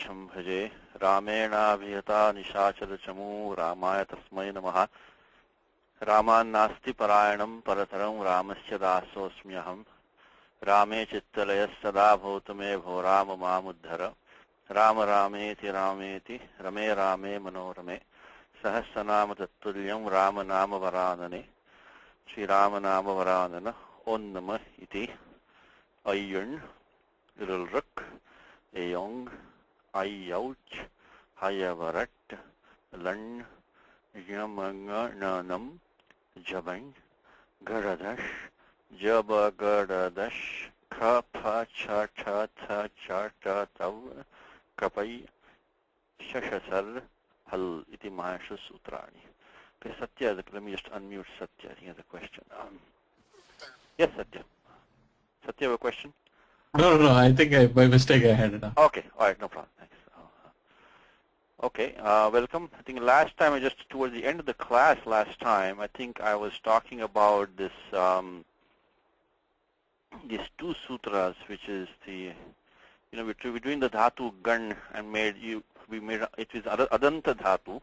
कृष्णं भजे रामेणाभिहता निशाचरचमू रामाय तस्मै नमः रामान्नास्ति परायणं परतरं रामस्य दासोऽस्म्यहम् रामे चित्तलयः सदा भवतु मे भो राम मामुद्धर राम रामेति रामेति रमे रामे मनोरमे सहस्रनाम तत्तुल्यं राम नाम वरानने श्रीराम नाम वरानन ओं नमः इति अय्युण् इरुल्रुक् एयोंग अय्यौच हयवरट् लण् यमंगणनम जबं गड़दश जबगड़दश ख फ छ ठ थ च ट तव कपै शशसर हल इति महाशु सूत्राणि. Okay, Satya, let me just unmute Satya. He has a question. Yes, Satya. Satya, have a question? No. I think by mistake I had it up. Okay, all right, no problem. Thanks. Okay, welcome. I think last time, towards the end of the class last time, I think I was talking about this, these two sutras, which is the, we're doing the dhatu gan and it is adanta dhatu.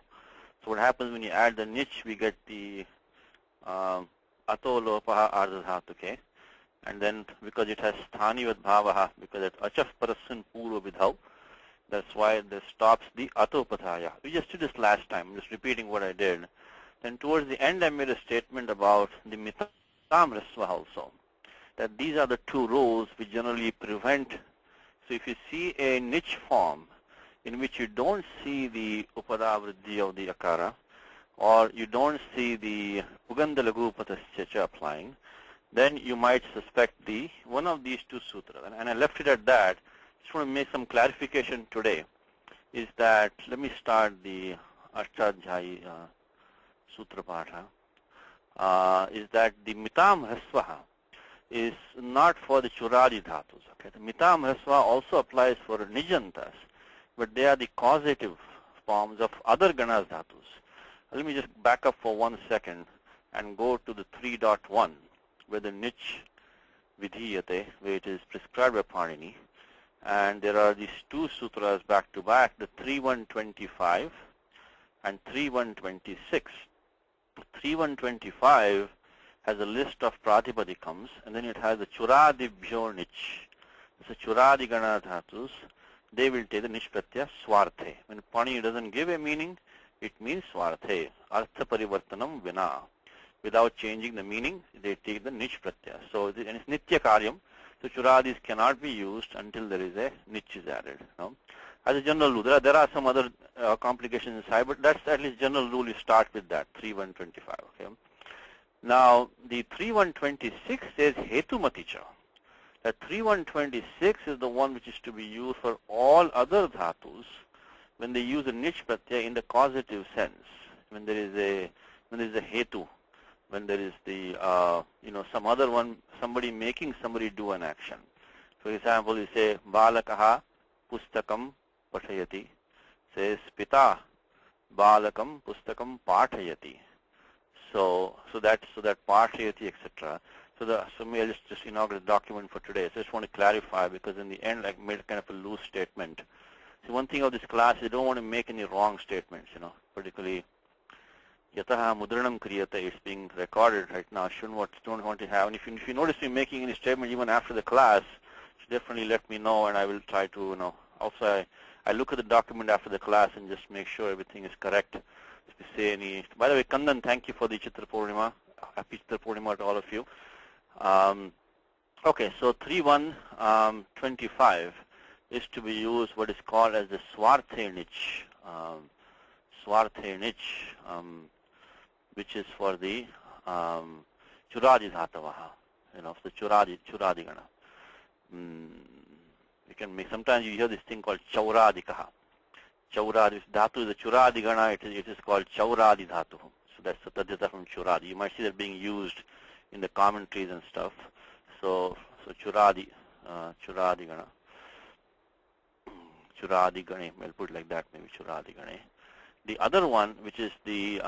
So what happens when you add the nich, we get the ato lopaha ardha dhatu, okay? And then because it has sthani with bhavaha, because it's achaf parasan purva vidhau, that's why this stops the atopathaya. We just did this last time. I'm just repeating what I did. Then towards the end, I made a statement about the mitam rasva also, that these are the two rules which generally prevent. So if you see a niche form in which you don't see the upadavriddhi of the akara, or you don't see the ugandalagupatascha applying, then you might suspect one of these two sutras. And I left it at that. Just want to make some clarification today, is that, let me start the Ashtadhyayi Sutra Patha, is that the Mitam Hasvaha is not for the Churadi Dhatus. Okay? The Mitam Hasva also applies for Nijantas, but they are the causative forms of other Ganas Dhatus. Let me just back up for 1 second and go to the 3.1, where the Nich Vidhiyate, where it is prescribed by Panini. And there are these two sutras back to back, the 3.125 and 3.126. 3.125 has a list of pratipadikams, and then it has the churadibhyo nich. So churadi gana dhatus, they will take the nich pratyaya swarthe. When Pani doesn't give a meaning, it means swarthe, artha parivartanam vina. Without changing the meaning, they take the nich pratyaya. So and it's nitya karyam. So churadis cannot be used until there is a nich is added. As a general rule, there are some other complications inside, but that's at least general rule. You start with that 3.125. Okay. Now the 3.126 says hetumaticha. That 3.126 is the one which is to be used for all other dhatus when they use a nich pratyaya in the causative sense. When there is a hetu. When there is the, some other one, somebody making somebody do an action. For example, you say, Balakaha pustakam pathayati. Says, Pita balakam pustakam pathayati. So that pathayati, etc. So may I just inaugurate the document for today. So I just want to clarify, because in the end, I made kind of a loose statement. So one thing of this class, you don't want to make any wrong statements, particularly Yataha mudranam kriyata is being recorded right now. Don't want to have. And if you notice me making any statement even after the class, definitely let me know, and I will try to, Also, I look at the document after the class and just make sure everything is correct. If you say any. By the way, Kandan, thank you for the Chitra Purnima. Happy Chitra Purnima to all of you. Okay, so 3.125 is to be used what is called as the Swarthe nich. Swarthe nich. Which is for the churadi dhatavaha, the churadi gana. You can make, sometimes you hear this thing called chauradikaha. Chauradi, dhatu is the churadi gana, it is called chauradi dhatu. So that's the tadhyata from churadi. You might see that being used in the commentaries and stuff. So churadi gana. Churadi gane, I'll put it like that, maybe churadi gane. The other one, which is the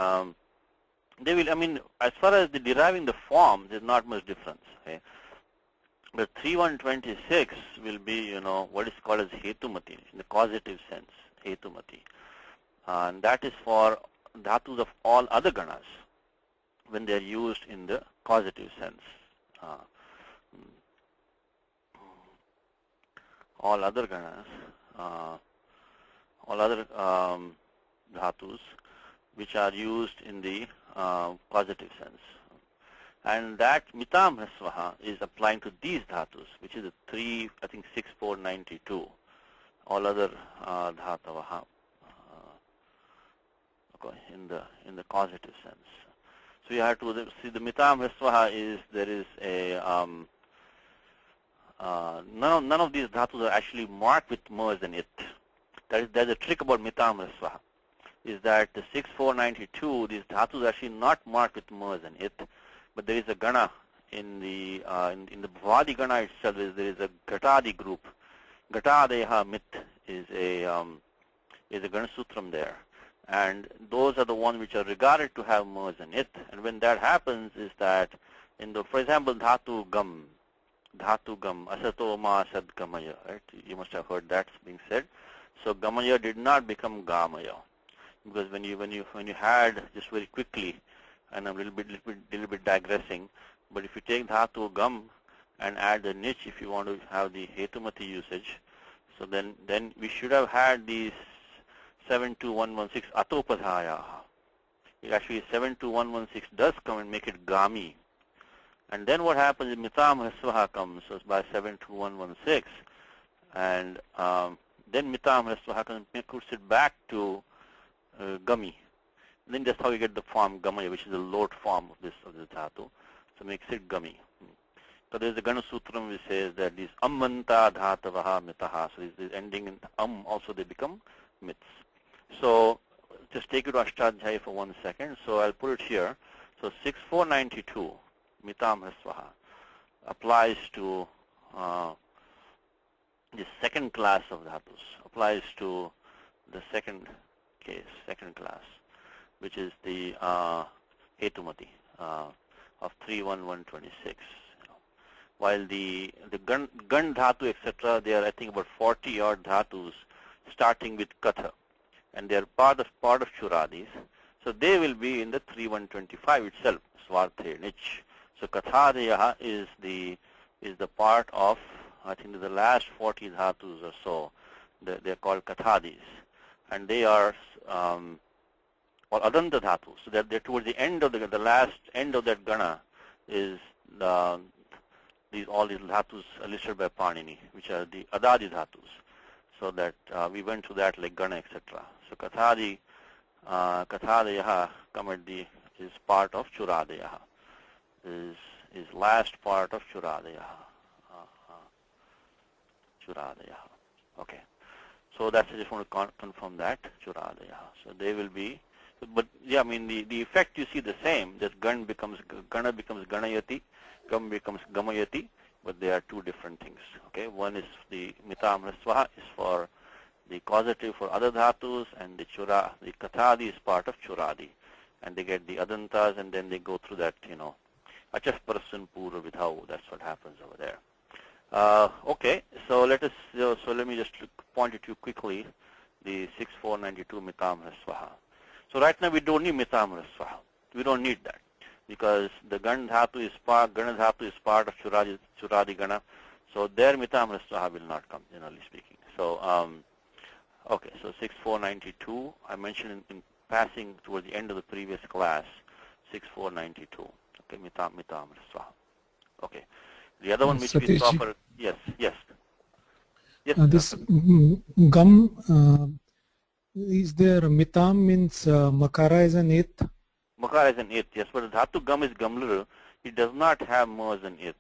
they will, as far as the deriving the form, there's not much difference. Okay? But 3126 will be, what is called as hetumati, in the causative sense, hetumati. And that is for dhatus of all other ganas when they are used in the causative sense. All other ganas, all other dhatus which are used in the causative sense. And that mitam hrasvaha is applying to these dhatus, which is the 3, I think 6, 4, 92. All other dhatavaha in the causative sense. So you have to see the mitam hrasvaha is there is a none of these dhatus are actually marked with mers and it. There's a trick about mitam hrasvaha, is that the 6, 4, 92, these dhatus are actually not marked with mers and it. But there is a gana in the bhavadi gana itself. There is a ghatadi group. Ghatadeha mit is a gana sutram there, and those are the ones which are regarded to have mers in it. And when that happens, is that for example, dhatu gam, asato ma sad gamaya. Right? You must have heard that being said. So gamaya did not become gamaya, because when you had, just very quickly, and I'm a little bit digressing, but if you take dhatu gam and add the niche, if you want to have the hetumati usage, so then we should have had these 72116 atopadhaya. Actually 72116 does come and make it gami. And then what happens is mitam hrasvaha comes, so it's by 72116, and then mitam hrasvaha comes and puts it back to gami. Then that's how you get the form gamaya, which is the load form of this dhatu. So makes it gami. So there's a Gana Sutram which says that these ammanta dhatavaha mitaha. So this ending in also they become mits. So just take it to Ashtadhyaya for 1 second. So I'll put it here. So 6492 mitam hrasvaha applies to the second class of dhatus. Applies to the second case, second class, which is the hetumati of 31126. While the gun dhatu, etc., they are, I think, about 40 odd dhatus starting with katha, and they are part of churadis. So they will be in the 3125 itself, swarthe, niche. So kathadeyaha is the part of, I think, the last 40 dhatus or so. They are called kathadis, and they are or adanta dhatus. So they're towards the end of the last end of that gana is all these dhatus listed by Panini, which are the adadi dhatus. So that we went through that like gana, etc. So kathadeyaha kamaddi is part of churadeyaha. Is last part of churadeyaha. Churadeyaha. Okay. So that's, I just want to confirm that, churadeyaha. So they will be, but yeah, I mean the effect you see the same. That gana becomes ganayati, gam becomes gamayati, but they are two different things. Okay, one is the mitam hrasvaha is for the causative for other dhatus, and the kathadi is part of churadi, and they get the adantas, and then they go through that, achaf parasan pura vidhau. That's what happens over there. Okay, so let me just point it to you quickly, the 6492 mitam hrasvaha. So right now we don't need mitam hrasvaha. We don't need that, because the gana dhatu is part of churadi gana, so there mitam hrasvaha will not come, generally speaking. So okay, so 6492 I mentioned in passing towards the end of the previous class, 6492. Okay, mitam hrasvaha. Okay. The other one which we saw for, yes. This gum, is there mitam means makara is an it? Makara is an it, yes, but the dhatu gum is gamlur. It does not have mers and it.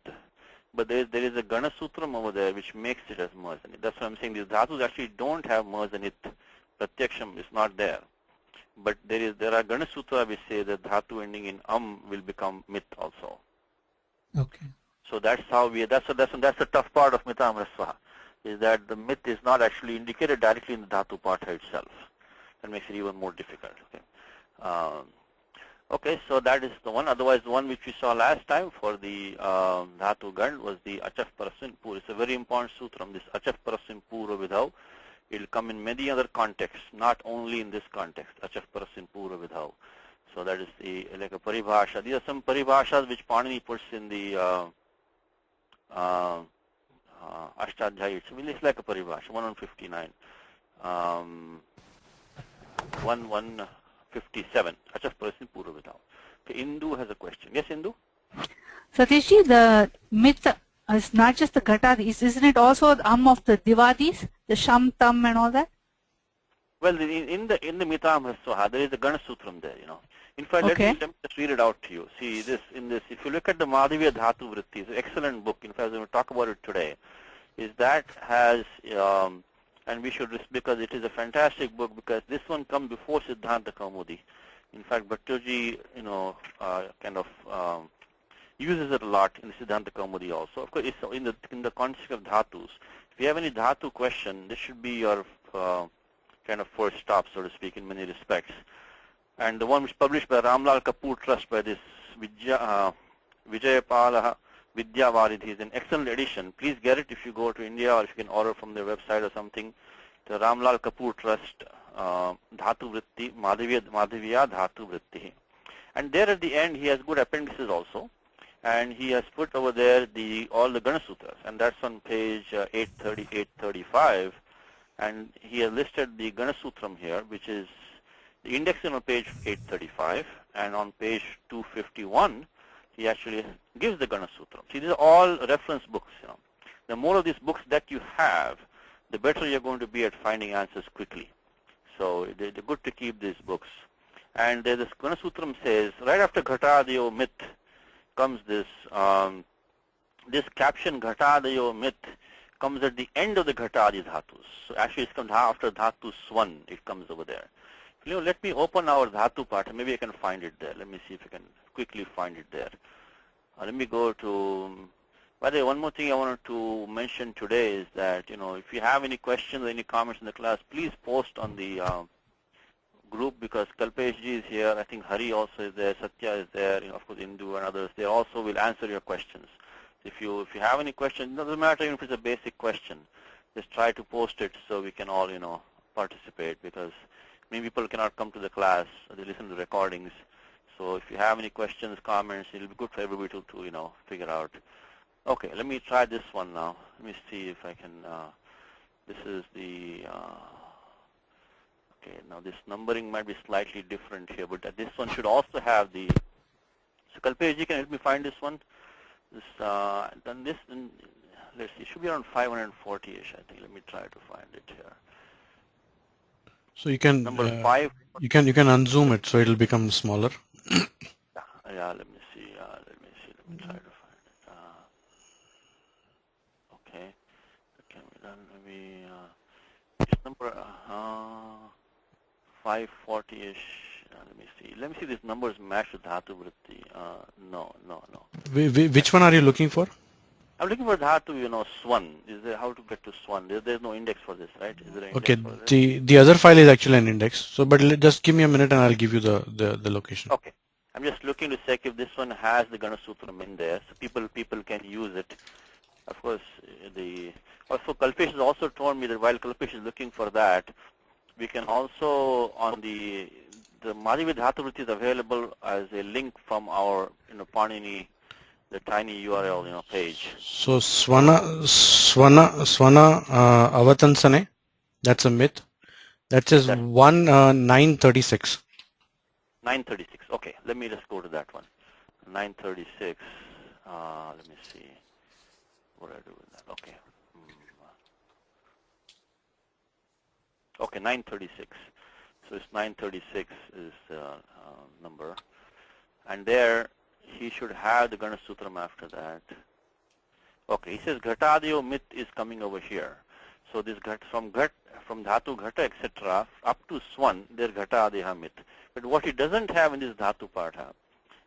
But there is a Gana Sutram over there which makes it as mers and it. That's what I'm saying. These dhatus actually don't have mers and it. Pratyaksham is not there. But there are Gana Sutra which say that dhatu ending in will become mit also. Okay. So that's how that's the tough part of mitam hrasvaha, is that the mit is not actually indicated directly in the dhatu partha itself. That makes it even more difficult. Okay. Okay, so that is the one. Otherwise, the one which we saw last time for the Dhatu Gand was the Achaf Parasin Pur. It's a very important sutram, this Achaf Parasin Pura Vidhau. It will come in many other contexts, not only in this context, Achaf Parasin Pura Vidhau. So that is the, like a paribhasha. These are some paribhashas which Panini puts in the Ashtadhyayi. It's like a paribhasha, 1159. 1157. Achaf Parasin Pura Vidhau. Okay, Indu has a question. Yes, Indu? Satishji, the myth is not just the Ghatadis, isn't it also the of the Divadis, the Sham, Tam and all that? Well, in the Mitam Swaha, there is a Gana Sutram there, In fact, let me just read it out to you. See, if you look at the Madhavya Dhatu Vritti, it's an excellent book. In fact, I'm going to talk about it today. Is that has, and we should, because it is a fantastic book, because this one comes before Siddhanta Kaumudi. In fact, Bhattoji, kind of uses it a lot in the Siddhanta Kaumudi also. Of course, it's in the context of Dhatus. If you have any Dhatu question, this should be your kind of first stop, so to speak, in many respects. And the one which is published by Ramlal Kapoor Trust by this Vijayapala Vidyavaridhi is an excellent edition. Please get it if you go to India, or if you can order from their website or something. The Ramlal Kapoor Trust Dhatu Vritti, Madhavya Dhatu Vritti. And there at the end he has good appendices also. And he has put over there all the Gana Sutras, and that's on page 830, 835. And he has listed the Gana Sutram here, which is the index on page 835, and on page 251, he actually gives the Gana Sutram. See, these are all reference books. The more of these books that you have, the better you're going to be at finding answers quickly. So they're good to keep these books. And this Gana Sutram says, right after Ghatadayo myth comes this caption, Ghatadayo myth comes at the end of the Ghatadi Dhatus. So actually it's comes after Dhatu Swan, it comes over there. Let me open our Dhatu part, and maybe I can find it there. Let me see if I can quickly find it there. Let me go to, by the way, one more thing I wanted to mention today is that, if you have any questions or any comments in the class, please post on the group, because Kalpesh ji is here. I think Hari also is there, Satya is there, of course Indu and others. They also will answer your questions. If you have any questions, it doesn't matter even if it's a basic question. Just try to post it so we can all, participate, because many people cannot come to the class. They listen to the recordings. So if you have any questions, comments, it'll be good for everybody to figure out. Okay, let me try this one now. Let me see if I can. This is the. Okay, now this numbering might be slightly different here, but this one should also have the. So Kalpesh ji, can you help me find this one? Then this, let's see, it should be around 540-ish, I think. Let me try to find it here. So you can number 5. You can unzoom it so it'll become smaller. Yeah, let me see. Let me try to find it. Okay, can we done? Maybe it's number 540-ish. Let me see. These numbers match with Dhatu Vritti. No. Which one are you looking for? I'm looking for Dhatu, Swan. Is there how to get to Swan? There's no index for this, right? Is there an Okay, index for this? the other file is actually an index. So, but just give me a minute and I'll give you the location. Okay. I'm just looking to check if this one has the Gana Sutram in there, so people can use it. Of course, also Kalpesh has also told me that while Kalpesh is looking for that, we can also on the Madhavya Dhatu Vritti is available as a link from our Panini, the tiny URL page. So Swana Avatansane, that's a myth. That says 936. 936. Okay, let me just go to that one. 936. Let me see what I do with that. Okay. Okay, 936. So it's 936 is the number, and there he should have the Gana Sutram after that. Okay, he says Ghatadiyo myth is coming over here. So this from Dhatu Ghata etc. up to Swan, there's Ghatadiya myth. But what he doesn't have in this Dhatu part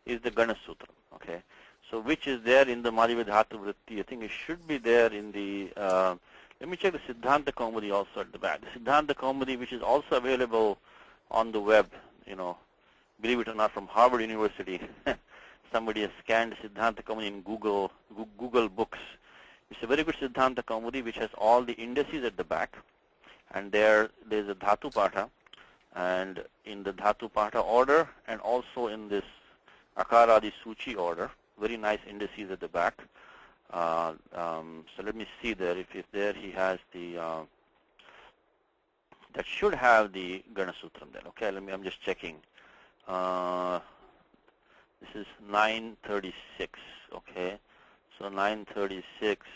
is the Gana Sutram. Okay, so which is there in the Madhavya Dhatu Vritti. I think it should be there in the. Let me check the Siddhanta Kaumudi also at the back. The Siddhanta Kaumudi, which is also available on the web, believe it or not, from Harvard University. Somebody has scanned Siddhanta Kaumudi in Google Books. It's a very good Siddhanta Kaumudi which has all the indices at the back, and there's a Dhatu Patha, and in the Dhatu Patha order, and also in this Akaradi Suchi order, very nice indices at the back. So let me see there. If there he has the that should have the Gana Sutram there. Okay, I'm just checking. This is 936. Okay, so 936.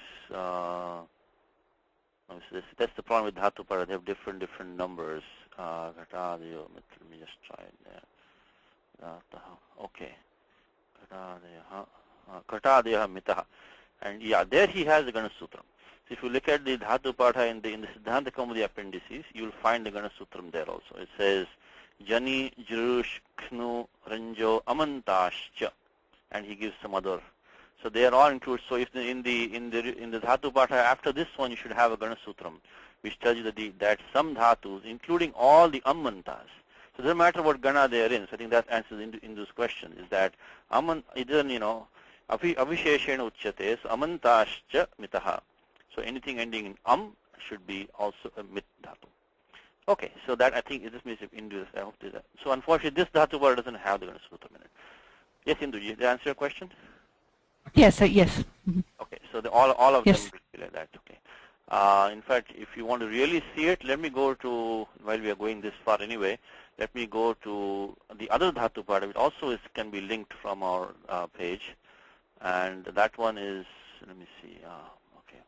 That's the problem with Dhatu Para. They have different numbers. Let me just try it there. Okay. Katadeha Mitaha. And yeah, there he has the Gana Sutram. So if you look at the Dhatu Patha in the Siddhanta Kaumudi appendices, you will find the Gana Sutram there also. It says Jani, Jirush, Knu, Ranjo, Amantascha, and he gives some other. So they are all included. So if in the Dhatu Patha after this one, you should have a Gana Sutram, which tells you that some dhatus, including all the Amantas. So it doesn't matter what Gana they are in. So I think that answers Indu's question, is that it doesn't, Avisheshena Uchyate, so Amantascha Mitaha. So anything ending in should be also a mit dhatu. Okay, so that I think this means if Indu, I hope that. So unfortunately, this dhatu bar doesn't have the Gana Sutram in it. Yes, Indu, did you answer your question? Yes, yes. Okay, so all of Yes. them will be like that. Okay. In fact, if you want to really see it, let me go to, while we are going this far anyway, let me go to the other dhatu part. It also can be linked from our page, and that one is, let me see, okay,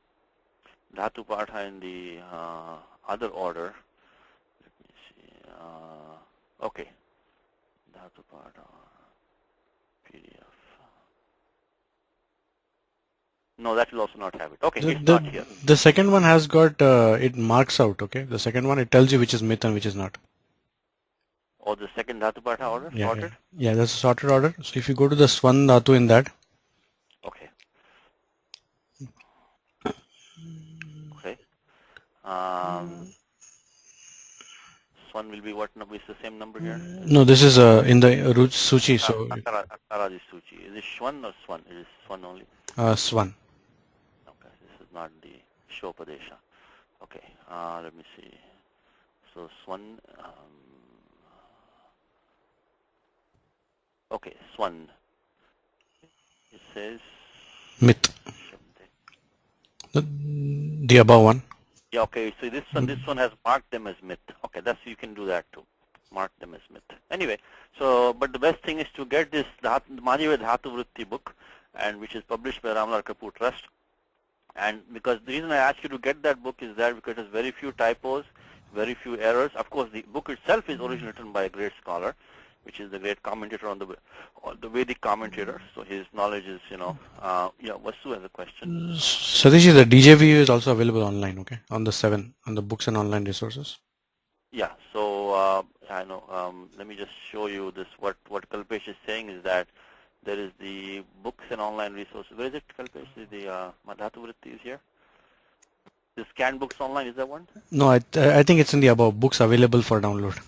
dhatu patha in the other order. Let me see, okay, dhatu patha PDF. No, that will also not have it. Okay, it's not here. The second one has got, it marks out, okay? The second one, it tells you which is myth and which is not. Or the second dhatu patha order, sorted? Yeah, that's a sorted order. So if you go to the Swan dhatu in that. Okay. Okay. Swan will be what number? Is the same number here? No, this is in the Suchi. So Akaradi Suchi. Is it Shwan or Swan? It is Swan only. Swan. Okay, this is not the Shopadesha. Okay, let me see. So Swan. Okay, Swan. It says myth. The above one. Yeah, okay, so this one has marked them as myth. Okay, you can do that too. Mark them as myth. Anyway, so, but the best thing is to get this Madhya Dhatu Vritti book, and which is published by Ramlal Kapoor Trust. And because the reason I asked you to get that book is that because it has very few typos, very few errors. Of course, the book itself is originally written by a great scholar, which is the great commentator on the Vedic commentator. So his knowledge is, yeah, Vasu has a question. Satish, the DJVU is also available online, okay, on the books and online resources. Yeah, so I know, let me just show you this. What Kalpesh is saying is that there is the books and online resources. Where is it, Kalpesh? The Dhatu Vritti is here. The scanned books online, is that one? No, I think it's in the above. Books available for download.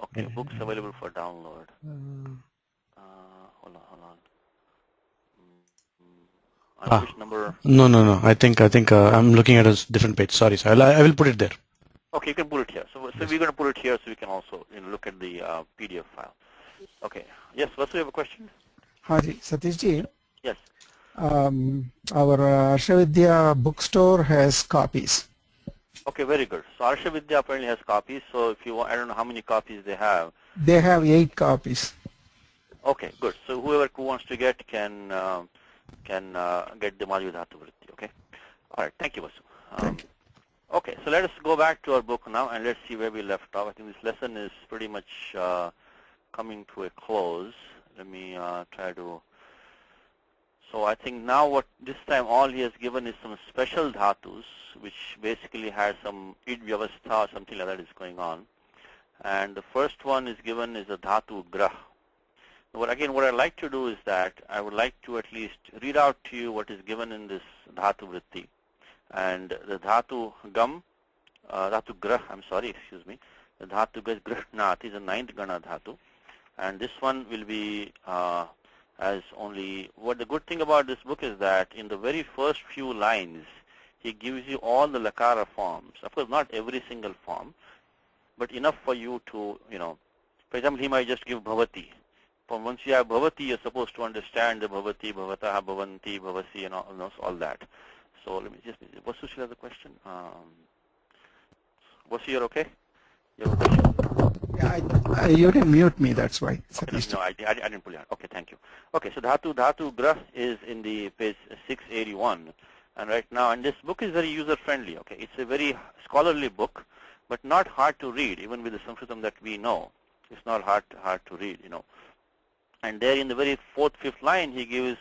Okay, books available for download. Hold on. Which number? No. I think I'm looking at a different page. Sorry, sir. I will put it there. Okay, you can put it here. So we're going to put it here so we can also look at the PDF file. Okay. Yes, Vasu, you have a question? Haji, Satish ji. Yes. Our Arshavidya bookstore has copies. Okay, very good. So Arshavidya apparently has copies. So if you want, I don't know how many copies they have. They have 8 copies. Okay, good. So whoever wants to get can get the Madhya Dhatu Vritti. Okay. All right. Thank you, Vasu. Thank you. Okay, so let us go back to our book now and let's see where we left off. I think this lesson is pretty much coming to a close. Let me try to. So I think now this time all he has given is some special dhatus, which basically has some id vyavastha or something like that is going on. And the first one is given is a dhatu grah. What I'd like to do is that I would like to at least read out to you what is given in this dhatu vritti. And the dhatu gam, dhatu grah, excuse me, The dhatu is Grihnaati is the 9th Gana dhatu. And this one will be as only, what the good thing about this book is that in the very first few lines, he gives you all the lakara forms. Of course, not every single form, but enough for you to, for example, he might just give bhavati. Once you have bhavati, you're supposed to understand the bhavati, bhavataha, bhavanti, bhavasi, and all that. So let me just, Vasu, still has a question? Vasu, you're okay? You have a question? Yeah, you didn't mute me, that's why. Okay, no, I didn't pull you out. Okay, thank you. Okay, so dhatu grah is in the page 681. And right now, and this book is very user-friendly, okay? It's a very scholarly book, but not hard to read, even with the Sanskritam that we know. It's not hard to read, And there in the very 4th, 5th line, he gives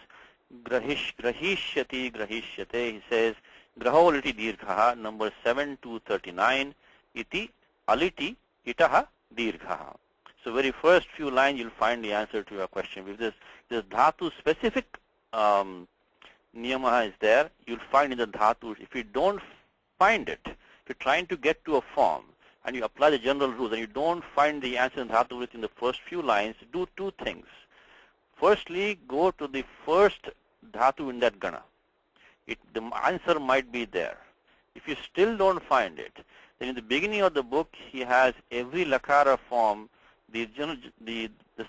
grahishyati, grahishyate. He says, graholiti dirghaha, number 7 to 39, iti aliti itaha dirghaha. So very first few lines, you'll find the answer to your question. If this dhatu specific niyama is there, you'll find in the dhatu. If you don't find it, if you're trying to get to a form and you apply the general rules and you don't find the answer in dhatu within the first few lines, do two things. Firstly, go to the first dhatu in that gana. The answer might be there. If you still don't find it, then in the beginning of the book, he has every lakara form, the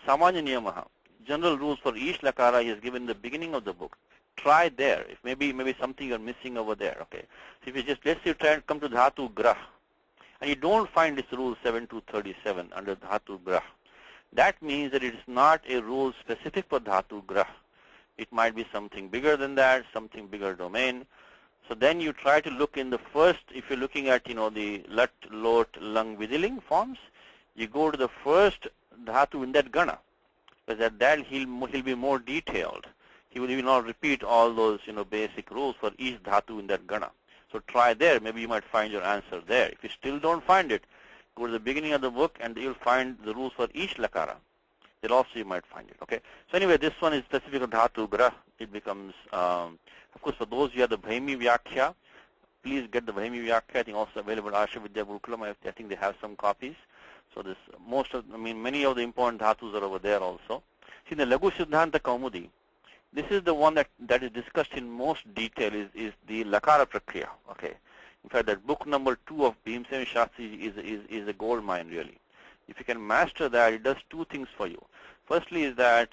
samanya niyamaha, general rules for each lakara he has given in the beginning of the book. Try there. If maybe something you're missing over there. Okay. So if you just, let's say you try and come to dhatu grah, and you don't find this rule 7 to 37 under dhatu grah, that means that it is not a rule specific for dhatu grah. It might be something bigger than that, something bigger domain. So then you try to look in the first, if you're looking at, the lat, lot, lung, vidiling forms, you go to the first dhatu in that gana, because at that he'll be more detailed. He will not repeat all those, basic rules for each dhatu in that gana. So try there. Maybe you might find your answer there. If you still don't find it, go to the beginning of the book and you'll find the rules for each lakara. There also you might find it. Okay. So anyway, this one is specific of dhatu grah. It becomes, of course, for those who have the Bhaimi Vyakhya, please get the Bhaimi Vyakhya. I think also available at Asha Vidya Gurukulam. I think they have some copies. So this many of the important dhatus are over there also. See, the Laghu Siddhanta Kaumudi, this is the one that is discussed in most detail is the Lakara Prakriya. Okay. In fact, that book number 2 of Bhimsen Shastri is a gold mine really. If you can master that, it does two things for you. Firstly is that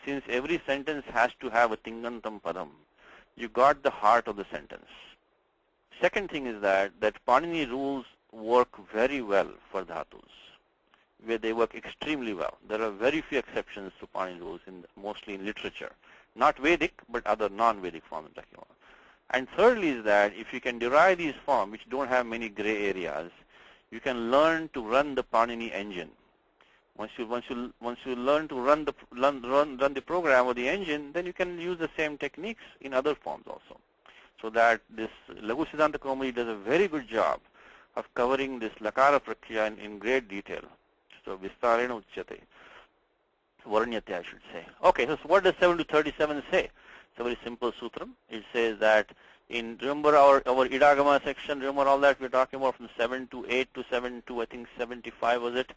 since every sentence has to have a Tingantam Padam, you got the heart of the sentence. Second thing is that Panini rules work very well for dhatus, where they work extremely well. There are very few exceptions to Panini rules, mostly in literature. Not Vedic, but other non-Vedic forms. And thirdly is that if you can derive these forms, which don't have many gray areas, you can learn to run the Panini engine. Once you learn to run the program or the engine, then you can use the same techniques in other forms also. So that this Laghu Siddhanta Kaumudi does a very good job of covering this Lakara Prakriya in great detail. So Vistarena Uchyate. Varanyate, I should say. Okay, so what does 7 to 37 say? It's a very simple sutram. It says that remember our Idagama section, remember all that we're talking about from 7 to 8 to 7 to I think 75 was it?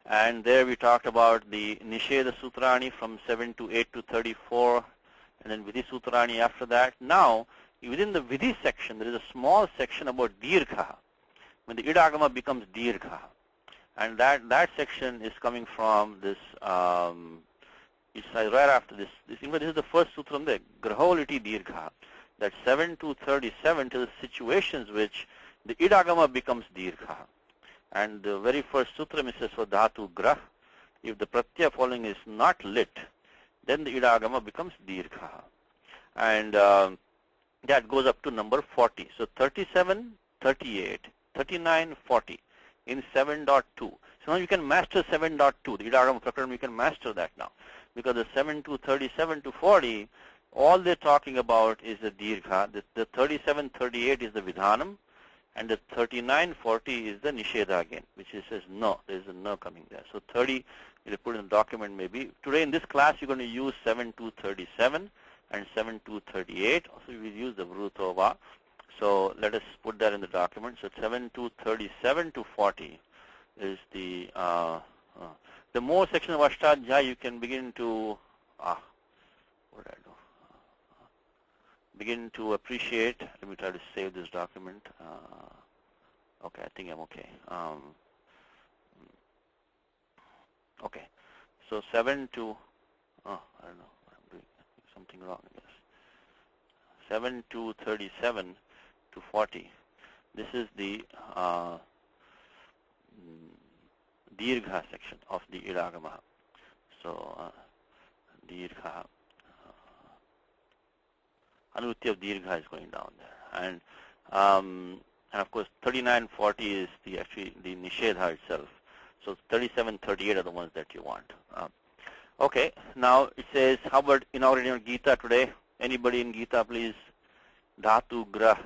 And there we talked about the Nisheda Sutrani from 7 to 8 to 34 and then Vidhi Sutrani after that. Now, within the Vidhi section, there is a small section about Dirgha, when the Idagama becomes Dirgha. And that section is coming from this, it's right after this. This is the first sutram there, Graholiti Dirgha, that 7 to 37 to the situations which the Idagama becomes Dirgha. And the very first sutram it says for Dhatu Grah, if the Pratyaya following is not lit, then the Idagama becomes Dirgha. And that goes up to number 40. So 37, 38, 39, 40. In 7.2. So now you can master 7.2. The Idagama Prakaram, you can master that now. Because the 7 to 37 to 40, all they're talking about is the Dirgha. The 37, 38 is the Vidhanam. And the 39, 40 is the Nisheda again, which says no. There's a no coming there. So 30, you'll put in the document maybe. Today in this class, you're going to use 7 to 37 and 7 to 38. Also, we will use the Vrutova. So let us put that in the document. So 7 to 37 to 40. is the more section of Ashtadhyayi you can begin to what did I do? Begin to appreciate. Let me try to save this document. Okay, I think I'm okay. Okay, so 7 to I don't know. I'm doing something wrong, I guess. 7 to 37 to 40. This is the Dirgha section of the Idagama. So Dirgha, Anutya of Dirgha is going down there, and of course 39-40 is the actually the Nishedha itself. So 37-38 are the ones that you want. Okay, now it says, how about inaugurating Gita today? Anybody in Gita, please? Dhatu Grah.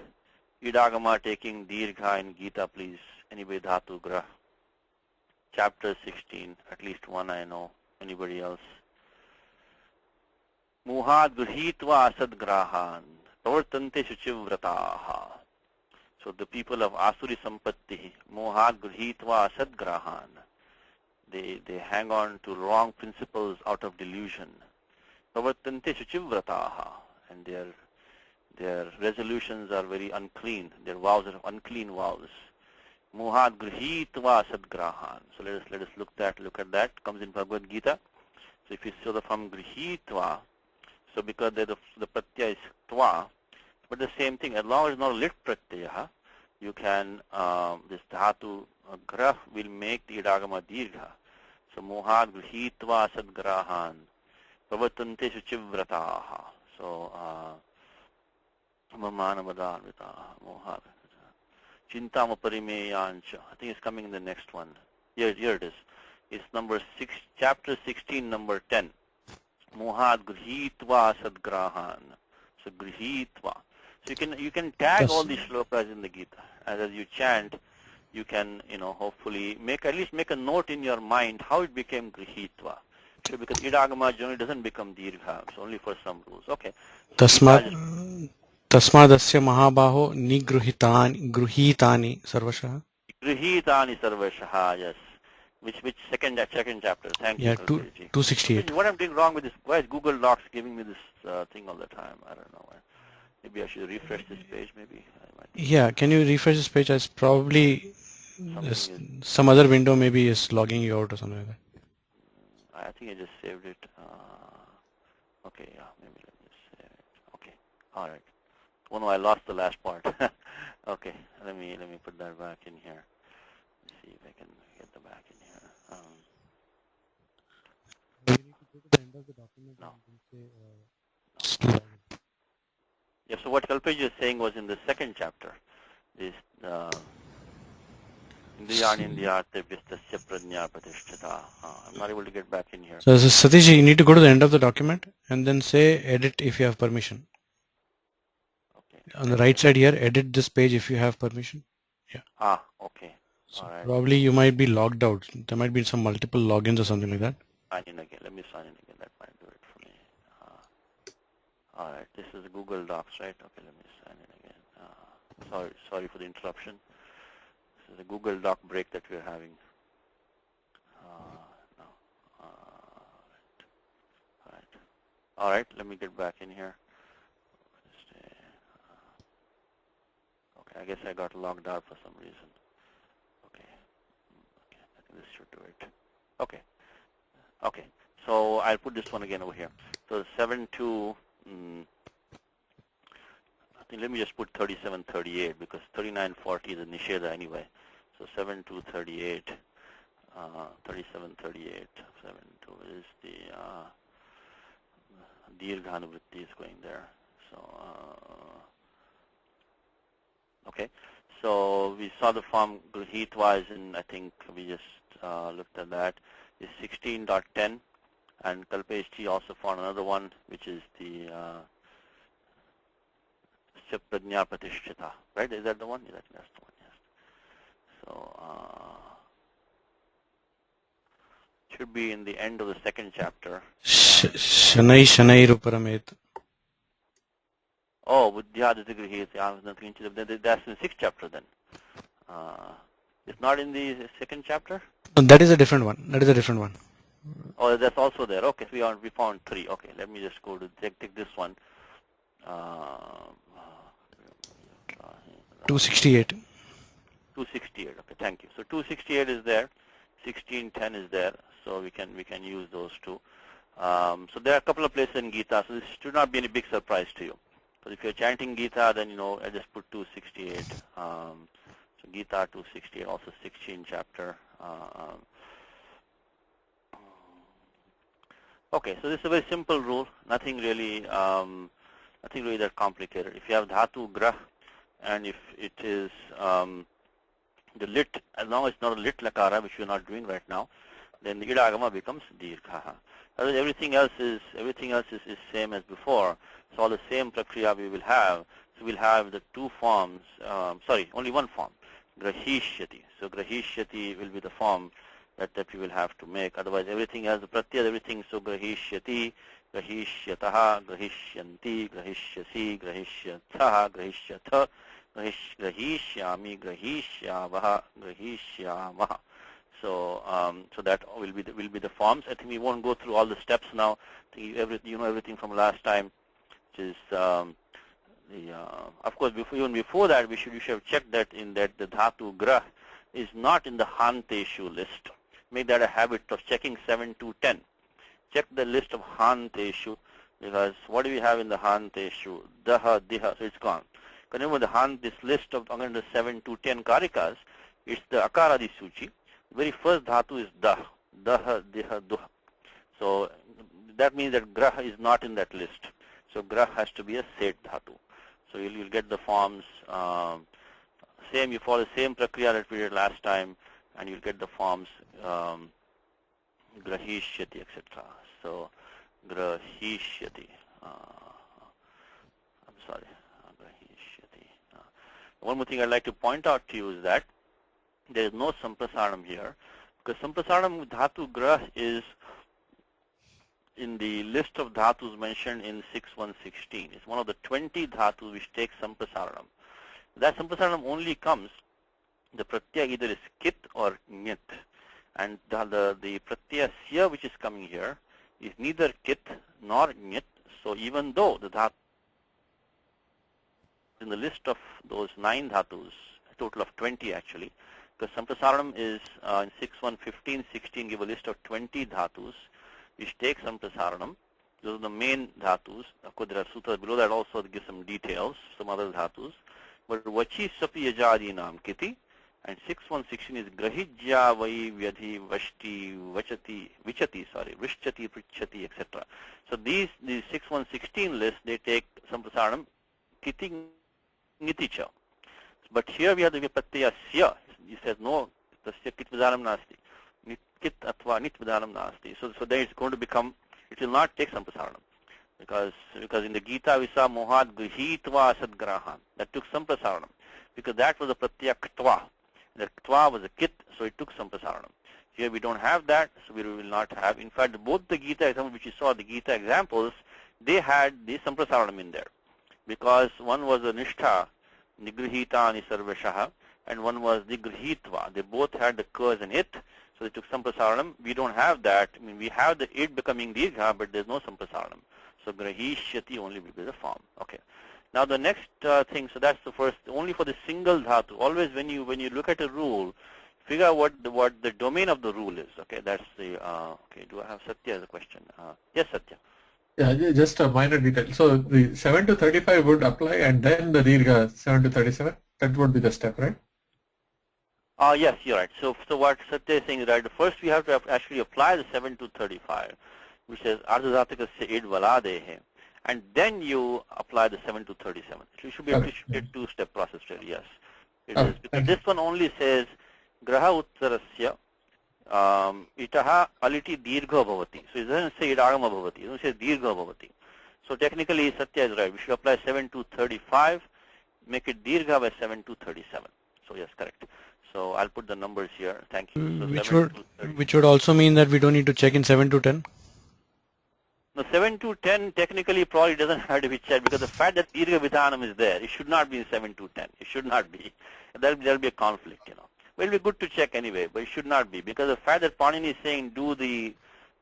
Idagama taking Dirgha in Gita, please. Anybody Dhatu Grah? Chapter 16, at least one I know. Anybody else? Muhad Grhitva Asad Grahan. Tavartante Shuchivrataha. So the people of Asuri Sampatti, Muhad Grhitva Asad Grahan. They hang on to wrong principles out of delusion. Tavartante Shuchivrataha. And their resolutions are very unclean. Their vows are unclean vows. Muhad Grhitva Sadgrahan. So let us look at that. Comes in Bhagavad Gita. So if you see the from Grhitva, so because the pratyaya is tva, but the same thing, as long as it's not lit pratyaya, you can this dhatu grah will make the idagama dirgha. So Muhad Grhitva Sadgrahan. Pravatante Suchivrataha. So Mamanamadharvitaha Muhad. Chintama Parimeyancha. I think it's coming in the next one. Here it is. It's number 6, chapter 16, number 10. Muhad Grhitva Sadgrahan. So Grhitva. So you can tag all these shlokas in the Gita. As you chant, you can hopefully at least make a note in your mind how it became Grhitva. So because Idagama generally doesn't become Dirgha. It's only for some rules. Okay. So Tasmadasya Mahabaho Gruhitani Sarvashaha. Grihitani Sarvashaha, yes. Which second chapter? Thank you, Kalpeji. 268. What I'm doing wrong with this? Why is Google Docs giving me this thing all the time? I don't know. Maybe I should refresh this page. Maybe. Yeah, can you refresh this page? As probably some other window maybe is logging you out or something like that. I think I just saved it. Okay, yeah, maybe let me save it. Okay, all right. Oh no, I lost the last part. Okay, let me put that back in here. Let's see if I can get the back in here. You need to go to the end of the document No. Yeah, so what Kalpeji is saying was in the second chapter, is Indriyarte Vistasya Prajna Pratishtita. I'm not able to get back in here. So Satish, you need to go to the end of the document and then say edit if you have permission. Okay. On the right side here, edit this page if you have permission. Yeah. Okay. So all right. probably you might be logged out. There might be some multiple logins or something like that. Sign in again. Let me sign in again. That might do it for me. All right. This is Google Docs, right? Okay. Let me sign in again. Sorry for the interruption. This is a Google Doc break that we're having. No. All right. Let me get back in here. Okay. I guess I got logged out for some reason. Okay. I think this should do it. Okay. Okay. So I'll put this one again over here. So 7 to I think let me just put 37-38 because 39-40 is a Nisheda anyway. So 7 to 38, 37-38, 7 to is the Dirghanuvritti is going there. So okay. So we saw the form Grhitva is in, I think we just looked at that, is 16.10, and Kalpesh also found another one which is the Prajna Pratishtita, right? Is that the one? That's the one, yes. So should be in the end of the second chapter. Shanai Ruparamit. Oh, Buddhyadita Grihit. That's in the 6th chapter then. It's not in the second chapter? No, that is a different one. That is a different one. Oh, that's also there. Okay, so we found 3. Okay, let me just go to take this one. 268. 268. Okay, thank you. So 268 is there. 1610 is there. So we can use those two. So there are a couple of places in Gita. So this should not be any big surprise to you. So if you're chanting Gita, then I just put 268. So Gita 268, also 16 chapter. Okay, so this is a very simple rule. Nothing really that complicated. If you have dhatu grah, and if it is the lit, as long as it's not a lit lakara, which we're not doing right now, then the idagama becomes dirgha. Everything else is same as before. So all the same prakriya we will have. So we'll have the 2 forms. Only one form, grahishyati. So grahishyati will be the form that we will have to make. Otherwise, everything else, the pratyaya, everything. So grahishyati, grahishyataha, grahishyanti, grahishyasi, grahishyatha, grahishyatha, grahishyami, grahishyavaha, grahishyamaha. So that will be the forms. I think we won't go through all the steps now. I think everything from last time, which is of course even before that you should have checked that the dhatu grah is not in the hanteshu list. Make that a habit of checking 7 to 10. Check the list of hanteshu, because what do we have in the hanteshu? Daha, diha, so it's gone. Remember this list of under 7 to 10 karikas, it's the akaradi suchi. The very first dhatu is dah, daha, diha, duha. So that means that grah is not in that list. So grah has to be a set dhatu. So you'll get the forms, you follow the same prakriya that we did last time, and you'll get the forms grahishyati, etc. So grahishyati. Grahishyati. One more thing I'd like to point out to you is that there is no samprasaranam here, because samprasaranam with dhatu grah is in the list of dhatus mentioned in 6.1.16. It's one of the 20 dhatus which take samprasaranam. That samprasaranam only comes, the pratyaya either is kit or nyat. And the pratyaya sya which is coming here is neither kit nor nyat. So even though the dhatu in the list of those 9 dhatus, a total of 20 actually, because samprasaranam is in 6.1.15, 16 give a list of 20 dhatus which take samprasaranam. Those are the main dhatus. Of course, there are sutras below that also that give some details, some other dhatus. But vachi sapi yajadinam kiti, and 6.1.16 is grahijya vai vyadhi vashti vachati vichati, vrishchati prichati, etc. So these 6.1.16 lists, they take samprasaranam kiti niticha. But here we have the vipattaya sya. He says no, tasya kit vidanam nasti. Kit atva nit vidanam nasti. So then it's going to become, it will not take samprasaranam. Because in the Gita we saw mohad grihitva sadgrahan. That took samprasaranam. Because that was a pratyaya ktva. The ktva was a kit, so it took samprasaranam. Here we don't have that, so we will not have. In fact, both the Gita examples which you saw, the Gita examples, they had the samprasaranam in there. Because one was a nishtha, nigrihitani sarvashaha, and one was nigrihitva. They both had the kurs and it, so they took samprasaranam. We don't have that. I mean, we have the it becoming dirgha, but there's no samprasaranam. So grahishyati only will be the form. Okay. Now the next thing, so that's the first, only for the single dhatu. Always when you look at a rule, figure out what the domain of the rule is. Okay, that's the okay. Do I have Satya as a question? Yes, Satya. Yeah, just a minor detail. So the 7 to 35 would apply, and then the dirgha 7 to 37. That would be the step, right? Yes, you're right. So what Satya is saying is right. First, we have to actually apply the 7 to 35, which says ardhadhatika se id valadehe, and then you apply the 7 to 37. So it should be a two-step process, really. Yes, it is. Because this one only says graha uttarasya itaha aliti dirgha bhavati. So it doesn't say idagama bhavati. It doesn't say dirgha bhavati. So technically, Satya is right. We should apply 7 to 35, make it dirgha by 7 to 37. So yes, correct. So I'll put the numbers here. Thank you. So which would also mean that we don't need to check in 7 to 10? No, 7 to 10 technically probably doesn't have to be checked, because the fact that dirgha vidhanam is there, it should not be in 7 to 10. It should not be. There'll be a conflict, will be good to check anyway, but it should not be, because the fact that Panini is saying do the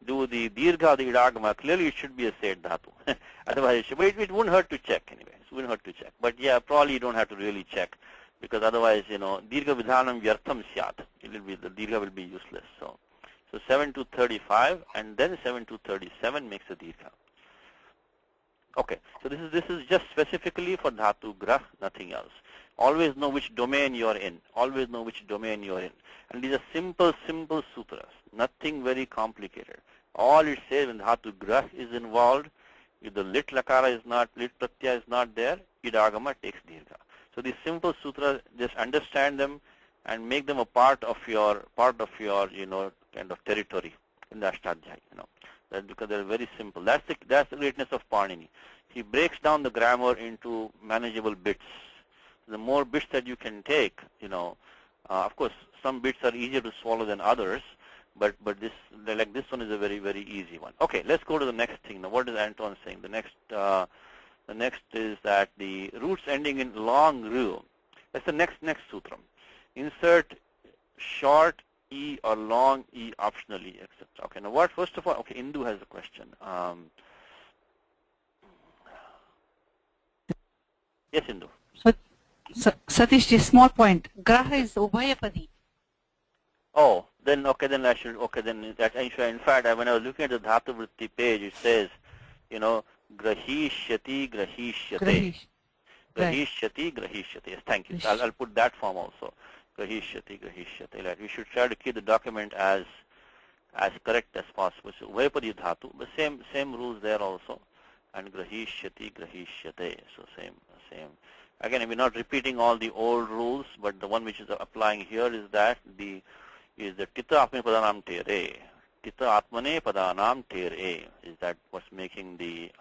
dirgha, the idagama, clearly it should be a said dhatu. Otherwise, it wouldn't hurt to check anyway. It wouldn't hurt to check. But yeah, probably you don't have to really check, because otherwise, dirgha vidhanam vyartham syat. The dirgha will be useless. So 7 to 35 and then 7 to 37 makes a dirgha. Okay, so this is just specifically for dhatu grah, nothing else. Always know which domain you are in. Always know which domain you are in. And these are simple sutras. Nothing very complicated. All it says when dhatu grah is involved, if the lit lakara is not, lit pratyaya is not there, idagama takes dirgha. So these simple sutras, just understand them and make them a part of your kind of territory in the Ashtadhyayi. That because they're very simple. That's the greatness of Panini. He breaks down the grammar into manageable bits. The more bits that you can take, of course, some bits are easier to swallow than others, but this one is a very, very easy one. Okay, let's go to the next thing. Now, what is Antoine saying? The next is that the roots ending in long ru. That's the next sutram. Insert short e or long e optionally, etc. Okay, now what? First of all, okay, Indu has a question. Yes, Indu. So, Satish, just small point. Graha is ubhayapadi. Oh, then okay, then I should then that in fact when I was looking at the dhatu vritti page, it says, grahishyati, grahishyate. Grahishyati, grahishyate. Yes, thank you. So I'll put that form also. Grahishyati, grahishyate. Like we should try to keep the document as correct as possible. So ubhayapadi dhatu, but same rules there also. And grahishyati, grahishyate. So same. Again, we're not repeating all the old rules, but the one which is applying here is that the tita atmane padanam tere. Tita atmane padanam tere is that what's making the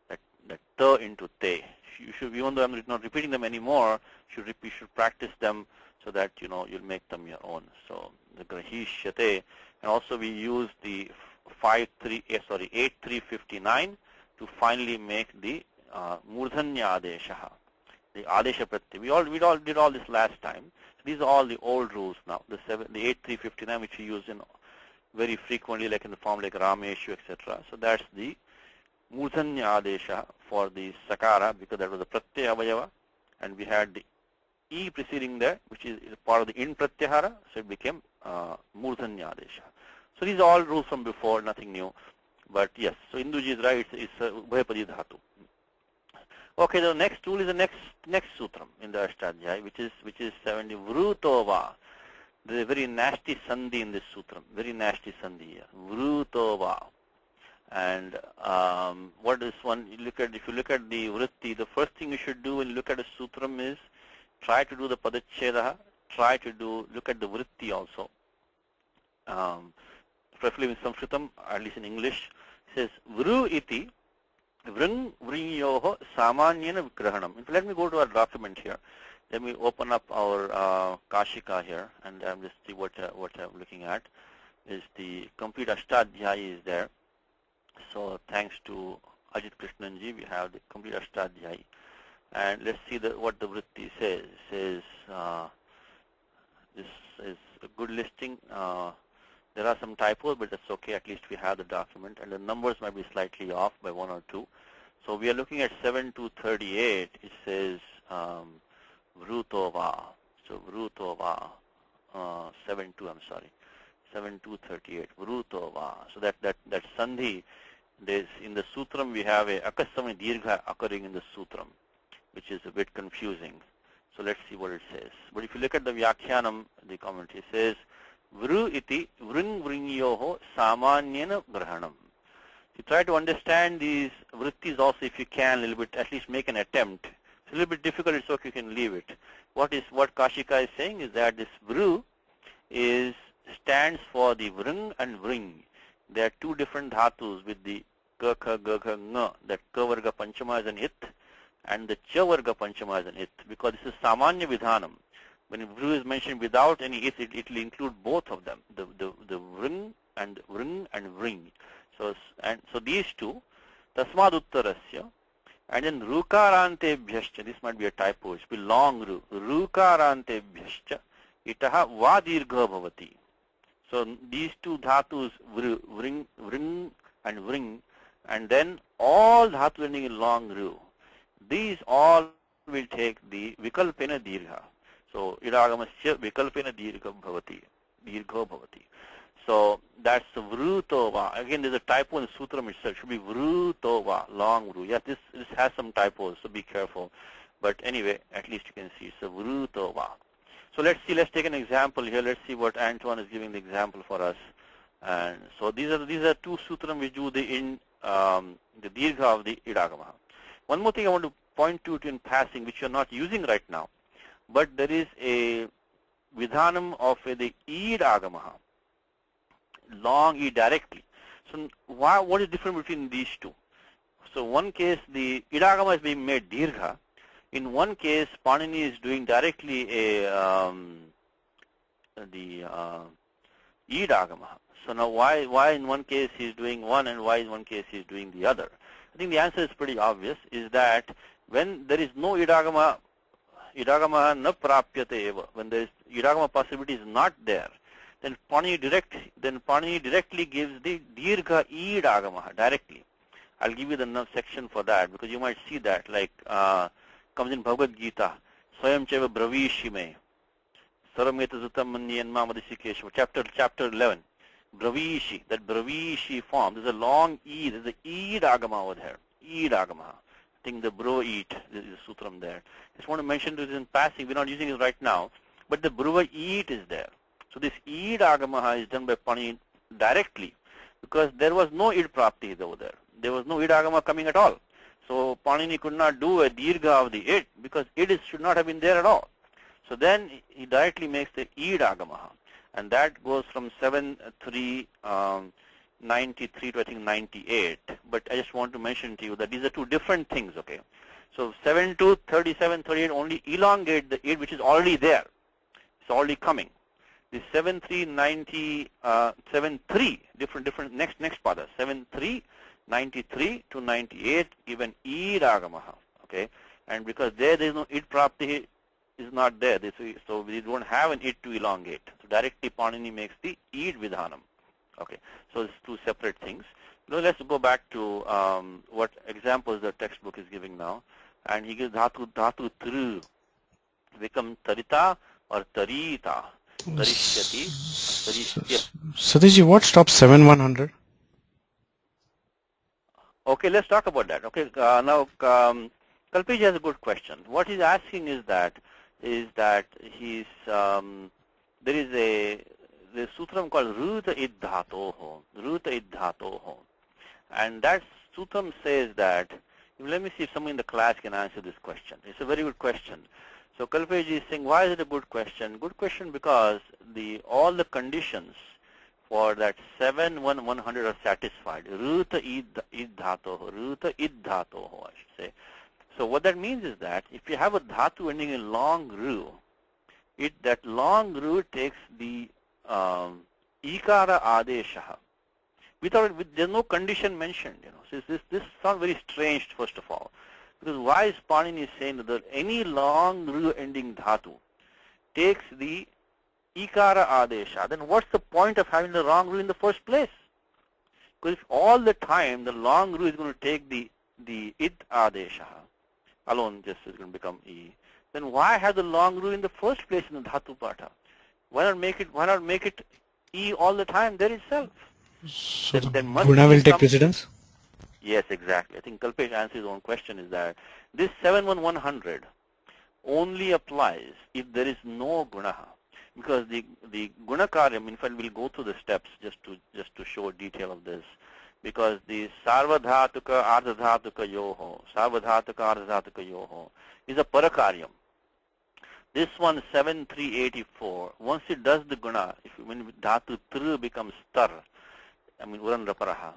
that ta into te. You should, even though I'm not repeating them anymore, you should practice them so that you'll make them your own. So the grahishyate, and also we use the 8359 to finally make the murdhanya adesha, the adesha pratyaya. We all did all this last time. So these are all the old rules now. The 8359, which we use in very frequently, like in the form like rameshu, etc. So that's the murdhanya adesha for the sakara, because that was the pratyaya avayava, and we had the e preceding there, which is part of the in pratyahara, so it became murdhanya adesha. So these are all rules from before, nothing new. But yes, so Induji is right. It's ubhayapadi dhatu. Okay, the next tool is the next sutram in the Ashtadhyayi, which is 70. Vrutova. There's a very nasty sandhi in this sutram. Very nasty sandhi here. Vrutova. And what is one? If you look at the vritti, the first thing you should do when you look at a sutram is try to do the padacheda. Try to look at the vritti also. Preferably in Sanskritam, at least in English. It says Vru iti Vrung Vrinyoho Samanyena Vigrahanam. Let me go to our document here. Let me open up our Kashika here and just see what I'm looking at. Is the complete Ashtadhyayi is there. So thanks to Ajit Krishnanji, we have the complete Ashtadhyayi. And let's see what the vritti says. It says this is a good listing. There are some typos, but that's okay. At least we have the document, and the numbers might be slightly off by 1 or 2. So we are looking at 7 to 38. It says Vrutova. So Vrutova, 7 to 38. Vrutova. So that sandhi. In the sutram we have a akasami dirgha occurring in the sutram, which is a bit confusing. So let's see what it says. But if you look at the Vyakhyanam, the commentary says, Vru iti vrung vringyoho samanyena grahanam. You try to understand these vrittis also if you can a little bit, at least make an attempt. It's a little bit difficult, it's okay, you can leave it. What Kashika is saying is that this vru stands for the vrung and vring. There are two different dhatus with the ka, kha, ga, kha, nga, that ka varga panchama is an it, and the cha varga panchama is an it, because this is samanya vidhanam. When vru is mentioned without any it, it will include both of them, the vring and vring. So these two, tasmad uttarasya, and then rukarantebhyascha, this might be a typo, it will be long ru, rukarantebhyascha, itaha va dirgha bhavati. So these two dhatus, vring and vring, and then all dhatu ending in long ru, these all will take the vikalpena dirgha. So idagamasya vikalpena dirgha bhavati. So that's vrutova. Again, there's a typo in the sutram itself. It should be vrutova, long vru. Yes, this has some typos, so be careful. But anyway, at least you can see it's a vrutova. So let's take an example here. Let's see what Antoine is giving the example for us. And so these are two sutram which do the dirgha of the idagama. One more thing I want to point to in passing, which you're not using right now, but there is a vidhanam of the idagama, long e directly. So what is different between these two? So one case the idagama is being made dirgha. In one case, Panini is doing directly the idagama. So now why in one case he is doing one and why in one case he is doing the other? I think the answer is pretty obvious, is that when there is no idagama na prapyate eva, when there is idagama possibility is not there, then Panini directly gives the dirgha idagama directly. I'll give you the section for that because you might see that, like comes in Bhagavad Gita, Swayam Cheva Bravishi me, Sarameta Zutam Manyanma Madhisikeshva, chapter 11. Bravishi, that Bravishi form, there's a long E, there's a idagama over there, idagama. I think the bro eat, there is a sutram there. Just want to mention this in passing, we're not using it right now, but the bruva eat is there. So this idagama is done by Pani directly because there was no id prapti over there. There was no idagama coming at all. So Panini could not do a dirgha of the id because id should not have been there at all. So then he directly makes the idagama. And that goes from 7.3.93 to I think 98. But I just want to mention to you that these are two different things, okay? So 7.2.37.38 only elongate the id which is already there. It's already coming. The 7.3 different next pada. 7.3.93 to 98 given idagama, okay? And because there is no id prapti is not there, so we don't have an id to elongate. So directly Panini makes the id vidhanam. Okay, so it's two separate things. Now let's go back to what examples the textbook is giving now. And he gives dhatu tru, become tarita or tarita, tarishyati, tarishya. Satishji, what stops 7-100? Okay, let's talk about that. Okay, now Kalpesh has a good question. What he's asking is that he's there is a sutram called Ruta Iddhatoho, and that sutram says that, let me see if someone in the class can answer this question. It's a very good question. So Kalpesh is saying, why is it a good question? Good question because all the conditions for that 7-1-100 are satisfied. Ruta Iddhatoho, I should say. So what that means is that if you have a dhatu ending in long ru, that long ru takes the ikara adesha. There's no condition mentioned. So this sounds very strange, first of all, because why is Panini saying that any long ru ending dhatu takes the ikara adesha? Then what's the point of having the long ru in the first place? Because if all the time the long ru is going to take the id adesha alone, just is going to become e, then why have the long ru in the first place in the dhatu pata? Why not make it e all the time there itself? So there the must guna be will take some, precedence? Yes, exactly. I think Kalpesh answers his own question is that this 7-1-100 only applies if there is no guna. Because the guna karyam, in fact we'll go through the steps just to show detail of this. Because the sarvadhatuka ardhadhatuka yoho, is a parakaryam. This one 7.3.84, once it does the guna, when dhatu tru becomes tar, uran raparaha,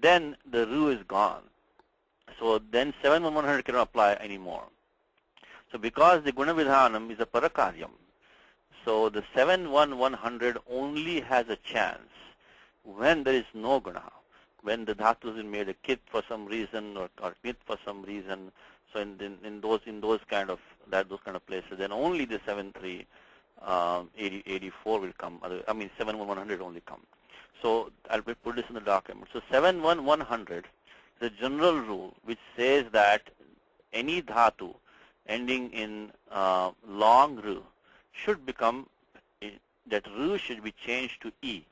then the ru is gone. So then 7-100 cannot apply anymore. So because the guna vidhanam is a parakaryam, so the 7-1-100 only has a chance when there is no guna. When the dhatu is made a kit for some reason or knit for some reason, so in those kind of places, then only the 7.3 84 will come. I mean 71100 only come. So I'll put this in the document. So 71100 is a general rule which says that any dhatu ending in long ru should become, that ru should be changed to e.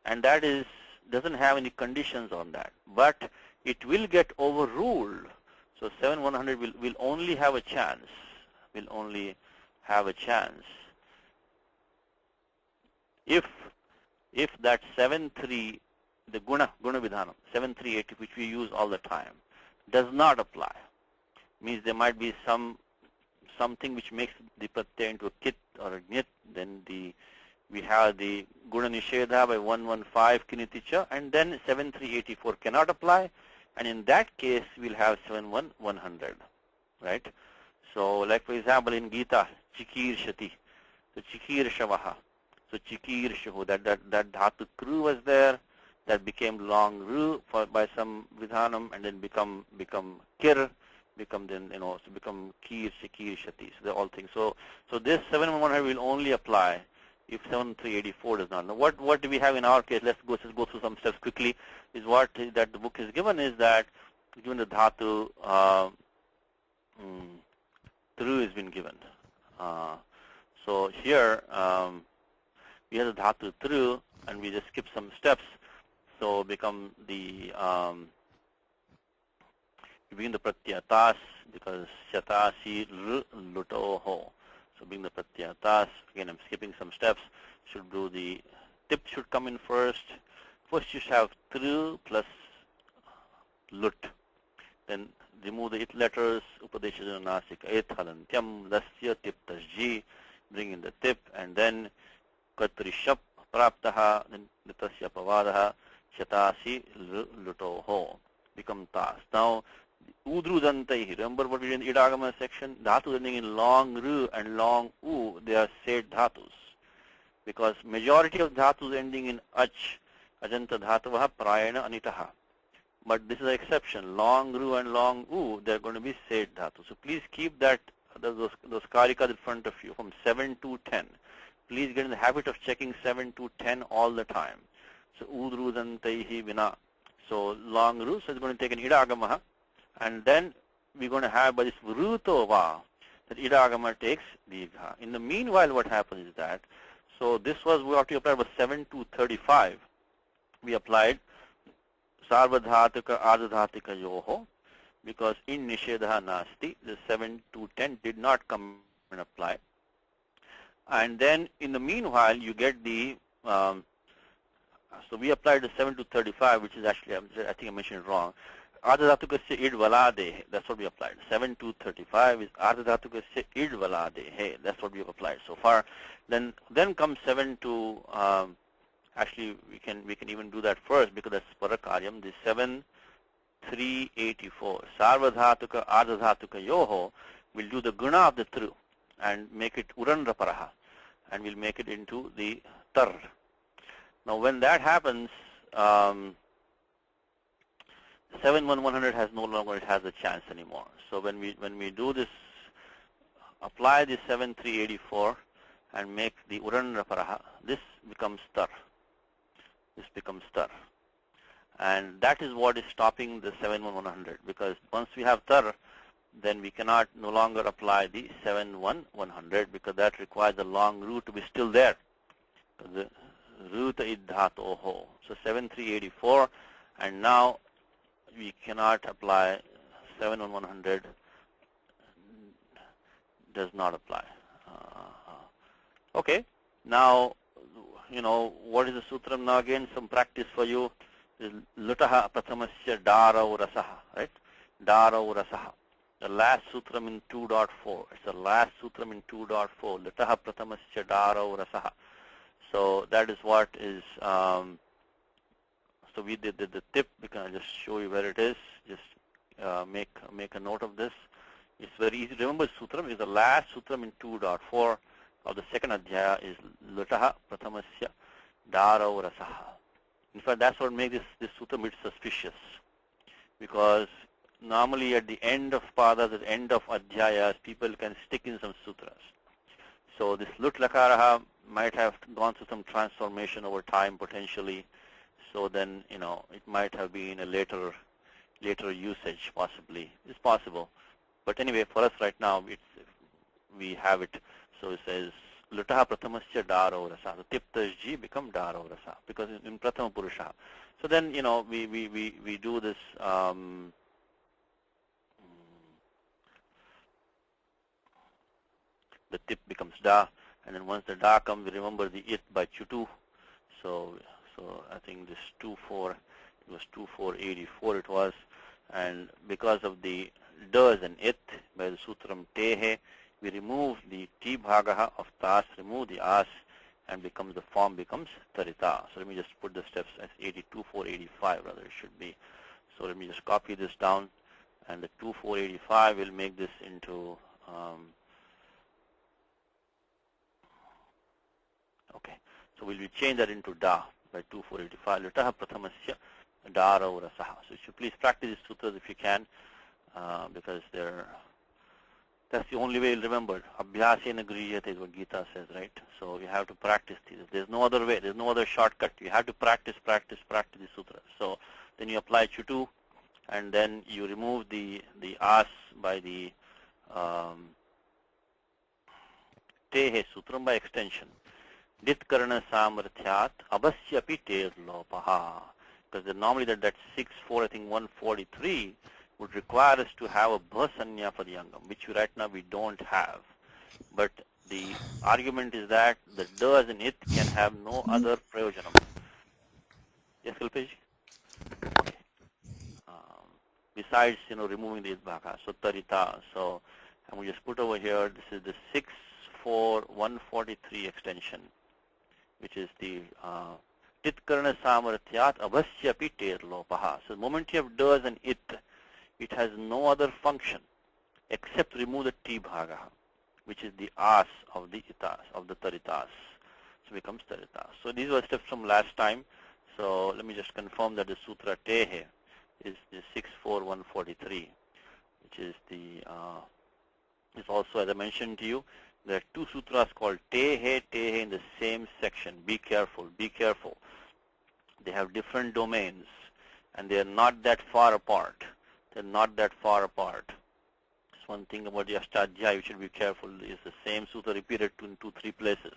And that doesn't have any conditions on that. But it will get overruled. So 7100 will only have a chance. Will only have a chance if that 73, the guna vidhanam 7380, which we use all the time, does not apply. Means there might be something which makes the pratyaya into a kit or a nyat. Then we have the guna nishedha by 115 kiniticha, and then 7384 cannot apply. And in that case, we'll have 71100, right? So, like for example, in Gita, chikir shati, so chikir shavaha, so chikir shahu, that dhatu kru was there, that became long ru by some vidhanam, and then become kir, become kir, chikir shati. So they're all things. So this 71100 will only apply if 7384 does not. Now, what do we have in our case? Let's go through some steps quickly. Is what that the book is given is that given the dhatu thru has been given. So here we have the dhatu thru, and we just skip some steps. So become the we begin the pratyatas because shatasi luto ho. So being the pratyatas, again I'm skipping some steps, should do the tip should come in first. First you should have thru plus lut. Then remove the it letters, upadeshajana nasika et halantyam lasya tip tasji, bring in the tip, and then katrishap praptaha, then nitasya pavadaha, shatasi lutoho, become tas. Now udrudantaihi, remember what we did in the idagama section? Dhatu ending in long ru and long u, they are said dhatus. Because majority of dhatus ending in ach, ajanta dhatavaha prayana anitaha. But this is an exception. Long ru and long u, they are going to be said dhatu. So please keep that those karikas in front of you from 7 to 10. Please get in the habit of checking 7 to 10 all the time. So udrudantaihi vina. So long ru, so it's going to take an idagamaha. And then we're going to have by this vrutova, that idagama takes digha. In the meanwhile, what happens is that, so this was what we applied was 7 to 35. We applied sarvadhatika ardhadhatika yoho, because in nishedha nasti, the 7 to 10 did not come and apply. And then in the meanwhile, you get the, so we applied the 7 to 35, which is actually, I think I mentioned it wrong. Ardhadhatukasya id valade, that's what we applied. 7 to 35 is ardhadhatukasya id valade, that's what we have applied so far. Then comes 7 to, actually we can even do that first because that's parakaryam. The 7, 3, 84. Sarvadhatuka ardhadhatuka yoho will do the guna of the thru and make it uranraparaha, and we'll make it into the tar. Now when that happens, 71100 has no longer, it has a chance anymore. So when we do this, apply the 7384 and make the uranraparaha, this becomes tar. This becomes tar. And that is what is stopping the 71100, because once we have tar, then we cannot no longer apply the 71100 because that requires the long root to be still there. The ruta idhatoho. So 7384, and now we cannot apply 71100, does not apply. Okay, now what is the sutram now? Again, some practice for you. Lutaha prathamasya darau rasaha, right? Darau rasaha. The last sutram in 2.4. It's the last sutram in 2.4. Lutaha prathamasya darau rasaha. So that is what is. So we did the tip. We can just show you where it is. Just make a note of this. It's very easy. Remember, sutram is the last sutram in 2.4 of the second adhyaya is lutaha prathamasya darau rasaha. In fact, that's what makes this sutra a bit suspicious, because normally at the end of padas, at the end of adhyayas, people can stick in some sutras. So this lut lakaraha might have gone through some transformation over time potentially. So then, it might have been a later usage possibly. It's possible. But anyway, for us right now, we have it. So it says lutaha prathamasya daro rasa. The tiptajji become daro rasa because in prathama purusha. So then, we do this. The tip becomes da, and then once the da comes, we remember the it by chutu. So I think this 2-4, it was 2-4-84 it was, and because of the does and it by the sutram tehe, we remove the t bhagaha of tas, remove the as, and the form becomes tarita. So let me just put the steps as 82-4-85 rather it should be. So let me just copy this down, and the 2-4-85 will make this into okay, so we'll change that into da by 2-4-85. Lutaha prathamasya dara rasaha. So you should please practice these sutras if you can, because that's the only way you'll remember. Abhyasena griyate is what Gita says, right? So you have to practice these. There's no other way. There's no other shortcut. You have to practice these sutras. So then you apply chutu, and then you remove the as by the tehe sutram by extension. Ditkarana samarthyat abhasyapi ter lopaha. Because normally that 6-4, I think 143 would require us to have a bhasanya for the yangam, which right now we don't have. But the argument is that the does and it can have no other prayojanam. Yes, Kalpesh? Okay. Besides, removing the idbhaka, so tarita. So, and we just put over here, this is the 6-4-143 extension, which is the titkarana samarthyat abhasyapi ter lopaha. So the moment you have does and it has no other function except remove the t bhaga, which is the as of the itas, of the taritas. So it becomes taritas. So these were steps from last time. So let me just confirm that the sutra tehe is the 6-4-143, which is the is also, as I mentioned to you, there are two sutras called tehe in the same section. Be careful. They have different domains, and they are not that far apart. Just one thing about the Ashtadhyayi, you should be careful, is the same sutra repeated in 2-3 places.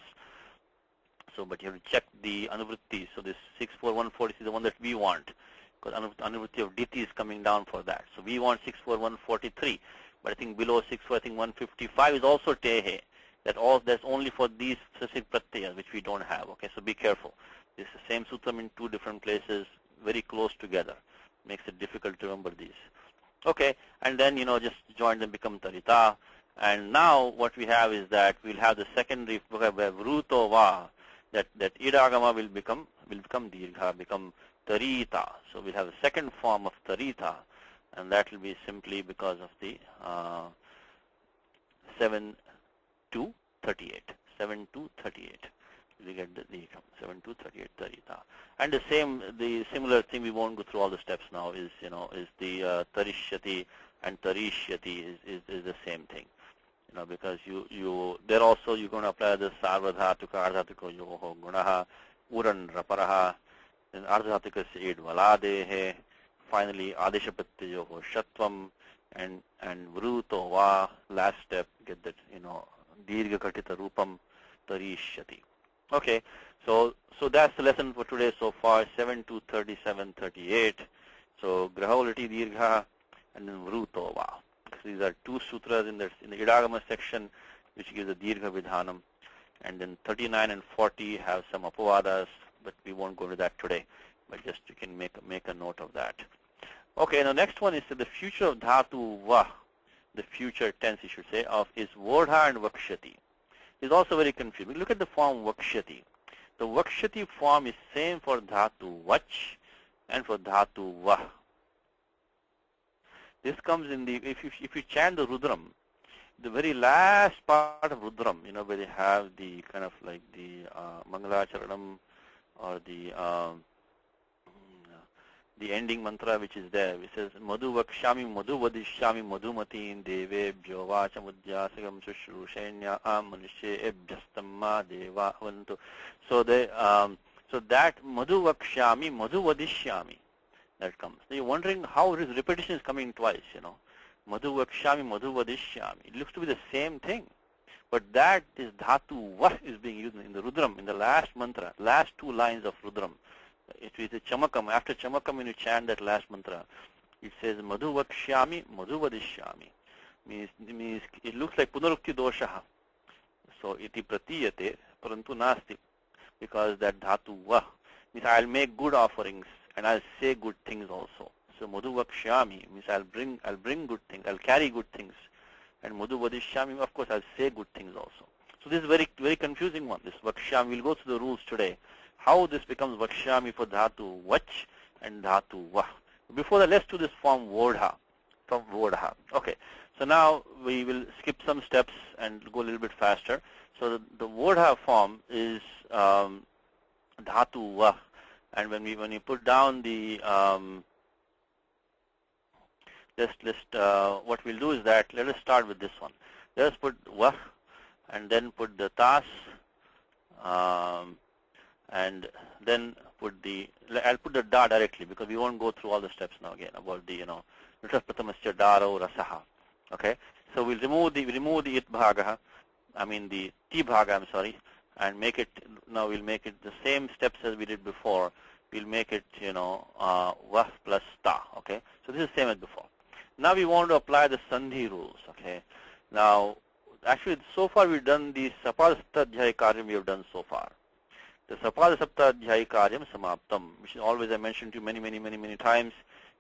So, but you have to check the anuvritti. So this 6-4-140 is the one that we want, because anuvritti of diti is coming down for that. So we want 6-4-143, but I think below 6-4, I think 155 is also tehe. That's only for these specific pratyas, which we don't have. Okay, so be careful. This is the same sutram in 2 different places, very close together. Makes it difficult to remember these. Okay, and then just join them, become tarita. And now what we have is that we'll have the secondary vruto va, that idagama will become dirgha, become tarita. So we'll have the second form of tarita, and that will be simply because of the 7-38. 7-38. We get the 7-38 tarita. And the similar thing, we won't go through all the steps now, is the tarishyati and tarishyati is the same thing. Because there also you're going to apply the sarvadhatuka ardhatiko yoho gunaha uran raparaha, then ardhatika se idvaladehe, finally adeshapatyayoho shatvam, and vruto va, last step, get that dirgha katita rupam tarishyati. Okay, so that's the lesson for today so far, 7-37-38. So grahavalati dirgha and then vruto va. These are 2 sutras in the idagama section, which gives the dirgha vidhanam, and then 39 and 40 have some apavadas, but we won't go into that today. But just you can make a note of that. Okay, the next one is the future of dhatu va, the future tense, you should say, is vodha and vakshati. It's also very confusing. Look at the form vakshati. The vakshati form is same for dhatu vach and for dhatu va. This comes in the, if you chant the Rudram, the very last part of Rudram, where they have the kind of like the Mangalacharanam or the the ending mantra which is there, which says Madhu Vakshami Madhu Vadishyami Madhumatiin Devebhyo Vachamudyasagam Sushrushaenya Manushye Ebhyastamma Deva Avantu. So that Madhu Vakshami Madhu Vadishyami, that comes. So you're wondering how this repetition is coming twice, Madhu Vakshami Madhu Vadishyami. It looks to be the same thing. But that is dhatu vah is being used in the Rudram, in the last mantra, last two lines of Rudram. It is a chamakam. After chamakam, when you chant that last mantra, it says Madhu Vakshyami, Madhu Vadishyami. Means it looks like Punarukti doshaha. So iti pratiyate, parantu nasti. Because that dhatu vah means I'll make good offerings and I'll say good things also. So Madhu Vakshyami means I'll bring good things, I'll carry good things. And Madhu Vadishyami, of course, I'll say good things also. So this is very, very confusing one, this Vakshyami. We'll go through the rules today. How this becomes Vakshyami for Dhatu Vach and Dhatu Vah. Before that, let's do this form Vodha, from Vodha. Okay, so now we will skip some steps and go a little bit faster. So the Vodha form is Dhatu Vah. And when you put down the what we'll do is that let us start with this one. Let us put Vah and then put the Tas and then put I'll put the Da directly because we won't go through all the steps now again about the Nitras Daro Rasaha. Okay, so we'll remove the It Bhaga, I mean the Ti Bhaga, I'm sorry, and make it, now we'll make it the same steps as we did before. We'll make it, Vah plus Ta. Okay, so this is the same as before. Now we want to apply the Sandhi rules. Okay, now actually so far we've done the Sapada Saptadhyaya Karyam we have done so far. The Sapada Saptadhyaya Karyam Samaptam, which is always I mentioned to you many times,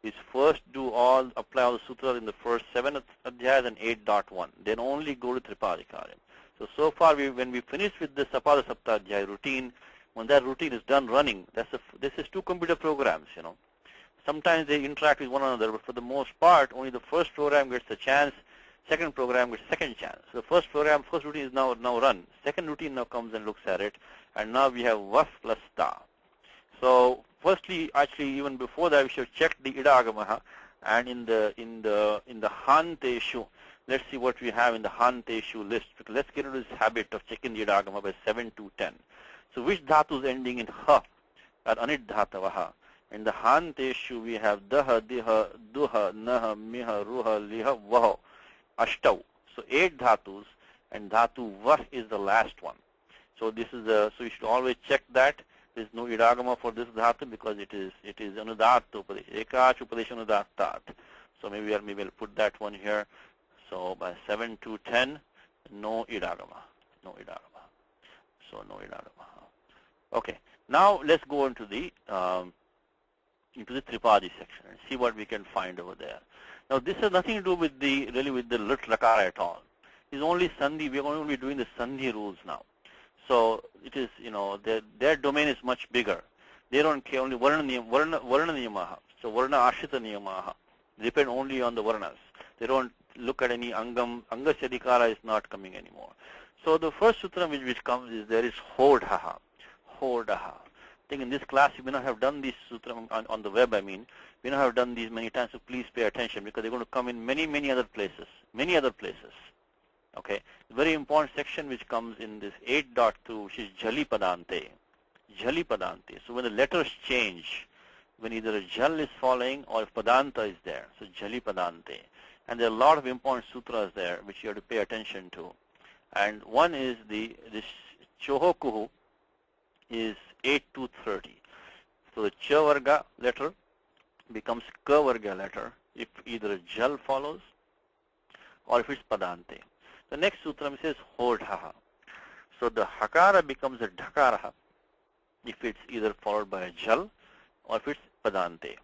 is first apply all the sutras in the first 7 adhyayas and 8.1. Then only go to Tripadi Karyam. So far when we finish with the Sapada Saptadhyaya routine, when that routine is done running, this is 2 computer programs, Sometimes they interact with one another, but for the most part, only the first program gets a chance, second program gets second chance. So the first routine is now run. Second routine now comes and looks at it, and now we have Vaf plus Ta. So firstly, actually, even before that, we should check the Idagamaha, and in the Hanteshu, let's see what we have in the Hanteshu list. Let's get into this habit of checking the Idagama by 7 to 10. So which dhatu is ending in Ha, or Anit Dhatavaha? In the Hanteshu, we have Daha, Diha, Duha, Naha, Miha, Ruha, Liha, Vaha, Ashtav. So 8 dhatus, and Dhatu Vah is the last one. So this is so you should always check that. There is no Idagama for this dhatu because it is Anudat Upadesh, Ekach Upadesh Anudattat. So maybe I'll put that one here. So by 7 to 10, no Idagama. No Idagama. So no Idagama. Okay. Now let's go into the Tripadi section and see what we can find over there. Now this has nothing to do with the lit lakara at all. It's only Sandhi. We are going to be doing the Sandhi rules now. So it is, their domain is much bigger. They don't care only Varna Niyamaha. So Varna Ashita Niyamaha. They depend only on the Varnas. They don't look at any Angam. Anga Shadikara is not coming anymore. So the first sutra which comes is there is Hodhaha. Hodhaha. I think in this class we may not have done this sutra on the web, we may not have done these many times, so please pay attention because they're going to come in many other places. Okay, very important section which comes in this 8.2, which is Jali Padante. Jali Padante. So when the letters change, when either a Jal is following or if Padanta is there, so Jali Padante. And there are a lot of important sutras there which you have to pay attention to. And one is this Chohokuhu is 8 to 30. So the Cha Varga letter becomes Ka Varga letter if either a Jal follows or if it's Padante. The next sutra says Hodhaha. So the Hakara becomes a Dhakaraha if it's either followed by a Jal or if it's Padante.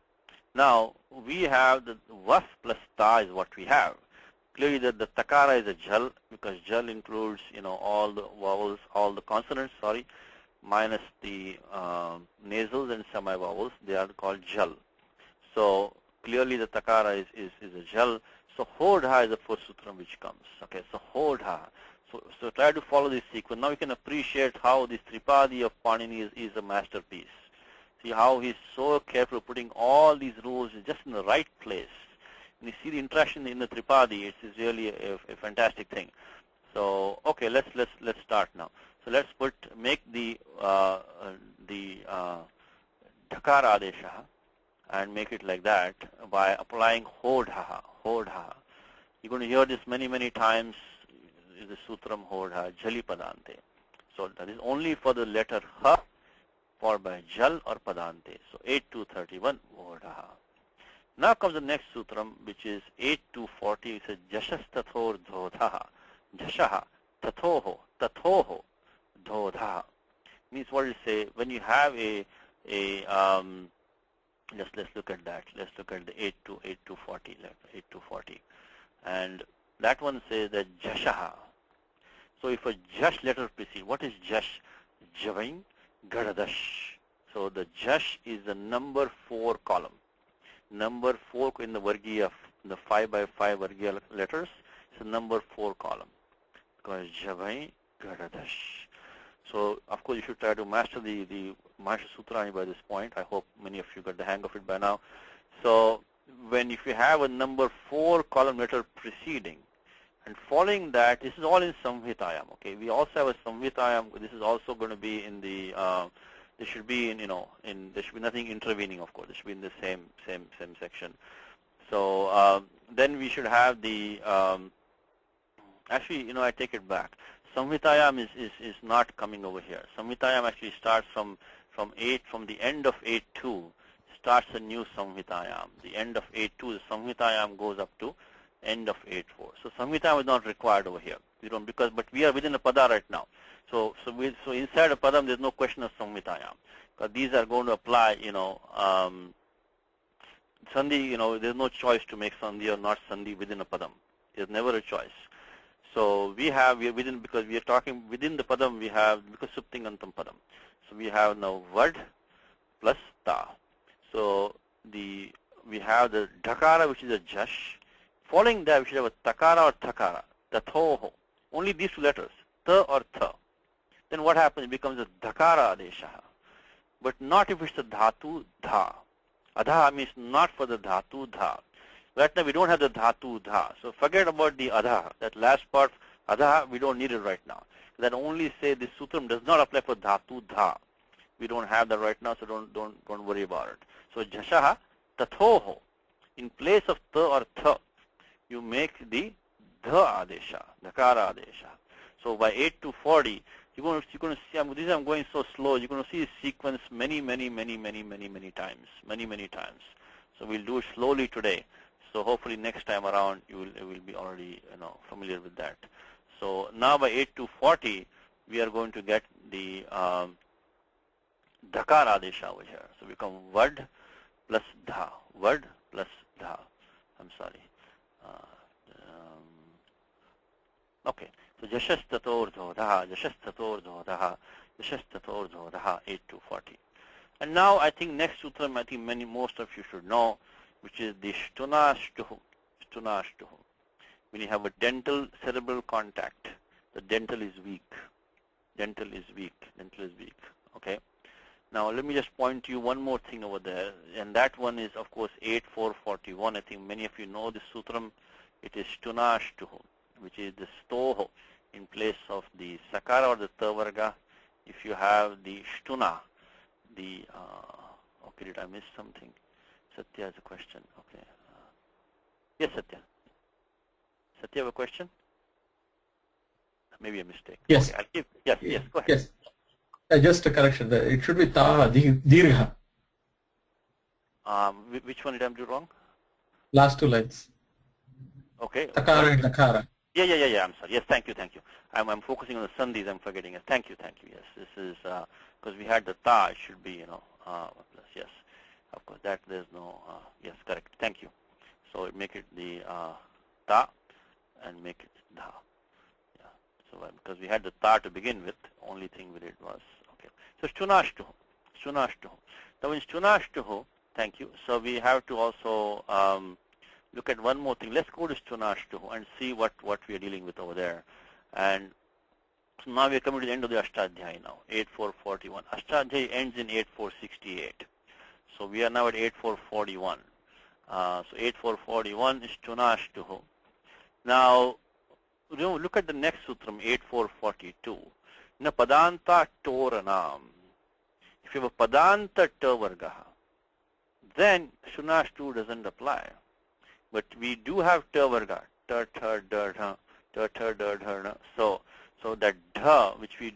Now we have the Vas plus Ta is what we have. Clearly the Takara is a Jal because Jal includes all the vowels, all the consonants, minus the nasals and semi-vowels. They are called Jal. So clearly the Takara is a Jal. So Hodha is the first sutra which comes. Okay, so Hodha. So try to follow this sequence. Now you can appreciate how this Tripadi of Panini is a masterpiece. See how he's so careful putting all these rules just in the right place. And you see the interaction in the Tripadi, it's really a fantastic thing. So okay, let's start now. So let's make the Dhakara Adesha and make it like that by applying Hodha. Hodha. You're going to hear this many times. The Sutram Hodha Jali Padante. So that is only for the letter Ha, for by Jal or Padante. So 8231 Hodha. Now comes the next sutram, which is 8240. It says Jashas Tathor Dhodha. Jashaha Tathoho Tathoho Dhodha. Means what it say when you have let's look at that. Let's look at the 8240, 8240, and that one says that Jashaha. So if a Jash letter precedes, what is Jash? Javain Gadadash. So the Jash is the number 4 column. Number 4 in the Vargiya, the 5 by 5 Vargiya letters, it's the number 4 column. Because Javain Gadadash. So of course you should try to master the Mahasha Sutrani by this point. I hope many of you got the hang of it by now. So if you have a number 4 column letter preceding and following that, this is all in Samhitayam. Okay, we also have a Samhitayam. This is also going to be in the this should be in there should be nothing intervening. Of course, it should be in the same section. So then we should have the actually I take it back. Samhitayam is not coming over here. Samhitayam actually starts from the end of 8.2 starts a new Samhitayam. The end of 8.2, the Samhitayam goes up to end of 8.4. So Samhitayam is not required over here. We don't but we are within a pada right now. So inside a padam there's no question of Samhitayam. Because these are going to apply, Sandhi, there's no choice to make Sandhi or not Sandhi within a padam. There's never a choice. So we are within, because we are talking within the padam, we have, because Suptingantam padam. So we have now Vad plus Ta. So we have the Dhakara, which is a Jash. Following that, we should have a Takara or Takara. Tathoho. Only these 2 letters, Ta or Tha. Then what happens? It becomes a Dhakara Adesha. But not if it's a Dhatu Dha. Adha means not for the Dhatu Dha. Right now we don't have the Dhatu Dha. So forget about the Adha. That last part, Adha, we don't need it right now. That only say this sutram does not apply for Dhatu Dha. We don't have that right now, so don't worry about it. So Jashaha Tathoho. In place of Ta or Tha, you make the Dha Adesha, Dhakara Adesha. So by 8 to 40, you're going to see, I'm going so slow, you're going to see this sequence many times. So we'll do it slowly today. So hopefully next time around you will be already familiar with that. So now by 8 to 40, we are going to get the Dhakara Adesha over here. So we become Vad plus Dha. Vad plus Dha. I'm sorry. Okay. So Jashas Tator Dhodha, Jashas Tator Dhodha, Jashas Tator Dhodha, 8 to 40. And now I think next sutram, I think most of you should know, which is the Shtunashtuhu. Shtunashtuhu. When you have a dental cerebral contact, the dental is weak. Dental is weak. Dental is weak. Okay. Now let me just point to you one more thing over there, and that one is of course 8441. I think many of you know this sutram. It is Shtunashtuhu, which is the Stoho in place of the Sakara or the Tavarga. If you have the Shtuna, okay, did I miss something? Satya has a question. Okay. Yes, Satya. Satya, have a question? Maybe a mistake. Yes. Okay, I'll give. Yes. Go ahead. Yes. Just a correction. It should be Ta Dirgha. Which one did I do wrong? Last 2 lines. Okay. Takara and Takara. Yeah. I'm sorry. Yes, thank you. I'm focusing on the sandhis. I'm forgetting it. Thank you. Yes, this is because we had the ta. It should be plus. Yes, of course. That there's no. Yes, correct. Thank you. So make it the ta, and make it dha. Yeah. So because we had the ta to begin with, only thing we did was okay. So shtunashtuhu. Now in shtunashtuhu, thank you. So we have to also look at one more thing. Let's go to Shtunashtuhu and see what we are dealing with over there. And So now we are coming to the end of the Ashtadhyayi now, 8441. Ashtadhyayi ends in 8468. So we are now at 8441. So 8441 is Chunashtuhu. Now, look at the next sutram, 8442. Na padanta toranam. If you have a padanta tavargaha, then Shunashtu doesn't apply. But we do have tavarga, so that dha which we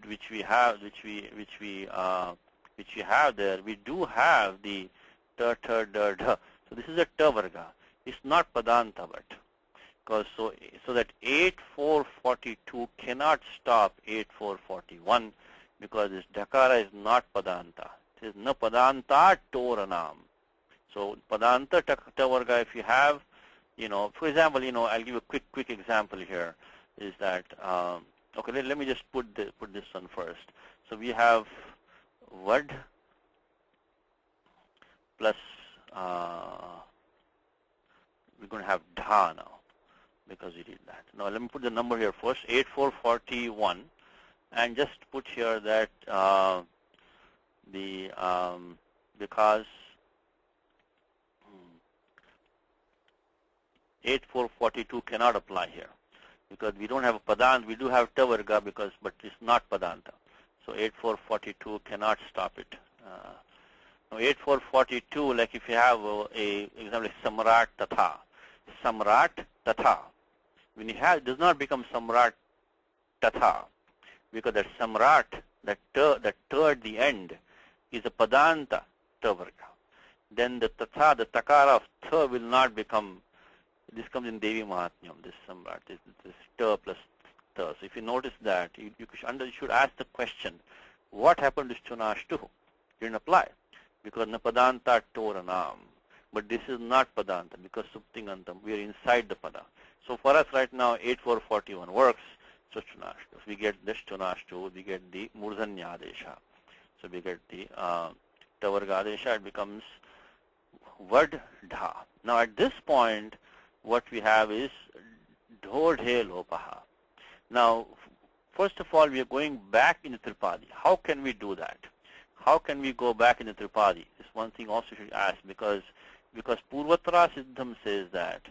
have there, we do have the dha. So this is a tavarga. It's not padanta, but because so that 8442 cannot stop 8441 because this dakara is not padanta. It is na padanta toranam. So padanta tavarga, if you have, for example, I'll give a quick example here. Is that okay? Let me just put this one first. So we have vad plus we're going to have dha now because we did that. Now let me put the number here first, 8441, and just put here that because 8442 cannot apply here because we don't have a padant. We do have tavarga but it's not padanta. So 8442 cannot stop it. Now 8442, like if you have a example like samrat tatha, when you have, it does not become samrat tatha because that samrat, that ta at the end is a padanta tavarga. Then the tatha, the takara of tha will not become. This comes in Devi Mahatmyam, this samrat, this ta plus ta. So if you notice that, you should ask the question, what happened to Chunashtu? Didn't apply because na padanta toranam. But this is not padanta because suptingantam, we are inside the pada. So for us right now, 8441 works. So Chunashtu. We get this Chunashtu, we get the Murdhanyadesha. So we get the Tavargadesha, it becomes Vad Dha. Now at this point, what we have is Dhodhe Lopaha. Now, first of all, we are going back in the Tripadi. How can we do that? How can we go back in the Tripadi? This one thing also should ask because Purvatra Siddham says that.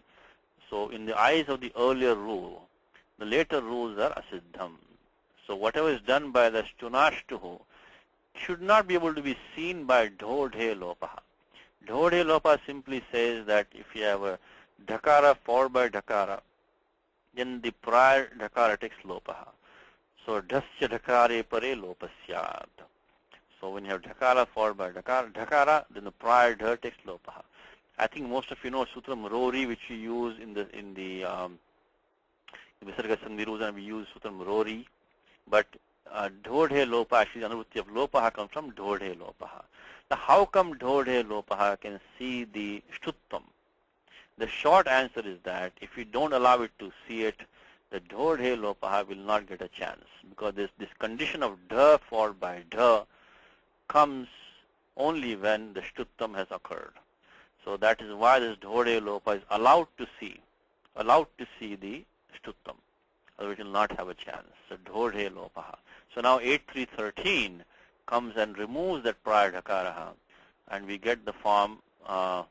So in the eyes of the earlier rule, the later rules are Asiddham. So whatever is done by the Chunashtuhu should not be able to be seen by Dhodhe Lopaha. Dhodhe Lopaha simply says that if you have a Dhakara followed by Dhakara, then the prior Dhakara takes Lopaha. So Dhasya Dhakare Pare Lopasyad. So when you have Dhakara followed by Dhakara, then the prior Dha takes Lopaha. I think most of you know Sutram Rori, which we use in the Visarga Sandhirudana, we use Sutram Rori. But Dhodhe Lopa, actually the Anuvrutti of Lopaha comes from Dhodhe Lopaha. Now how come Dhodhe Lopaha can see the Shtuttam? The short answer is that if you don't allow it to see it, the Dhodhe Lopaha will not get a chance because this condition of Dha followed by Dha comes only when the Shtuttam has occurred. So that is why this Dhodhe Lopa is allowed to see the Shtuttam. Otherwise it will not have a chance. So Dhodhe Lopaha. So now 8313 comes and removes that prior Dhakaraha and we get the form Vad.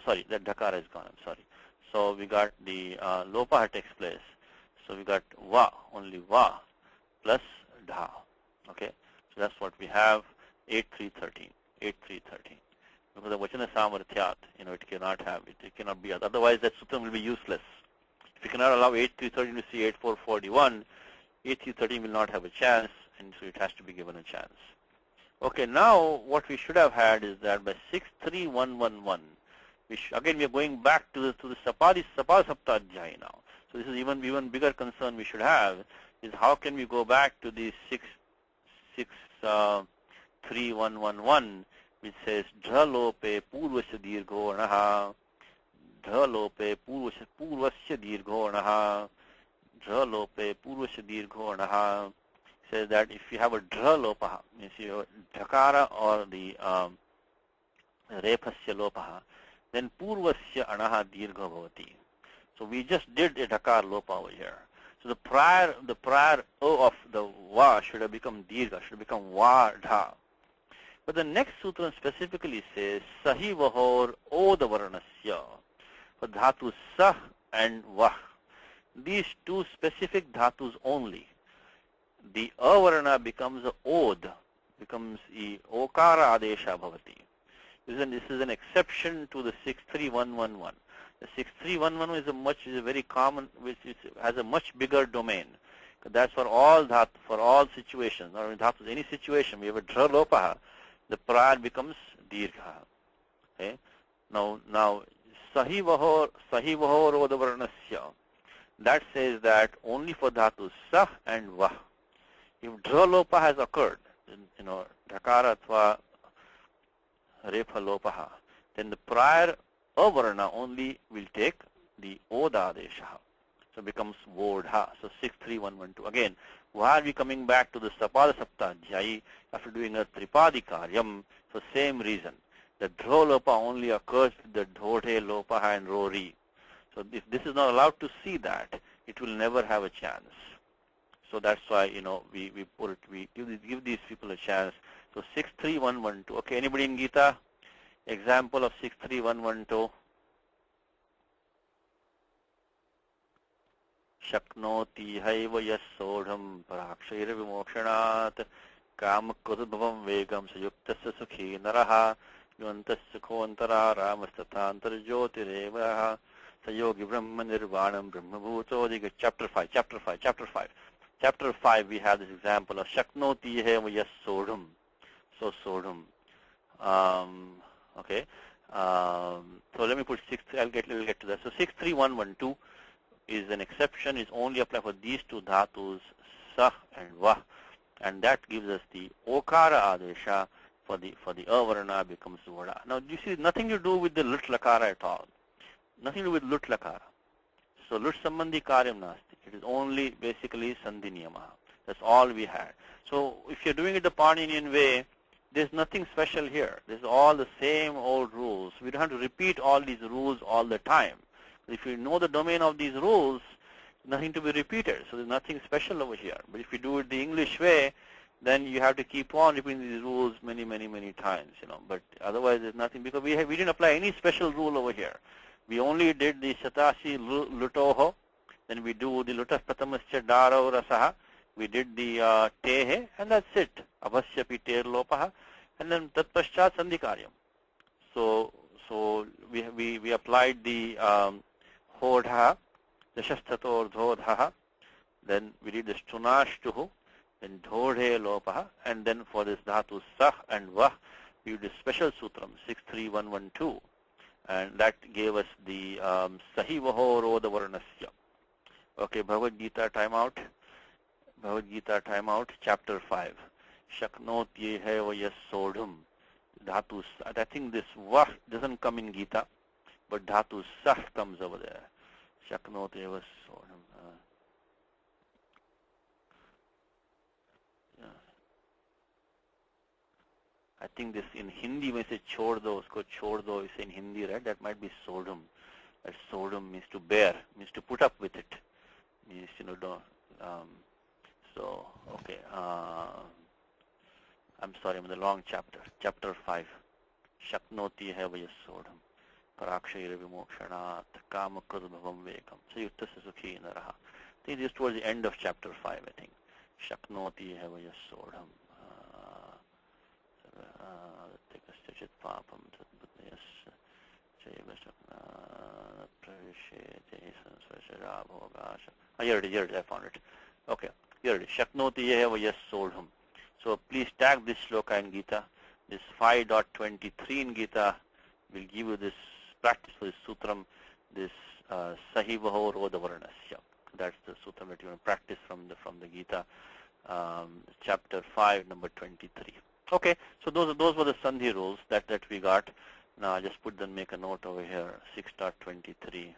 Sorry, that Dhakara is gone, I'm sorry. So we got the Lopaha takes place. So we got Va, only Va plus Dha. Okay, so that's what we have, 8313. 8313. Because the Vachana Samarthyat, it cannot have it. It cannot be. Otherwise, that sutram will be useless. If you cannot allow 8313 to see 8441, 8313 will not have a chance, and so it has to be given a chance. Okay, now what we should have had is that by 63111, again we are going back to the Sapadi Saptadhyayi now. So this is even bigger concern we should have is how can we go back to the 63111, which says Dhalope Purvasya Dirgho Anaha, Dhalope Purvasya Dirgho Anaha, Dhalope Purvasya Dirgho Anaha. Says that if you have a Dhalopaha, means you have Dhakara or the Rephasya Lopaha, then Purvasya Anaha Dirgha Bhavati. So we just did a Dhakar Lopa over here. So the prior O of the Va should have become Dirgha, should have become Va Dha. But the next sutra specifically says Sahi Vahor Oda Varnasya. For Dhatu Sah and Vah. These two specific dhatus only. The Avarna becomes a Od, becomes the Okara Adesha Bhavati. This is an exception to the 63111. The 63111 is a very common, which has a much bigger domain. That's for all dhatu, for all situations. Or in dhatus, any situation, we have a dra lopaha, the prior becomes dirgha. Okay? Now sahi vahor odavarnasya. That says that only for dhatus sah and vah. If dra lopa has occurred, dhakara athva repa lopaha, then the prior avarna only will take the oda adesha. So it becomes vodha. So 63112. Again, why are we coming back to the sapada saptadhyayi after doing a tripadi karyam? For same reason. The dho lopa only occurs with the dhodhe lopaha and rori. So if this is not allowed to see that, it will never have a chance. So that's why we give these people a chance. So 63112. Okay, anybody in Gita? Example of 63112. Shaknoti haiva yassodham parakshayir vimokshanat kamakudbhavam vegam sayuktasya sukhi naraha yuantasya sukhontara ramastathantar jyotireva sayogi brahma nirvanam brahmabhutodiga. Chapter 5. Chapter 5 we have this example of Shaknoti haiva yassodham. So sodham. Okay. So let me put 6. We'll get to that. So 63112 is an exception. Is only apply for these two dhatus, sah and vah, and that gives us the okara adesha. For the avarna becomes vada. Now you see, nothing to do with the lut lakara at all. Nothing to do with lut lakara. So lut sambandhi karyam nasti. It is only basically sandhi niyama. That's all we had. So if you're doing it the Paninian way, there's nothing special here. This is all the same old rules. We don't have to repeat all these rules all the time. If you know the domain of these rules, nothing to be repeated. So there's nothing special over here. But if you do it the English way, then you have to keep on repeating these rules many times. But otherwise there's nothing, because we didn't apply any special rule over here. We only did the Shatasi Lutoho, then we do the Lutas Pratamascha Daro Rasaha, we did the Tehe, and that's it. Abhasyapi Ter Lopaha, and then Tatpaschat Sandhikaryam. So we applied the Hodha, the Shastator Dhodha, then we did the Stunashtuhu, then Dhodhe Lopaha, and then for this Dhatu Sah and Vah, we did the special Sutram 63112, and that gave us the Sahi Vaho Roda Varnasya. Okay, Bhagavad Gita timeout. Chapter 5. Shaknot Yeheva Yassodham. Dhatu, I think this Vah doesn't come in Gita, but Dhatu Sah comes over there. Shaknot Yeheva Yassodham. I think this in Hindi when you say chhod do, usko chhod do, is in Hindi, right? That might be sodom. That sodom means to bear, means to put up with it. Means, don't. So, okay. I'm sorry, I'm in the wrong chapter. Chapter 5. Shaknoti heva yasodham. Parakshayira vimokshanat. Kama krudbhavam vekam. Sayuktasya sukhi naraha. I think this is towards the end of chapter 5, I think. Shaknoti heva yasodham. Tikastachit papam tatbudayas. Here it is, I found it. Okay, here it is. Shaknoti yeheva yassodham. So please tag this shloka in Gita. This 5.23 in Gita will give you this practice for this sutram, this Sahi Vaho Roda Varnasya. That's the sutram that you want to practice from the Gita, chapter 5, number 23. Okay, so those were the Sandhi rules that we got. Now I just make a note over here, 6.23.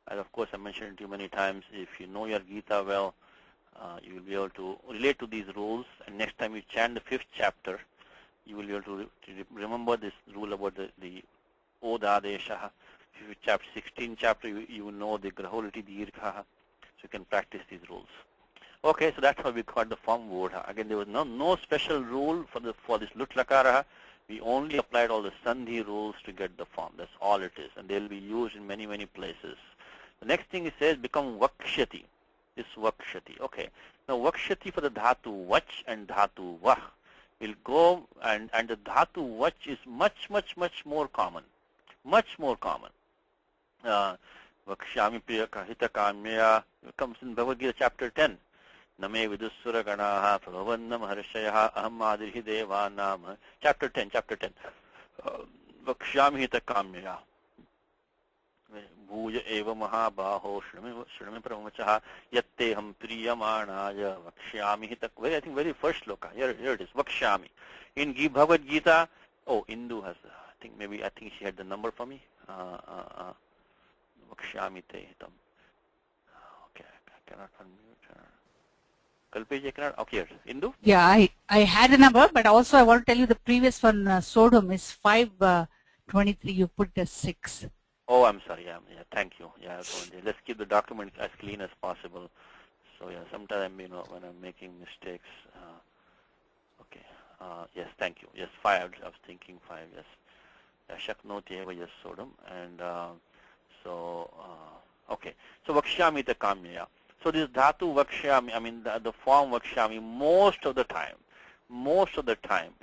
And of course I mentioned to you many times, if you know your Gita well, you will be able to relate to these rules, and next time you chant the 5th chapter, you will be able to remember this rule about the Oda Adesha, If you chapter 16 chapter, you know the grahuliti dirgha, so you can practice these rules. Okay, so that's how we got the form word. Again, there was no special rule for this lut lakara. We only applied all the sandhi rules to get the form. That's all it is, and they'll be used in many places. The next thing it says become vakshyati. This vakshyati. Okay. Now vakshyati for the dhatu vach and dhatu vah will go, and the dhatu vach is much more common. Much more common. Vakshyami priyaka hitakamya comes in Bhagavad Gita chapter 10. Name vidussura ganaha prabhavannam harshayaha aham adirhi devanam. Chapter 10. Vakshyami hitakamya. Bhuja eva mahabaho shrami pramachah yatteham priyamanaya vakshyami hitak. I think very first sloka. Here it is. Vakshyami. In Bhagavad Gita, Indu has, I think she had the number for me. Vakshyami te hitam. Okay, I cannot unmute her. Kalpesh, I cannot. Okay, here. Indu? Yeah, I had a number, but also I want to tell you the previous one, Sodom, is 523. You put a 6. Oh, I'm sorry. Yeah, thank you. Yeah, let's keep the document as clean as possible. So yeah, sometimes when I'm making mistakes. Okay. Yes, thank you. Yes, 5. I was thinking 5. Yes. Shaknoti eva yes Sodom, and okay. So vakshyami ta kamya. So this dhatu vakshyami, I mean the form vakshyami, most of the time,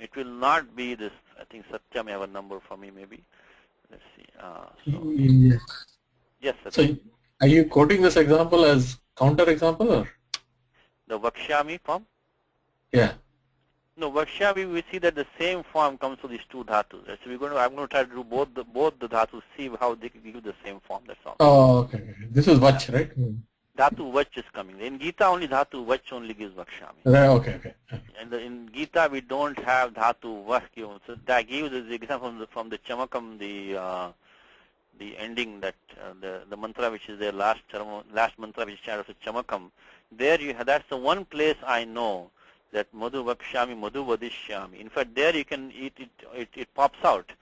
it will not be this. I think Satya may have a number for me, maybe. Let's see. Yes, Satya. So are you quoting this example as counter example or? The vakshyami form? Yeah. No, vakshyami, we see that the same form comes to these two dhatus. So I'm going to try to do both the dhatus, see how they can give the same form. That's all. Oh, okay. This is vach, right? Dhatu vach is coming. In Gita, only dhatu vach only gives vakshyami. Okay. And in Gita, we don't have dhatu vach. So that gives the example from the chamakam, the ending that the mantra which is there, last mantra which is chanted of chamakam. There that's the one place I know that madhu vakshyami, madhu vadishyami. In fact, there you can it pops out,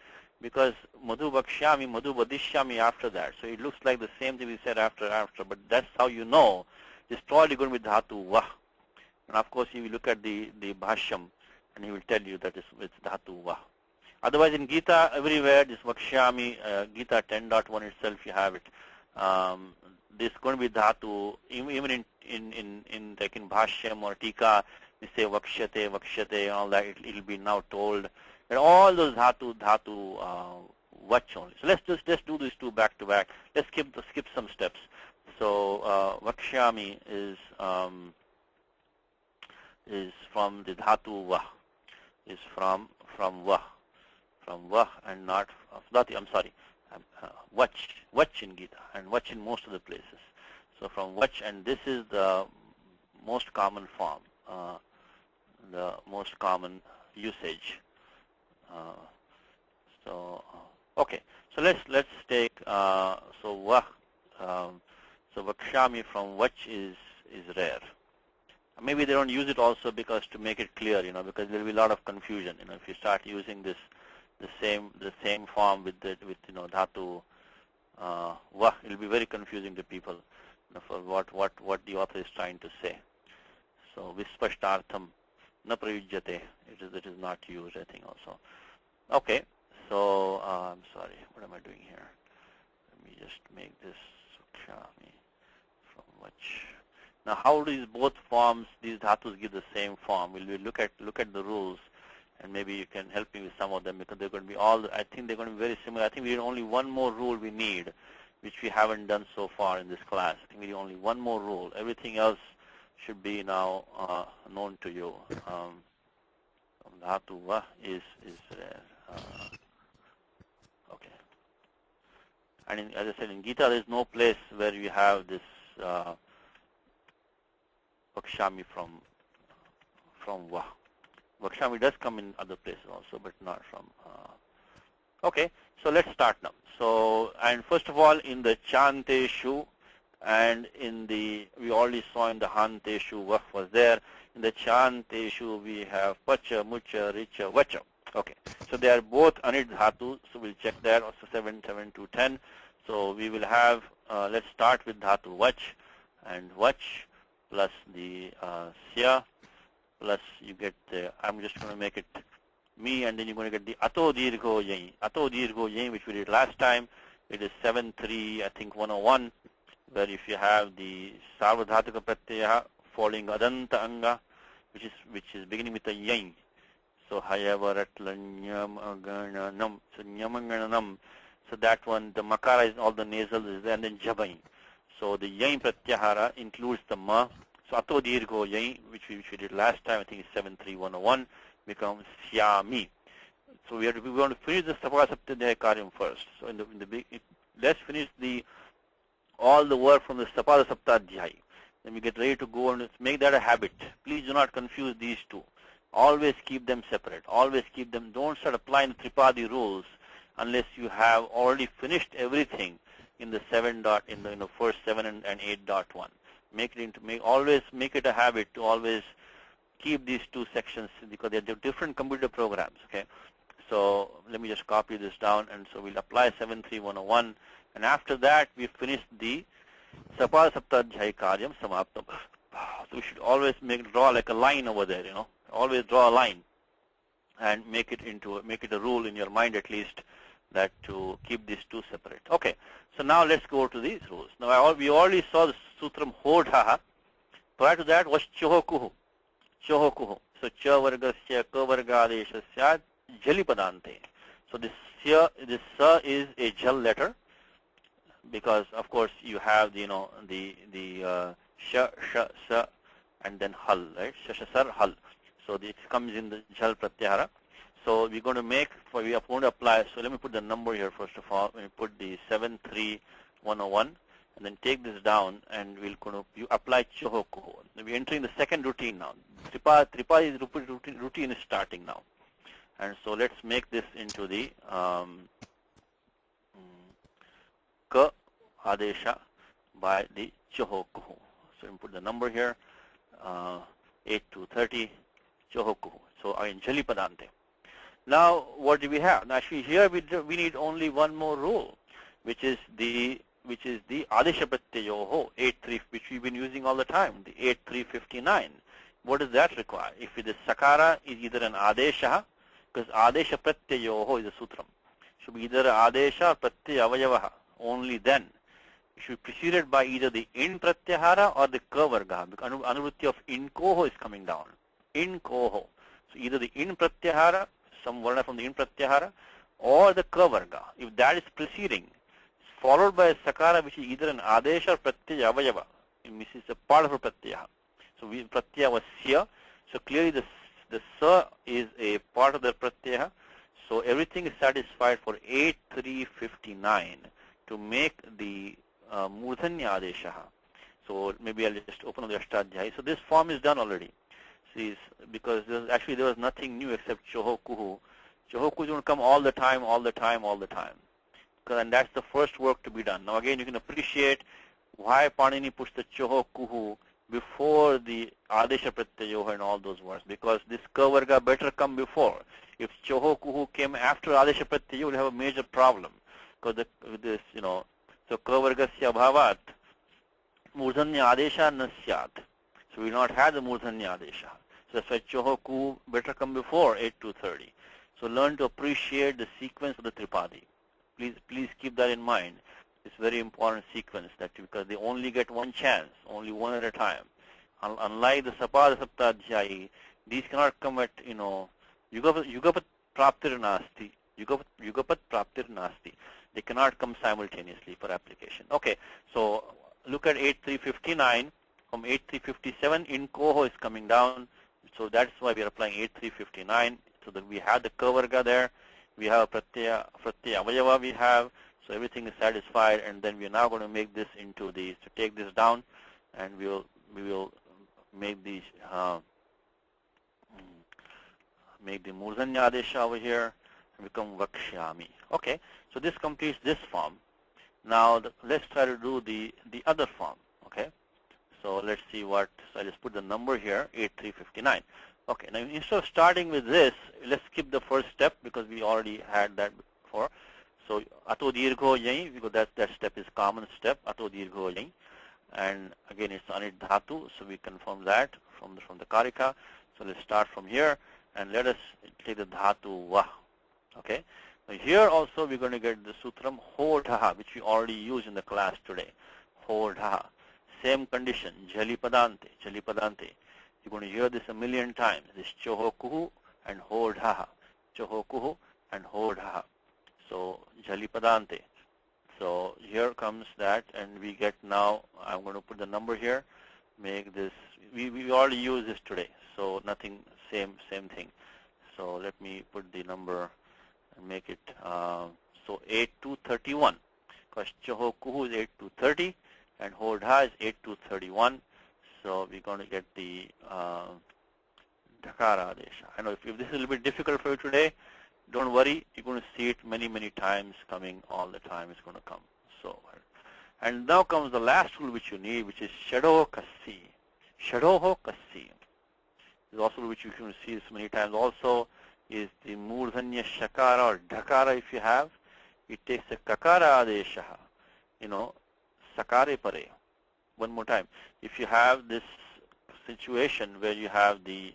because madhu vakshyami, madhu vadishyami after that. So it looks like the same thing we said after, but that's how you know it's probably going to be dhatu vah. And of course, if you look at the bhashyam, and he will tell you that it's dhatu vah. Otherwise, in Gita, everywhere, this vakshyami, Gita 10.1 itself, you have it. This is going to be dhatu, even in like in bhashyam or tika, we say vakshyate, and all that, it'll be now told. And all those dhatu vach only. So let's do these two back to back. Let's skip some steps. So vakshyami is from the dhatu vah, is from vah and not dhatu. I'm sorry, vach in Gita and vach in most of the places. So from vach, and this is the most common form, the most common usage. Okay. So let's take so vah. So vakshyami from vach is rare. Maybe they don't use it also because to make it clear, because there will be a lot of confusion. If you start using the same form with dhatu vah, it will be very confusing to people for what the author is trying to say. So vispashtartham na prayujyate, it is not used, I think also. Okay, so I'm sorry, what am I doing here? Let me just make this vakshyami from vach. Now, how do these both forms, these dhatus, give the same form? Will we look at the rules, and maybe you can help me with some of them, because they're going to be I think they're going to be very similar. I think we need only one more rule we need, which we haven't done so far in this class. I think we need only one more rule. Everything else should be now known to you. Dhatu vah is rare. Okay. And as I said, in Gita, there is no place where you have this vakshyami from vah. Vakshyami does come in other places also, but not from. Okay, so let's start now. So, and first of all, in the chanteshu, and we already saw in the hanteshu, vah was there. In the chanteshu, we have pacha, mucha, richa, vacha. Okay, so they are both anit dhatu, so we'll check that, also 7 to 10. So we will have, let's start with dhatu vach, and vach plus the sya plus you get the, I'm just going to make it me, and then you're going to get the ato dirgho yain. Ato dirgho yain, which we did last time. It is 7-3, I think 101, where if you have the sarvadhatuka pratyaya following adanta anga, which is beginning with a yain. So hayavaratlanyamanganam, so nyamanganam. So that one, the makara is all the nasal is there, and then jabain. So the yain pratyahara includes the ma. So ato dirgho yain, which we did last time, I think it's 7-3-101, becomes syami. So we want to finish the sapara saptadhyaya karyam first. So let's finish all the work from the sapara saptadhyaya. Then we get ready to go, and let's make that a habit. Please do not confuse these two. Always keep them separate. Always keep them. Don't start applying the Tripadi rules unless you have already finished everything in the first 7 and 8.1. Always make it a habit to always keep these two sections, because they're different computer programs. Okay, so let me just copy this down, and so we'll apply 7.3.101, and after that we finish the sapara saptadhyaya karyam samaptam. So we should always draw like a line over there. Always draw a line and make it a rule in your mind at least, that to keep these two separate. Okay, so now let's go to these rules. Now we already saw the sutram hodhaha. Prior to that was chohokuhu. Chohokuhu. So cha vargasya ka vargadesha syad jali padante. So this sa is a jal letter, because of course you have the sha sa and then hal, right? Shashasar hal. So this comes in the jal pratyahara. So we're going to we are going to apply. So let me put the number here first of all. Let me put the 7.3.101, and then take this down, and you apply chohoku. We're entering the second routine now. Tripadi routine is starting now, and so let's make this into the ka adesha by the chohoku. So we put the number here, 8 to 30 chohoku. So jali padante. Now, what do we have? Now, actually, here we need only one more rule, which is the adesha pratyayoho 8.3, which we've been using all the time, the 8.3.59. What does that require? If the sakara is either an adesha, because adesha pratyayoho is a sutram, should be either adesha or pratyaya avayavaha. Only then it should be preceded by either the in pratyahara or the ka varga, because anuvrutti of in koho is coming down. In koho. So either the in pratyahara, some varna from the in pratyahara, or the ka varga. If that is preceding, followed by a sakara which is either an adesha or pratyaya avayava, this is a part of a pratyaya. So pratyaya was sya. So clearly the sa is a part of the pratyaya. So everything is satisfied for 8.3.59 to make the murdhanya adesha. So maybe I'll just open up the Ashtadhyaya. So this form is done already. See, because there was nothing new except chohokuhu. Chohokuhu is going to come all the time. And that's the first work to be done. Now again, you can appreciate why Panini puts the chohokuhu before the adesha pratyayoha and all those words, because this ka varga better come before. If chohokuhu came after adesha pratyayoha, you will have a major problem, because so ka vargasya bhavat murdhanya adesha na syat. So we will not have the murdhanya adesha. So that's why chohoku better come before 8 to 30. So learn to appreciate the sequence of the Tripadi. Please keep that in mind. It's very important sequence, because they only get one chance, only one at a time. Unlike the sapara saptadhyayi, these cannot come at yugapat praptir nasti. Yugapat praptir nasti. They cannot come simultaneously for application. Okay, so look at 8.3.59. From 8.3.57, in koho is coming down. So that's why we are applying 8.3.59. So that we have the ka varga there. We have a pratyaya avayava we have. So everything is satisfied, and then we are now going to make this into the, so take this down, and we will make these, make the murdhanya adesha over here, and become vakshyami. Okay, so this completes this form. Now let's try to do the other form. Okay, so let's see what, so I just put the number here, 8.3.59. Okay, now instead of starting with this, let's skip the first step because we already had that before. So ato dirgho yai, because that step is common step, ato dirgho yai. And again it's anit dhatu, so we confirm that from the karika. So let's start from here and let us take the dhatu vah. Okay. So here also we're going to get the sutram hodha, which we already used in the class today. Hodha. Same condition, jali padante. You're going to hear this a million times. This chohokuhu and hodha. Chohokuhu and hodha. So jali padante. So here comes that, and we get now, I'm going to put the number here, make this, we already used this today, so nothing, same thing. So let me put the number and make it, so 8 to 31, because Chohokuhu is 8 to 30, and Hodha is 8 to 31, so we're going to get the Dhakara Adesha. I know if this is a little bit difficult for you today, don't worry, you're going to see it many times coming all the time. It's going to come. So, and now comes the last rule which you need, which is Shadoho Kassi. Shadoho Kassi. This is also which you can see this many times. Also is the Murdhanya Shakara or Dhakara if you have. It takes a Kakara Adesha. Sakare Pare. One more time. If you have this situation where you have the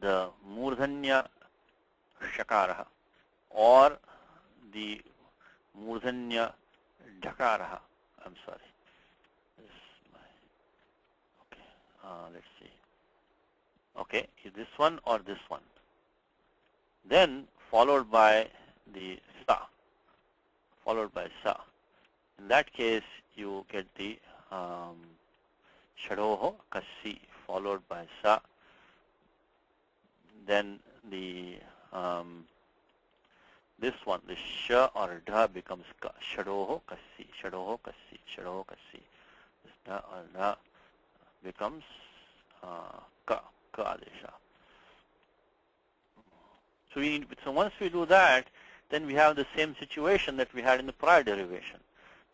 Murdhanya Shakaraha or the Murdhanya Dhakaraha. I'm sorry. Okay, let's see. Okay, is this one or this one? Then followed by the Sa. In that case, you get the Shadoho Kassi followed by Sa. Then the this one, the Sha or Dha becomes Ka. Shadoho Kassi. This Dha or Dha becomes Ka Adesha. So once we do that, then we have the same situation that we had in the prior derivation.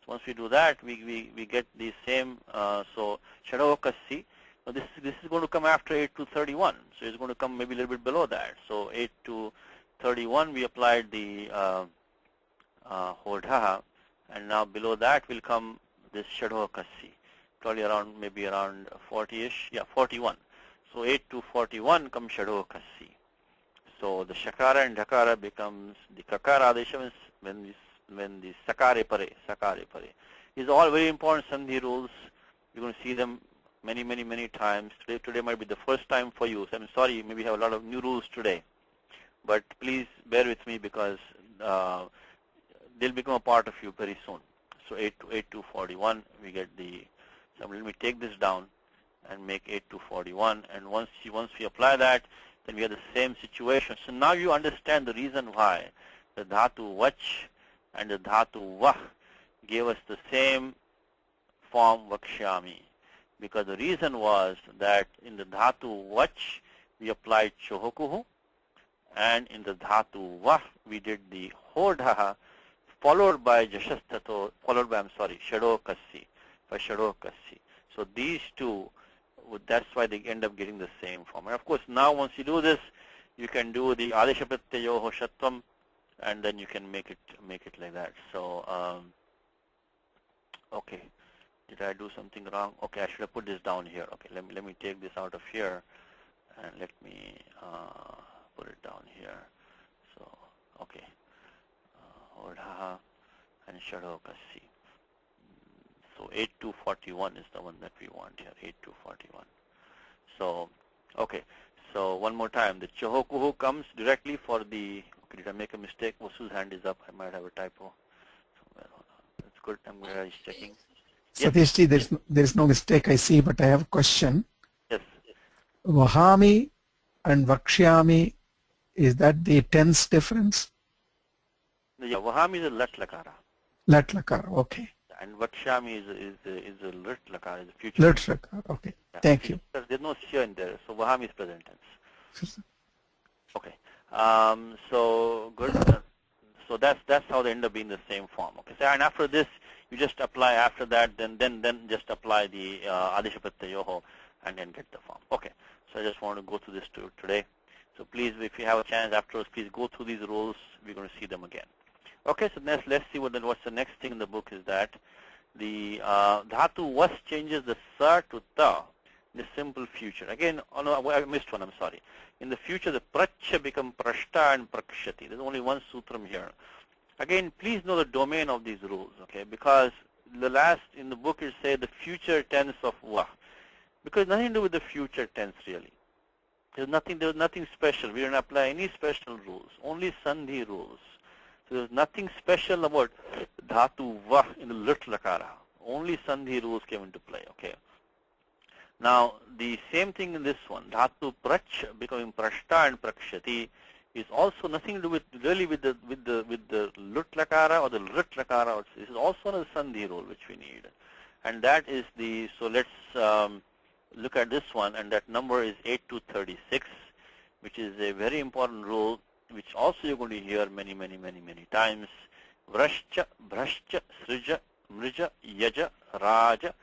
So once we do that, we get the same, so Shadoho Kassi. So this is going to come after 8 to 31. So it's going to come maybe a little bit below that. So 8 to 31, we applied the Hodha, and now below that will come this Shadoho Kassi, probably maybe around 40-ish, 41. So 8 to 41 comes Shadoho Kassi. So the Shakara and Dhakara becomes the Kakara Adesha when the Sakare Pare. These are all very important Sandhi rules. You're going to see them many times. Today might be the first time for you. So I'm sorry, maybe have a lot of new rules today. But please bear with me because they'll become a part of you very soon. So 8 to 41, we get the, so let me take this down and make 8 to 41. And once we apply that, then we have the same situation. So now you understand the reason why the Dhatu Vach and the Dhatu Vah gave us the same form Vakshyami. Because the reason was that in the Dhatu Vach, we applied Chohokuhu, and in the Dhatu Vah, we did the Hodha, followed by Jashastato, Shadoho Kassi, by Shadoho Kassi. So these two, that's why they end up getting the same form. And of course, now once you do this, you can do the Adesha Pratyayoho Shatvam, and then you can make it like that. So, okay. Did I do something wrong? Okay, I should have put this down here. Okay, let me take this out of here, and let me put it down here. So, okay. Hodha and Shadoho Kassi. So 8 to 41 is the one that we want here, 8 to 41. So, okay. So one more time, the Chohokuhu comes directly for the, okay, did I make a mistake? Vasu's hand is up. I might have a typo. That's good. I'm just checking. Satishji, there's no mistake I see, but I have a question. Yes. Vahami and Vakshyami, is that the tense difference? Yeah, Vahami is a Lat Lakara. Lat Lakara, okay. And Vakshyami is a Lit Lakara, is a future. Lit Lakara, okay. Yeah. Thank you. There's no Shya in there, so Vahami is present tense. Okay. So good. So that's how they end up being the same form. Okay. So and after this, you just apply after that. Then just apply the Adesha Pratyayoho and then get the form. Okay. So I just want to go through this today. So please, if you have a chance afterwards, please go through these rules. We're going to see them again. Okay, so let's see what's the next thing in the book is that the dhatu was changes the sa to ta in the simple future. Again, oh no, I missed one, I'm sorry. In the future, the pracha become prashta and prakshati. There's only one sutram here. Again, please know the domain of these rules, okay? Because the last in the book it said the future tense of va, because nothing to do with the future tense really. There's nothing special. We don't apply any special rules, only sandhi rules. So there's nothing special about dhatu va in the lit lakara. Only sandhi rules came into play, okay? Now, the same thing in this one, dhatu prach becoming prashta and prakshati, is also nothing to do with really with the lut lakara or the rit lakara. This is also another sandhi rule which we need, and that is the. So let's look at this one, and that number is 8 to 36, which is a very important rule, which also you're going to hear many times. Vrashcha, bhrashcha, srija, mrija, yaja, raja,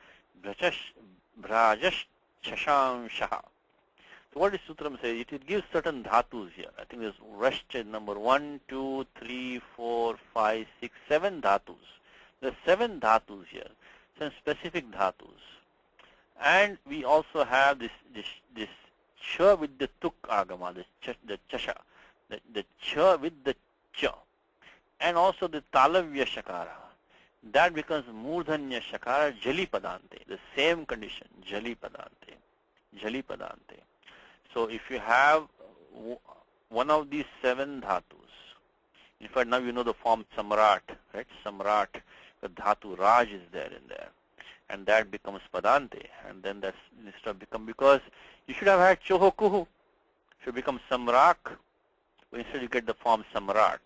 bhrajash, chashamshaha. So what this sutram says, it gives certain dhatus here. I think there's Rashcha number 1, 2, 3, 4, 5, 6, 7 dhatus. There's 7 dhatus here, some specific dhatus. And we also have this cha with the tuk agama, the chasha, the cha with the cha. And also the talavya shakara. That becomes murdhanya shakara jali padante, the same condition, jali padante, jali padante. So if you have one of these 7 dhatus, in fact now you know the form samrat, right? Samrat, the dhatu raj is there in there, and that becomes padante, and then that's instead of become, because you should have had chohokuhu, should become samrak, but instead you get the form samrat,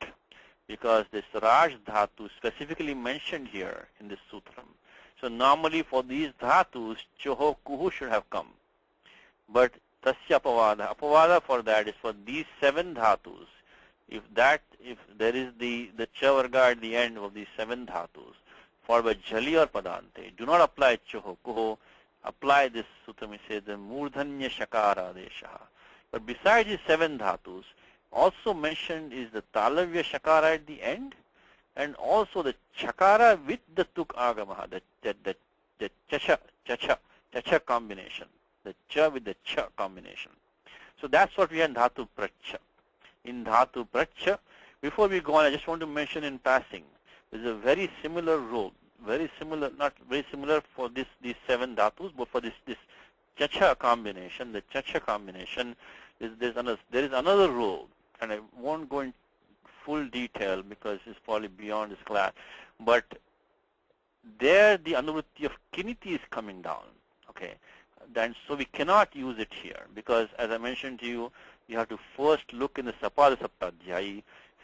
because this raj dhatu specifically mentioned here in this sutram. So normally for these dhatus, chohokuhu should have come, but tasya apavada for that is for these 7 dhatus. If there is the cha varga at the end of these 7 dhatus, followed by jali or padante, do not apply choho kuho, apply this sutram. It says the murdhanya shakara deshaha. But besides these 7 dhatus, also mentioned is the talavya shakara at the end, and also the chakara with the tuk agamaha, the chacha combination. The cha with the cha combination. So that's what we have in dhatu pracha. In dhatu pracha, before we go on, I just want to mention in passing, there's a very similar rule, very similar, not very similar for these 7 dhatus, but for this chacha combination, the chacha combination, there is another rule, and I won't go in full detail because it's probably beyond this class, but there the anuvritti of kiniti is coming down, okay? Then so we cannot use it here, because as I mentioned to you, you have to first look in the Sapada Saptadhyayi,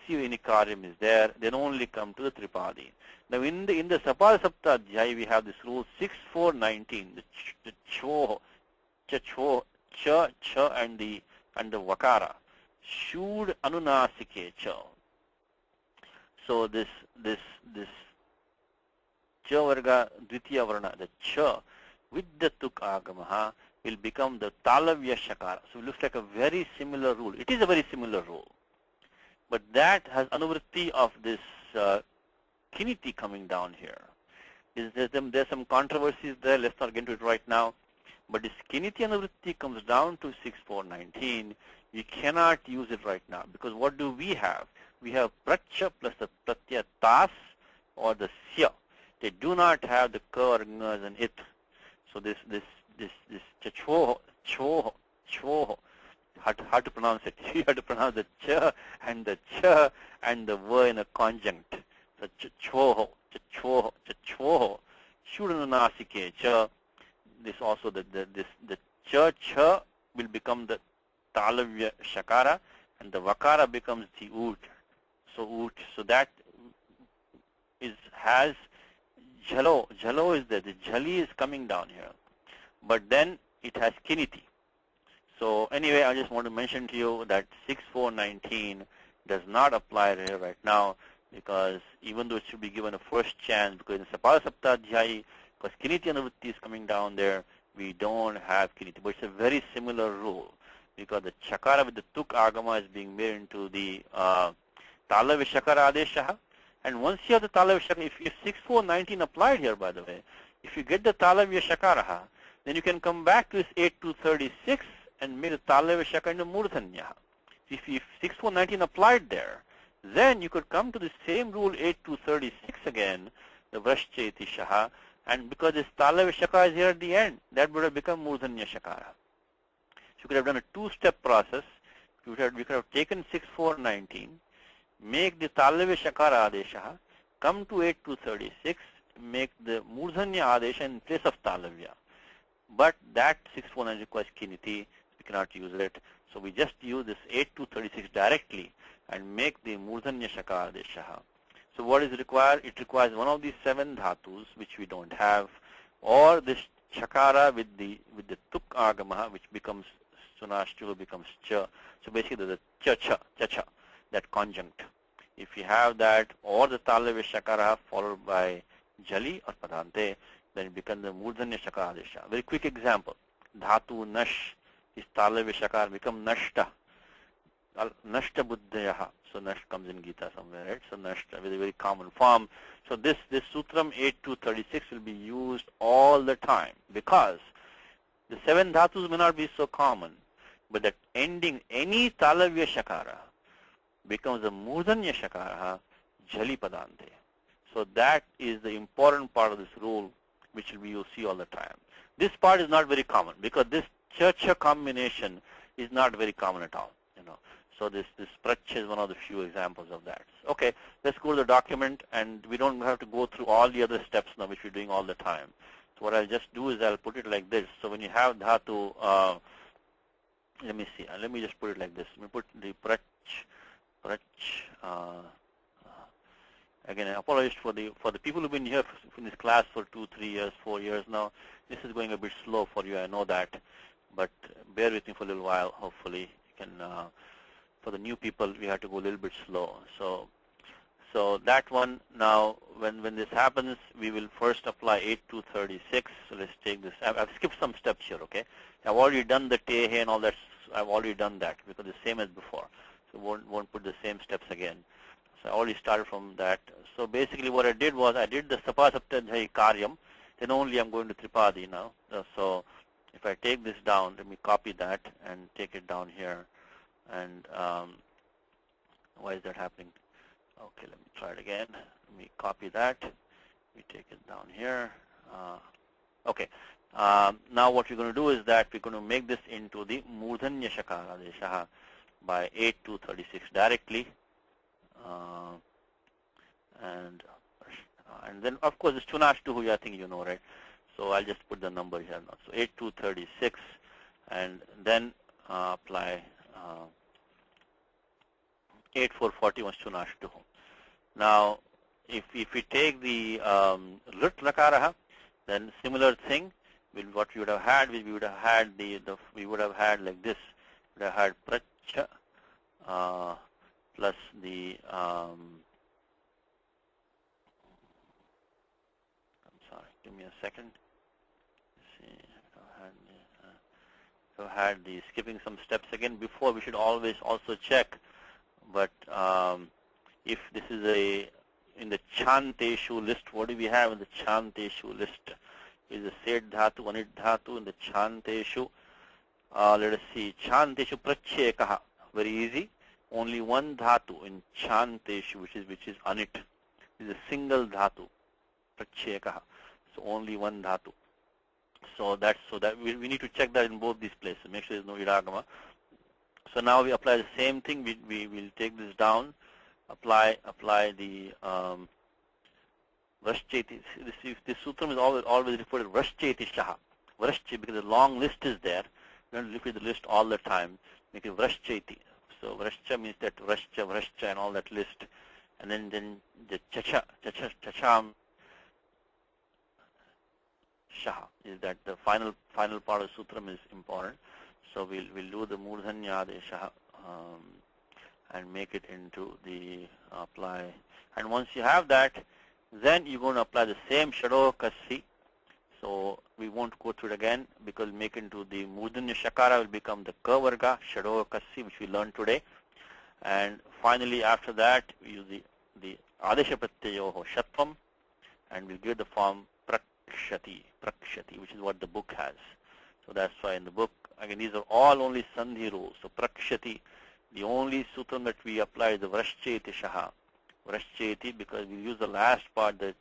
see if any karyam is there, then only come to the Tripadi. Now in the Sapada Saptadhyayi we have this rule 6.4.19, the cho, cha, and the vakara. Shud anunasike cha. So this cha varga dvitiya varna, the cha with the tuk agamaha will become the talavya shakara. So it looks like a very similar rule. It is a very similar rule. But that has anuvritti of this kiniti coming down here. There's some controversies there. Let's not get into it right now. But this kiniti anuvritti comes down to 6.4.19. We cannot use it right now, because what do we have? We have pracha plus the pratyaya tas or the sya. They do not have the ka or ngas and it. So this choho, hard to pronounce it. You have to pronounce the cha and the va in a conjunct. So choho, shudanasike cha. This also the cha will become the talavya shakara, and the vakara becomes the ut. So that has jhalo is there. The jhali is coming down here, but then it has kiniti. So anyway, I just want to mention to you that 6.4.19 does not apply here right now, because even though it should be given a first chance, because in Sapada Saptadhyayi, because kiniti anuvritti is coming down there, we don't have kiniti. But it's a very similar rule, because the chakara with the tuk agama is being made into the talavya shakara adeshaha, And once you have the Talavya Shakara, if 6-4-19 applied here, by the way, if you get the Talavya Shakaraha, then you can come back to this 8-2-36 and make the Talavya Shakara into Murdhanya. If 6-4-19 applied there, then you could come to the same rule 8-2-36 again, the Vrashcheti Shaha, and because this Talavya Shakara is here at the end, that would have become Murdhanya Shakara. So you could have done a two-step process. We could have taken 6-4-19, make the Talavya Shakara Adesha, come to 8-2-36, make the Murdhanya Adesha in place of Talavya. But that 6-4-9 requires Kiniti, we cannot use it. So we just use this 8-2-36 directly and make the Murdhanya Shakara Adesha. So what is required? It requires one of these 7 dhatus, which we don't have, or this Shakara with the Tuk Agamaha, which becomes Sunashtu, becomes Cha. So basically the Cha, that conjunct. If you have that, or the Talavya Shakara followed by Jali or Padante, then it becomes the Murdhanya Shakara Adesha. Very quick example. Dhatu Nash, is Talavya Shakara become Nashta. Nashta Buddhayaha. So Nash comes in Gita somewhere, right? So Nashta with a very common form. So this Sutram 8-2-36 will be used all the time because the 7 dhatus may not be so common, but that ending any Talavya Shakara becomes a Murdhanya Shakara, Jali Padante. So that is the important part of this rule, which you'll see all the time. This part is not very common because this Cha combination is not very common at all. So this Prach is one of the few examples of that. Okay, let's go to the document, and we don't have to go through all the other steps now, which we're doing all the time. So what I'll just do is I'll put it like this. So when you have dhatu, let me see. Let me just put it like this. Let me put the Prach. Again, I apologize for the people who've been here in this class for 2, 3 years, 4 years now. This is going a bit slow for you. I know that, but bear with me for a little while. Hopefully, you can. For the new people, we have to go a little bit slow. So that one now, when this happens, we will first apply 8-2-36. So let's take this. I've skipped some steps here. Okay, I've already done the tehe and all that. I've already done that because the same as before. So won't put the same steps again. So I already started from that. So basically, what I did was I did the Sapa Saptadhyayi Karyam. Then only I'm going to Tripadi now. So if I take this down, let me copy that and take it down here. And why is that happening? Okay, let me try it again. Let me copy that. We take it down here. Okay. Now what we're going to do is that we're going to make this into the Murdhanya Shakara Adesha by 8-2-36 directly. And then of course it's Chunashtu, I think you know, right? So I'll just put the number here now. So 8-2-36, and then apply 8-4-41 Chunashtu. Now if we take the Lut Lakaraha, then similar thing. What we would have had, we would have had we would have had like this. We would have had Pracha plus the I'm sorry, give me a second. Let's see, I've had the skipping some steps again. Before, we should always also check, but if this is in the Chanteshu list, what do we have in the Chanteshu list? Is the Sed Dhatu, Anit Dhatu in the Chanteshu. Let us see, Chanteshu Prachekaha, very easy. Only one dhatu in Chanteshu, which is Anit. Is a single dhatu, Prachekaha. So only one dhatu. So that we need to check that in both these places. Make sure there's no iragama. So now we apply the same thing. We will take this down. Apply the Vrashcheti. This sutram is always referred to Vrashcheti Shaha. Vrashcheti, because the long list is there. We don't repeat the list all the time. Make it Vrashcheti. So Vrashcha means that Vrashcha and all that list. And then the Chacham Shaha is that the final part of the sutram is important. So we'll do the Murdhanya Adesha and make it into the apply. And once you have that, then you're going to apply the same Shado Kasi. So we won't go through it again because make into the Murdhanya Shakara will become the Kavarga Shado Kasi, which we learned today. And finally, after that, we use the Adesha Pratyayoho Shatvam, and we'll give the form Prakshati, which is what the book has. So that's why in the book, again, these are all only Sandhi rules. So Prakshati, the only sutram that we apply is the Vrashcheti Shaha. Vrashcheti, because we use the last part, the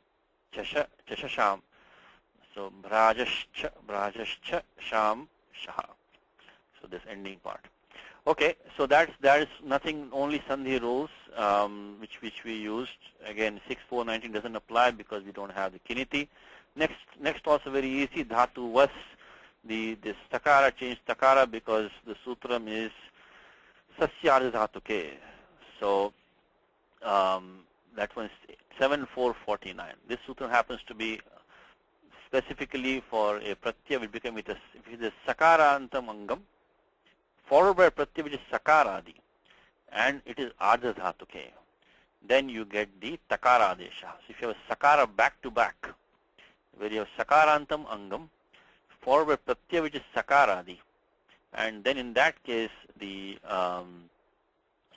Chashasham. So Brajascha Sham Shaha. So this ending part. Okay, so that is nothing, only Sandhi rules which we used. Again, 6.4.19 doesn't apply because we don't have the kiniti. Next also very easy, dhatu was, this takara changed takara because the sutram is sasyarja dhatuke. So that one is 7.4.49. This sutram happens to be specifically for a pratyaya will become with a sakarantam angam followed by a pratyaya which is sakaradi, and it is ardha dhatuke. Then you get the takara adesha. So if you have a sakara back to back, where you have sakarantam angam followed by pratyaya which is sakaradi, and then in that case the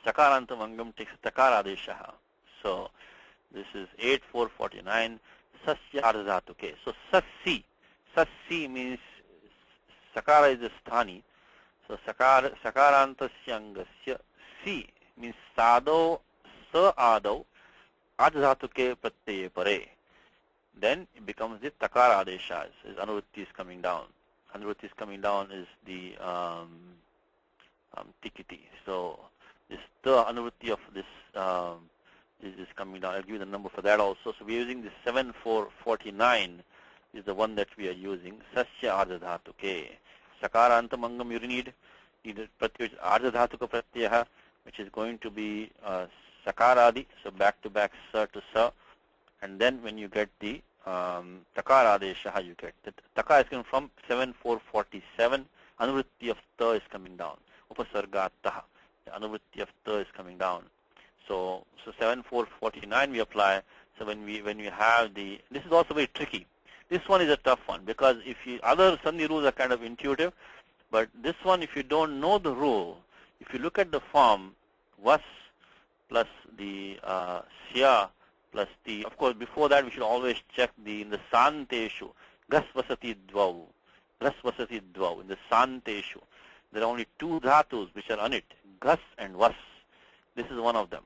sakarantam angam takes takara adesha. So this is 8.4.49. Sasya ardha dhatuke. So sassi means sakara is the sthani. So sakarantasya angasya si means sadau sa adau ardha dhatuke pratyaye pare. Then it becomes the takara adesha. Is anurutti is coming down. Anurutti is coming down is the tikiti. So this the anurutti of this is coming down. I'll give you the number for that also. So we're using the 7.4.49 is the one that we are using. Sasya ardha dhatuke. Sakarantam angam you need pratyaya ardha dhatuka pratyaha, which is going to be sakaradi, so back to back sa to sa, and then when you get the takara adesha, you get the takara is coming from 7.4.47. Anuvritti of ta is coming down. Upasarga taha. The anuvritti of ta is coming down. So 7.4.49 we apply. So when we have the, this is also very tricky. This one is a tough one because if you, other Sandhi rules are kind of intuitive, but this one, if you don't know the rule, if you look at the form was plus the sya plus the, of course before that we should always check in the santeshu, gas vasati dvau, in the santeshu. There are only two dhatus which are on it, gas and vas. This is one of them.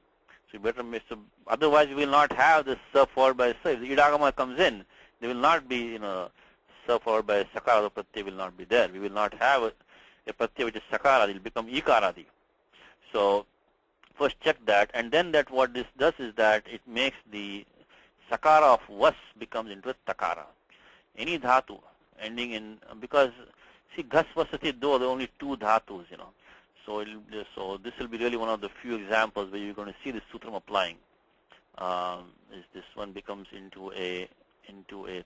So you better miss. Otherwise, we will not have this sa followed by sa. If the idagama comes in, there will not be, sa followed by sakara. The pratyaya will not be there. We will not have a pratyaya which is sakara. It will become ikaradi. So first check that, and then that what this does is that it makes the sakara of was becomes into a takara. Any dhatu ending in, because see ghas vasati do, there are only two dhatus, So this will be really one of the few examples where you're going to see this sutram applying. Is this one becomes into a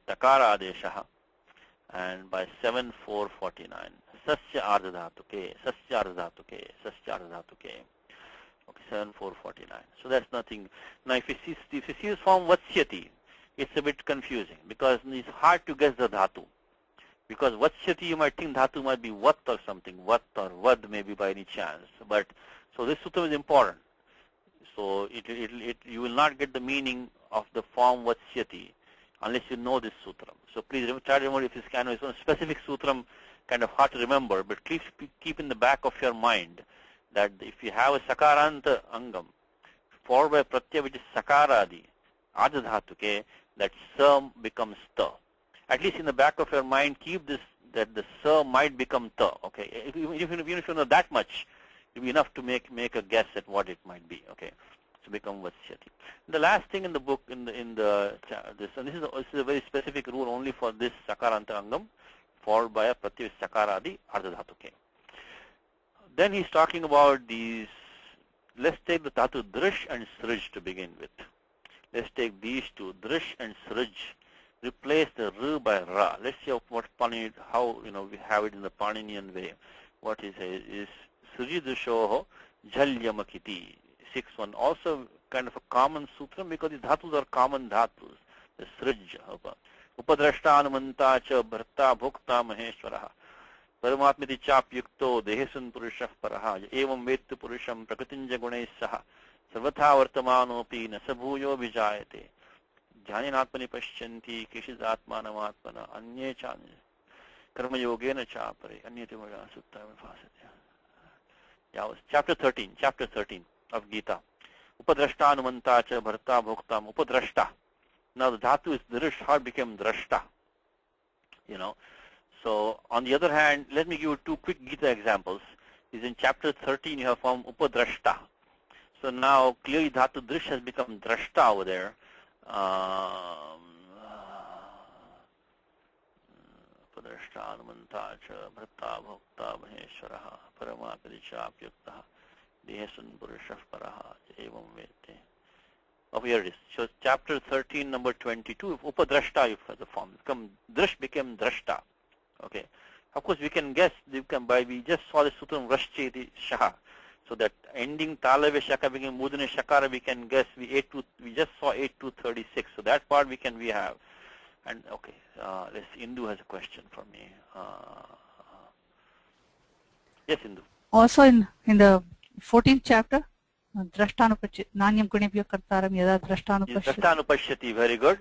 takara adesha, and by 7.4.49 sasya ardha dhatuke. Okay, 7.4.49. So that's nothing. Now if you see this form vatsyati, it's a bit confusing because it's hard to guess the dhatu. Because vatsyati, you might think dhatu might be vat or something, vat or vad maybe by any chance. But so this sutram is important. So you will not get the meaning of the form vatsyati unless you know this sutram. So please try to remember if this kind of is a specific sutram, kind of hard to remember, but please keep in the back of your mind that if you have a sakaranta angam followed by a pratyaya which is sakaradi, ardha dhatuke, that sa becomes ta. At least in the back of your mind, keep this, that the sa might become ta. Okay, even if you know that much, it will be enough to make a guess at what it might be. Okay, so become vatsyati. The last thing in the book, this is a very specific rule only for this sakaranta angam, followed by a pratyaya sakaradi ardha dhatuke. Then he's talking about these. Let's take the dhatu drish and srij to begin with. Let's take these two, drish and srij. Replace the r by ra. Let's see what Panini, how we have it in the Paninian way. What he says is srijidushoho jhalyamakiti. 6.1. Also kind of a common sutram because the dhatus are common dhatus. The srij. Upadrashta anumanta cha bharta bhukta maheshwaraha. Paramatmiti chapyukto dehesun purushah paraha. Evam vettu purusham prakritinja gunais saha. Sarvatha vartamanopi na sabhuyo vijayate. Jnanatmani pashyanti keshidatmanam atmana anye chanye. Karma yogena chapare anyate vaja sutta vifasate. Yeah, chapter 13 of Gita. Upadrashta anumanta cha bharta bhoktam upadrashta. Now the dhatu is drish, how it became drashta. You know. So on the other hand, let me give you two quick Gita examples. Is in chapter 13 you have form upadrashta. So now clearly dhatu drish has become drashta over there. Upadrashta anumanta cha bharta bhokta maheshwaraha paramapirichapyuktaha dehesun purushah paraha evam vete. Oh, here it is. So chapter 13, number 22, upadrashta you have the form. Drish became drashta. Okay. Of course, we can guess. We just saw the sutram vrashcheti shaha. So that ending talave shaka became mudane shakara. We can guess. We just saw 8 to 36. So that part we have. And okay, let's. Indu has a question for me. Yes, Indu. Also in the 14th chapter, drashtanupashyati nanyam gunebhyo kartaram yada drashtanupashyati. Very good.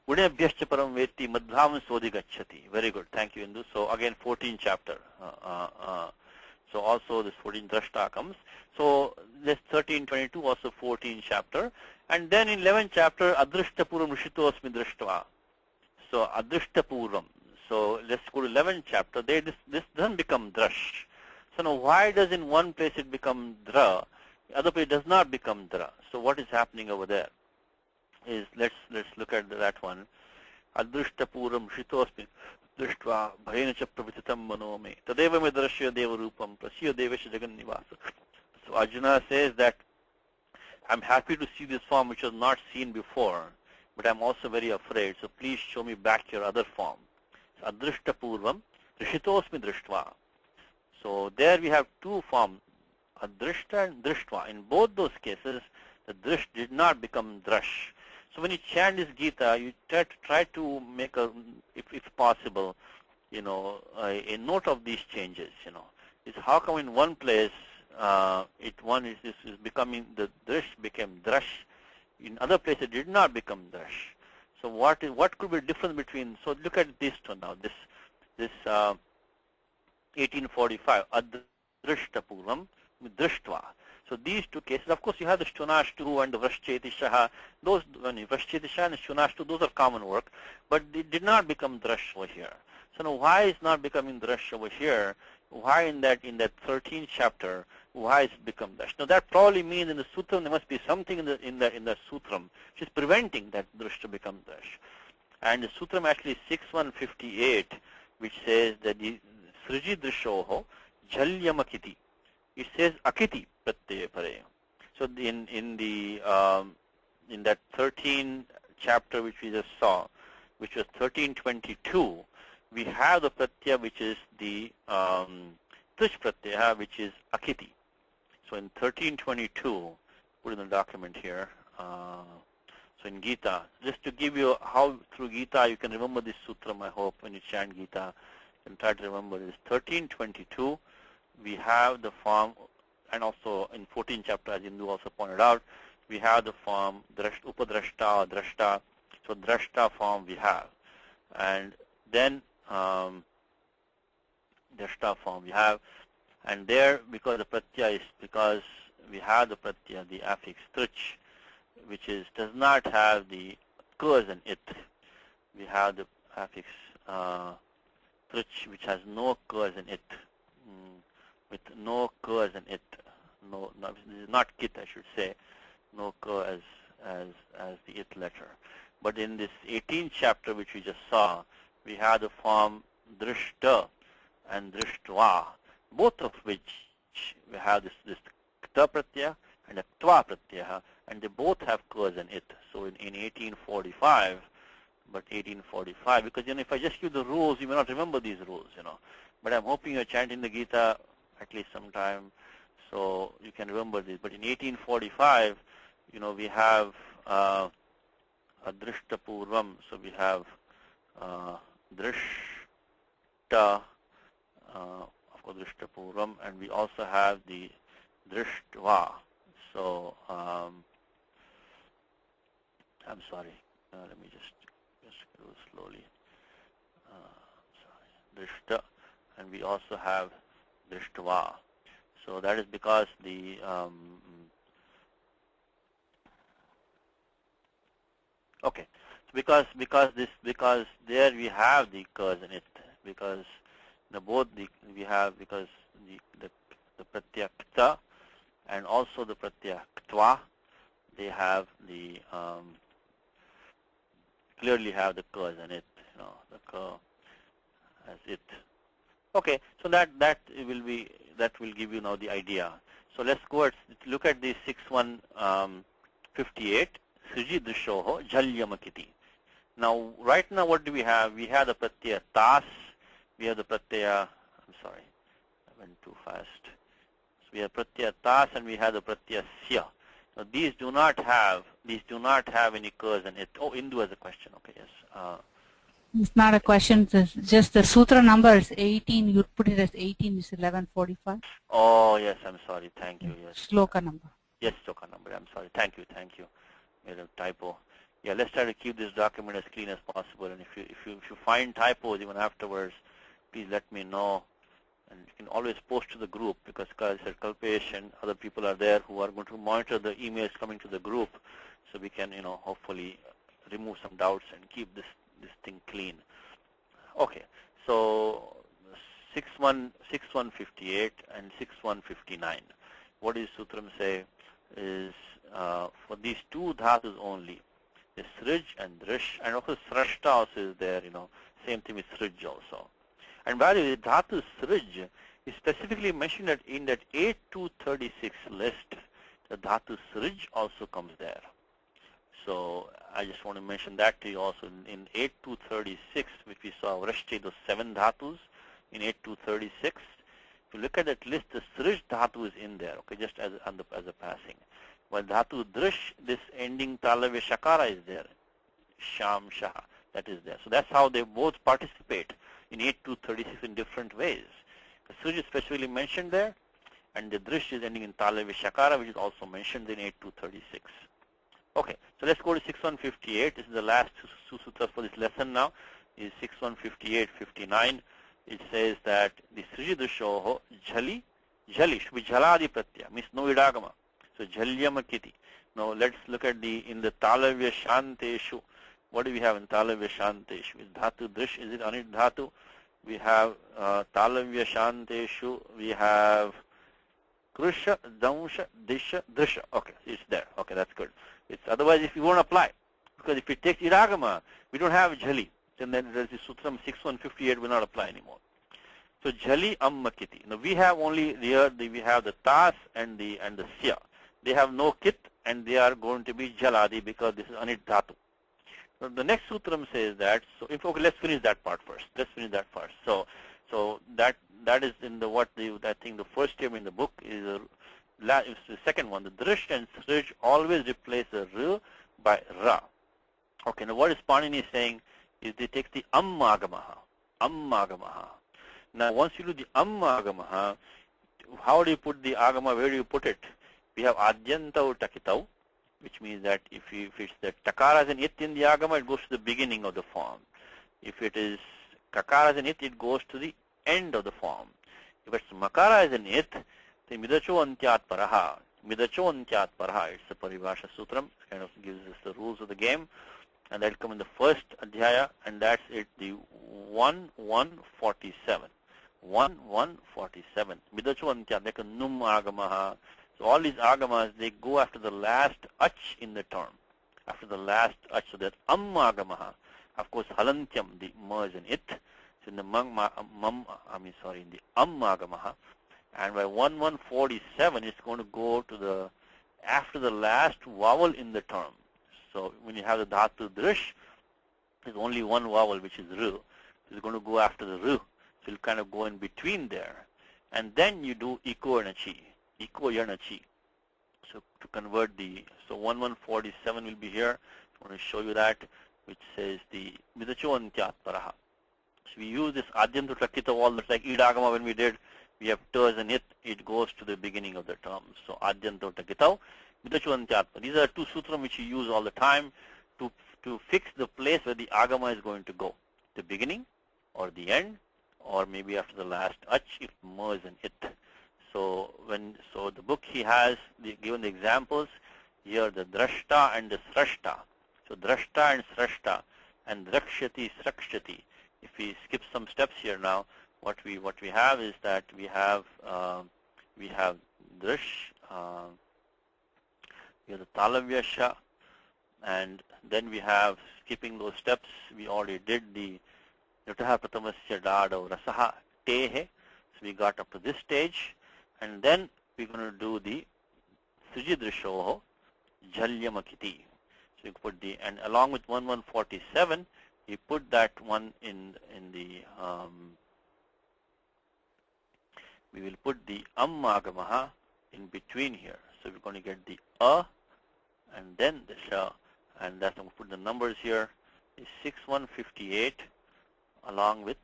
Gunebhyascha param veti madhvam sodhi gacchati. Very good. Thank you, Indu. So again, 14th chapter. So also this 14th drashta comes. So this 13:22 also 14th chapter. And then in 11th chapter, adrishta puram rishitosmi drishtva. So adrishta puram. So let's go to 11th chapter. This doesn't become drash. So now why does in one place it become dra? The other place does not become dra. So what is happening over there? Is let's look at that one. Adrishta puram shitosmi drishtva bhayena cha pravititam manome tadeva me darashya deva rupam prasya devasya jagan nivasa. So Arjuna says that I'm happy to see this form which was not seen before, but I'm also very afraid. So please show me back your other form. So adrishta purvam rishitosmi drishtva. So there we have two forms, adrishta and drishtva. In both those cases, the drish did not become drash. So when you chant this Gita, you try to make if possible, a note of these changes. Is how come in one place this is becoming the drish became drash, in other places it did not become drash. So what could be the difference between? So look at this one now. This 1845 adrishta puram drishtva. So these two cases, of course, you have the shtunashtu and the vrashchetishaha. Those, vrashchetishaha and shtunashtu, those are common work, but they did not become drash over here. So now, why is not becoming drash over here? Why in that 13th chapter? Why is it become drash? Now that probably means in the sutram there must be something in the sutram which is preventing that drash to become drash. And the sutram actually 6158, which says that the sriji drishoho jhalyamakiti. It says akiti pratyaya pare. So in that 13th chapter which we just saw, which was 1322, we have the pratyaya which is the tush pratyaya, which is akiti. So in 1322, put in the document here. So in Gita, just to give you how through Gita you can remember this sutram. I hope when you chant Gita, you can try to remember this. 1322. We have the form, and also in 14th chapter, as Indu also pointed out, we have the form upadrashta or drashta. So drashta form we have, and then drashta form we have, and there because the pratyaya is because we have the pratyaya, the affix trich, which does not have the kurs in it. We have the affix trich, which has no kurs in it. With no kurs in it, no, this is not kit, I should say, no kur as the it letter. But in this 18th chapter which we just saw, we have the form drishta and drishtva, both of which we have this kta pratyaya and a tva pratyaya, and they both have kurs in it. So in 1845, because if I just give the rules, you may not remember these rules, But I'm hoping you're chanting the Gita at least sometime, so you can remember this. But in 1845, we have adrishta purvam, so we have drishta, of course, drishta purvam, and we also have the drishtva. So I'm sorry. Let me just go slowly. Sorry, drishta, and we also have drishtva. So that is because the okay, because there we have the cause in it, because both we have, because the pratyakta and also the pratyaktva, they have the clearly have the cause in it, the ka as it. Okay, so that will give you now the idea. So let's go at look at the 6158 Sriji Drishoho Jhalyamakiti. Now right now what do we have? We have the pratyaya tas, we have the pratyaya, I'm sorry, I went too fast. So we have pratyaya tas and we have the pratyaya sya. Now these do not have any cause in it. Oh, Indu has a question. Okay, yes. It's not a question, it's just the sutra number is 18. You put it as 18, it's 1145. Oh, yes, I'm sorry. Thank you. Yes. Shloka number. Yes, shloka number. I'm sorry. Thank you. Made a typo. Yeah, let's try to keep this document as clean as possible. And if you find typos even afterwards, please let me know. And you can always post to the group, because as I said, Kalpesh and other people are there who are going to monitor the emails coming to the group, so we can hopefully remove some doubts and keep this thing clean. Okay, so 6158 and 6159. What does Sutram say is for these two dhatus only, the Srij and Drish, and also Srashta also is there, same thing with Srij also. And by the way, the dhatu Srij is specifically mentioned in that 8236 list. The dhatu Srij also comes there. So I just want to mention that to you also. In 8236, which we saw Vrashti, those 7 dhatus in 8236. If you look at that list, the Srij dhatu is in there, okay, just as a passing. While dhatu Drish, this ending Talavya Shakara is there. Sham Shah, that is there. So that's how they both participate in 8236 in different ways. The Srij is specifically mentioned there, and the Drish is ending in Talavya Shakara, which is also mentioned in 8236. Okay, so let's go to 6158. This is the last two sutras for this lesson now. Is 6158-59. It says that the Sriji Drishoho Jhali should be Jhaladi Pratyaya, means no idagama. So Jhalyamakiti. Now let's look at in the Talavya Shanteshu. What do we have in Talavya Shanteshu? Is Dhatu Drish? Is it Anit Dhatu? We have Talavya Shanteshu. We have Krusha, Dansha, Disha, Drisha. Okay, it's there. Okay, that's good. It's otherwise if you won't apply, because if it takes idagama, we don't have Jhali. Then there's the Sutram 6158 will not apply anymore. So Jhali Ammakiti. Now we have only here we have the Tas and the Sya. They have no kit and they are going to be Jhaladi because this is Anit Dhatu. So the next Sutram says that. So okay, let's finish that part first. So that is in I think the first term in the book is the second one. The Drish and Srij always replace the R by Ra. Okay, now what is Panini saying is they take the Ammagamaha. Now once you do the Ammagamaha, how do you put the Agama? Where do you put it? We have Adyantau Takitau, which means that if it's the Takara as an It in the Agama, it goes to the beginning of the form. If it is Kakara as an It, it goes to the end of the form. If it's Makara as an It, then Midacho Antyat Paraha. It's the Paribhasha Sutram. It kind of gives us the rules of the game. And that will come in the first Adhyaya, and that's it, the 1147. 1147. Midacho Antyat, like a Num Agamaha. So all these Agamas, they go after the last Ach in the term. After the last Ach, so that Ammagamaha. Of course, Halantyam, the merge in It. So in the in the Ammagamaha. And by 1147, it's going to go to after the last vowel in the term. So when you have the Dhatu Drish, there's only one vowel, which is Ru. So it's going to go after the Ru. So it'll kind of go in between there. And then you do Iko and Achi. So to convert so 1147 will be here. I want to show you that, which says the Midacho Antyat Paraha. So we use this Adyantu Takita wall, that's like Idagama when we did. we have ters and it goes to the beginning of the term. So adyanto takitau vidachvantyatma. These are two sutras which you use all the time to fix the place where the agama is going to go, the beginning or the end, or maybe after the last ach if ma is an it. So the book he has given the examples here, the drashta and the srashta. So drashta and srashta and drakshati srakshati. If we skip some steps here now, what we have is that we have drish, we have the talavya, and then we have, skipping those steps, we already did the Nutaha Pratamasya Dada Rasaha Tehe. So we got up to this stage, and then we're going to do the Sujidrishoho Jhalyamakiti. So we put the, and along with 1147, we put that one in the, we will put the Ammagamaha in between here. So we're going to get the A and then the Sha, and that's going to put the numbers here is 6158 along with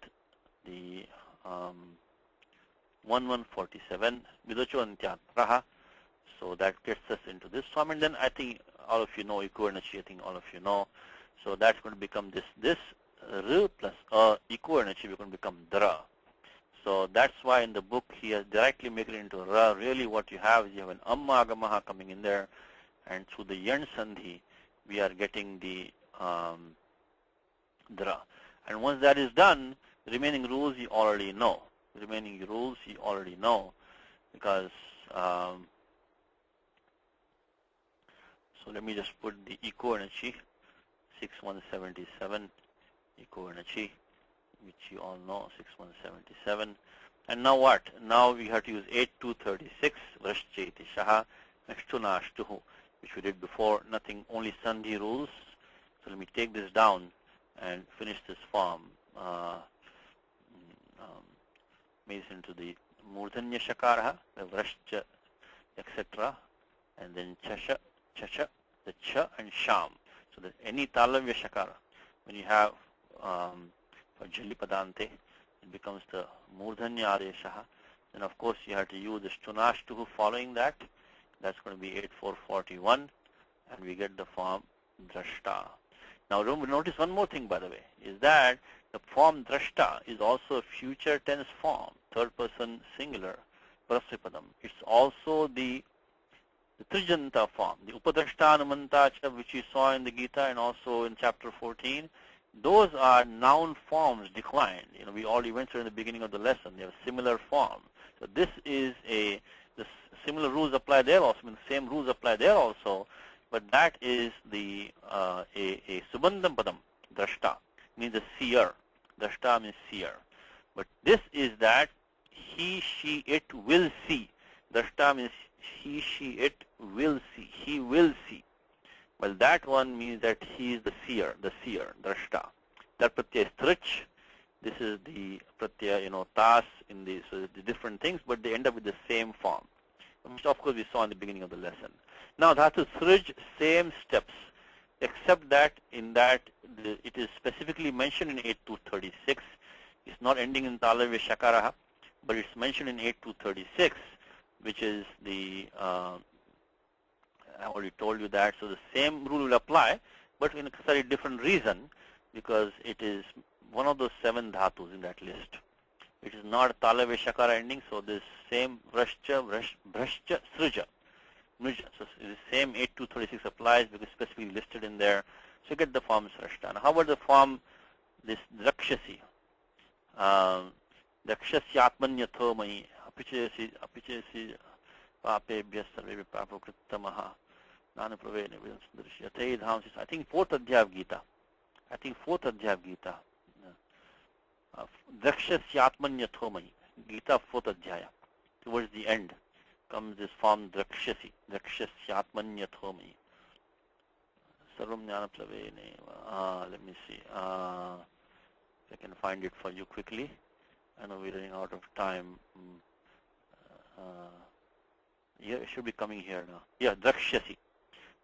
the 1147 Vidacho Antyatraha. So that gets us into this form, and then I think all of you know Ikuernachi, I think all of you know. So that's going to become this R plus A Ikuernachi, we're going to become Dra. So that's why in the book he has directly made it into Ra. Really what you have is you have an Amma Agamaha coming in there, and through the Yan Sandhi we are getting the Dra. And once that is done, the remaining rules you already know. The remaining rules you already know, because so let me just put the Ikuernachi 6177 Ikuernachi, which you all know, 6177. And now what? Now we have to use 8236 Vrashcheti Shaha Nashtunashtuhu, which we did before. Nothing, only Sandhi rules. So let me take this down and finish this form. Made it into the Murdhanya Shakaraha, the Vrashcha, etc. And then Chasha, Chacha, the Cha and Sham. So that any Talavya Shakara, when you have for Jali Padante, it becomes the Murdhanya Adeshaha. Then of course you have to use the Shtunashtuhu following that. That's going to be 8441, and we get the form Drashta. Now notice one more thing, by the way, is that the form Drashta is also a future tense form, third person singular, Prasipadam. It's also the Trijanta form, the Upadrashtanamanta, which you saw in the Gita and also in chapter 14. Those are noun forms declined. You know, we already went through in the beginning of the lesson. They have similar form. So this is the similar rules apply there also. I mean, the same rules apply there also. But that is the a Subandham Padam, Drashta, means a seer. Drashta means seer. But this is that he, she, it will see. Drashta means he, she, it will see. He will see. Well, that one means that he is the seer, Drashta. That pratyaya is trich. This is the pratyaya, you know, tas in the, so the different things, but they end up with the same form, which of course we saw in the beginning of the lesson. Now, dhatu srij, same steps, except that in that it is specifically mentioned in 8236. It's not ending in talavya shakaraha, but it's mentioned in 8236, which is the I already told you that. So the same rule will apply, but in a slightly different reason, because it is one of those 7 dhatus in that list. It is not talavya shakara ending, so this same vrashcha, vrashcha, srija. So the same 8236 applies because it's specifically listed in there. So you get the form srashta. Now how about the form, this drakshasi? Drakshasyatmanyatho mai apichesi papebhya sarve papokrittamaha nanapravene vidansundarishi yathe. I think 4th adhyaya of Gita. I think 4th adhyaya of Gita. Drakshasyatmanyatho mai. Gita 4th adhyaya. Towards the end comes this form drakshasi. Drakshasyatmanyatho mai. Sarvam jnanaplavene. Let me see. If I can find it for you quickly. I know we're running out of time. Yeah, it should be coming here now. Yeah, drakshasi.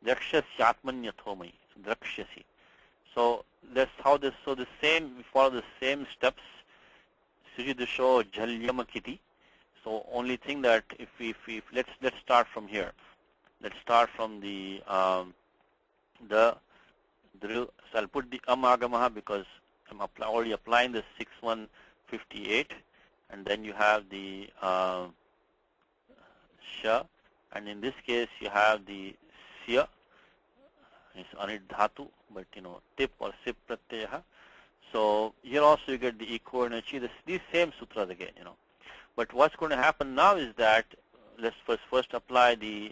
Drakshasyatmanyatho mai. Drakshasi. So that's how this. So the same. We follow the same steps. Sujidusho jhalyamakiti. So only thing that if let's start from here. Let's start from the so I'll put the agamaha because I'm already applying the 6158, and then you have the sha, and in this case you have the sya. It's anid dhatu, but tip or sip pratyaya. So here also you get the equal and chi. These same sutras again, But what's going to happen now is that let's first apply the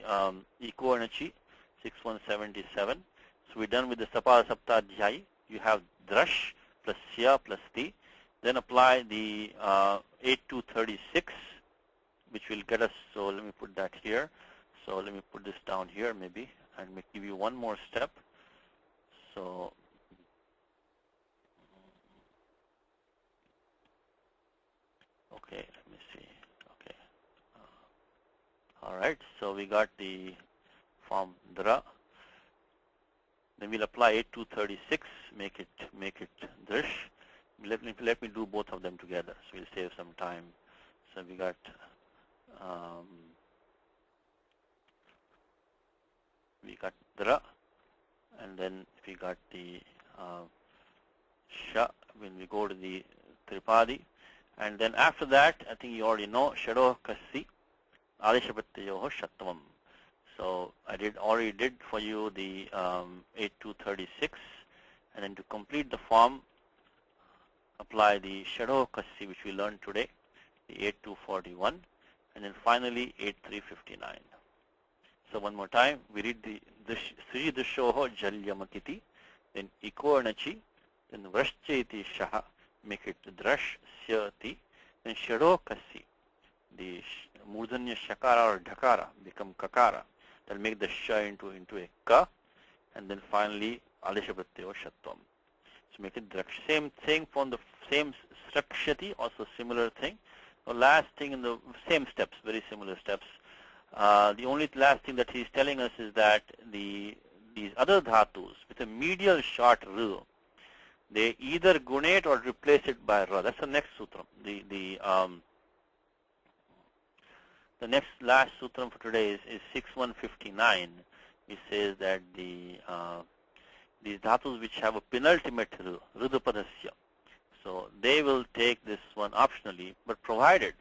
equal and chi, 6177. So we're done with the Sapada Saptadhyayi. You have drash plus sya plus ti. Then apply the 8236, which will get us. So let me put that here. So let me put this down here maybe, and give you one more step. So okay, let me see. Okay, all right. So we got the form dra. Then we'll apply 8236. Make it drish. Let me do both of them together. So we'll save some time. So we got. We got dra, and then we got the sha when we go to the tripadi, and then after that I think you already know shado kasi adeshapattyoho shatvam. So I already did for you the 8236, and then to complete the form apply the shado kasi which we learned today, the 8241, and then finally 8359. So one more time, we read the Sri Dushoho Jalyamakiti, then Iko Nachi, then Vrashcheti Shaha, make it Drash Syati, then Shado Kasi, the Murdanya Shakara or Dhakara become Kakara. That'll make the Sha into a Ka, and then finally Adeshapratyaya Shatvam. So make it Drash. Same thing from the same Strakshati, also similar thing. The last thing in the same steps, very similar steps. The only last thing that he's telling us is that these other dhatus with a medial short ru, they either gunate or replace it by ra. That's the next sutram. The next last sutram for today is 6159. He says that these dhatus which have a penultimate ru, rudupadasya, so they will take this one optionally, but provided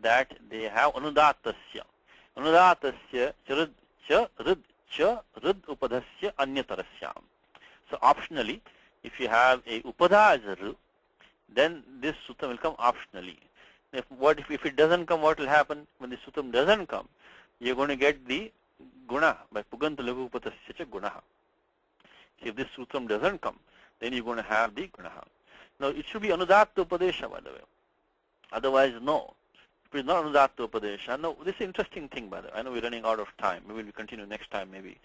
that they have anudatasya. Anudatasya charud cha rud upadasya anyatarasyam. So optionally, if you have a upada as a ru, then this sutram will come optionally. If it doesn't come, what will happen? When the sutram doesn't come, you're going to get the guna by puganta lagu upadasya cha gunaha. So if this sutram doesn't come, then you're going to have the gunaha. Now it should be anudatta upadesha, by the way. Otherwise, no. If it's not anudatta upadesha, no. This is an interesting thing, by the way. I know we're running out of time. Maybe we'll continue next time, maybe.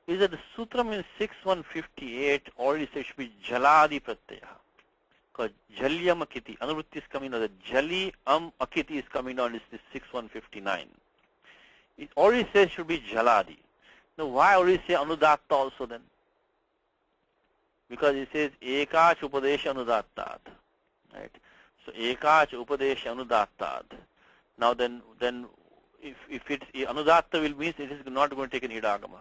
Is that the sutram in 6158 already says it should be jaladi pratyaya. Because jalyam akiti, anuvritti is coming on, the jali akiti is coming on, is this 6159. It already says it should be jaladi. Now why already say anudatta also then? Because it says ekach upadesha anudattat, right? So ekach upadesha anudattat. Now then if it's anudatta will mean it is not going to take an idagama.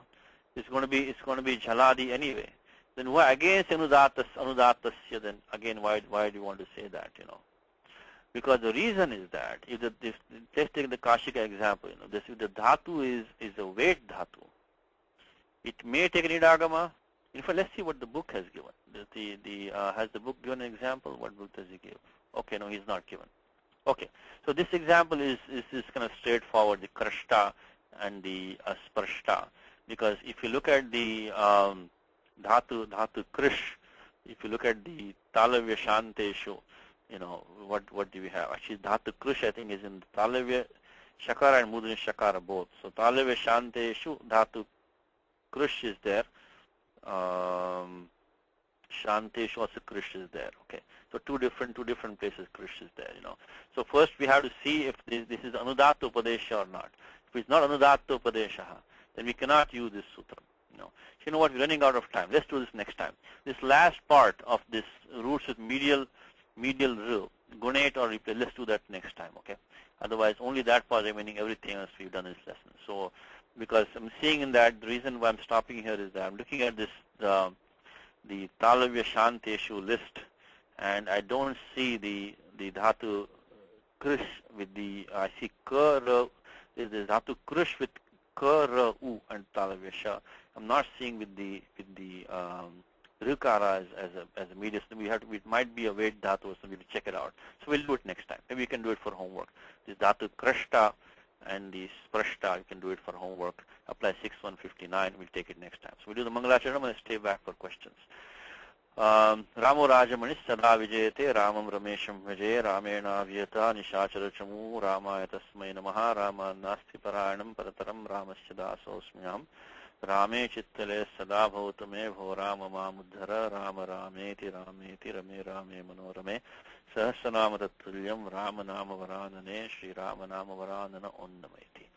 It's going to be jaladi anyway. Then why again say anudattasya? Then again why do you want to say that? Because the reason is that if just take the Kashika example, if the dhatu is a weight dhatu, it may take an idagama. In fact, let's see what the book has given. Has the book given an example? What book does he give? Okay, no, he's not given. Okay, so this example is kind of straightforward, the krashta and the sparshta. Because if you look at the dhatu krish, if you look at the talavya shanteshu, what do we have? Actually, dhatu krish I think is in talavya shakara and mudra shakara both. So talavya shanteshu dhatu krish is there. Shanteshu also krish is there. Okay, so two different places krish is there. So first we have to see if this is anudatta upadesha or not. If it's not anudatta upadesha, then we cannot use this sutra. So you know what? We're running out of time. Let's do this next time. This last part of this roots with medial ru, gunate or replace. Let's do that next time. Okay. Otherwise, only that part remaining, everything else we've done in this lesson. So, because I'm seeing in that, the reason why I'm stopping here is that I'm looking at this, the Talavya Shanteshu list, and I don't see the Dhatu Krish with the, I see Kara, there's the Dhatu Krish with Kara U and Talavya Sha. I'm not seeing with the Rikara as a medium. So we have to, it might be a weight dhatu, so we'll check it out. So we'll do it next time. Maybe we can do it for homework. This dhatu krashta and the sprashta, you can do it for homework. Apply 6159. We'll take it next time. So we'll do the Mangalacharanam and stay back for questions. Ramo Rajamani Sada Vijayate Ramam Ramesham Vijay Ramena Vyata Nishachara Chamu Ramaya Tasmai Namaha Rama Nasti Paranam Parataram Ramasya Dasosmyam Rame Chittale Sada Bhautame Bho Rama Mamudhara Rama Rameti Rameti Rame Rame Manorame Sahasranama Tattulyam Rama Nama Varanane Shri Rama Nama Varanana Onnamaiti.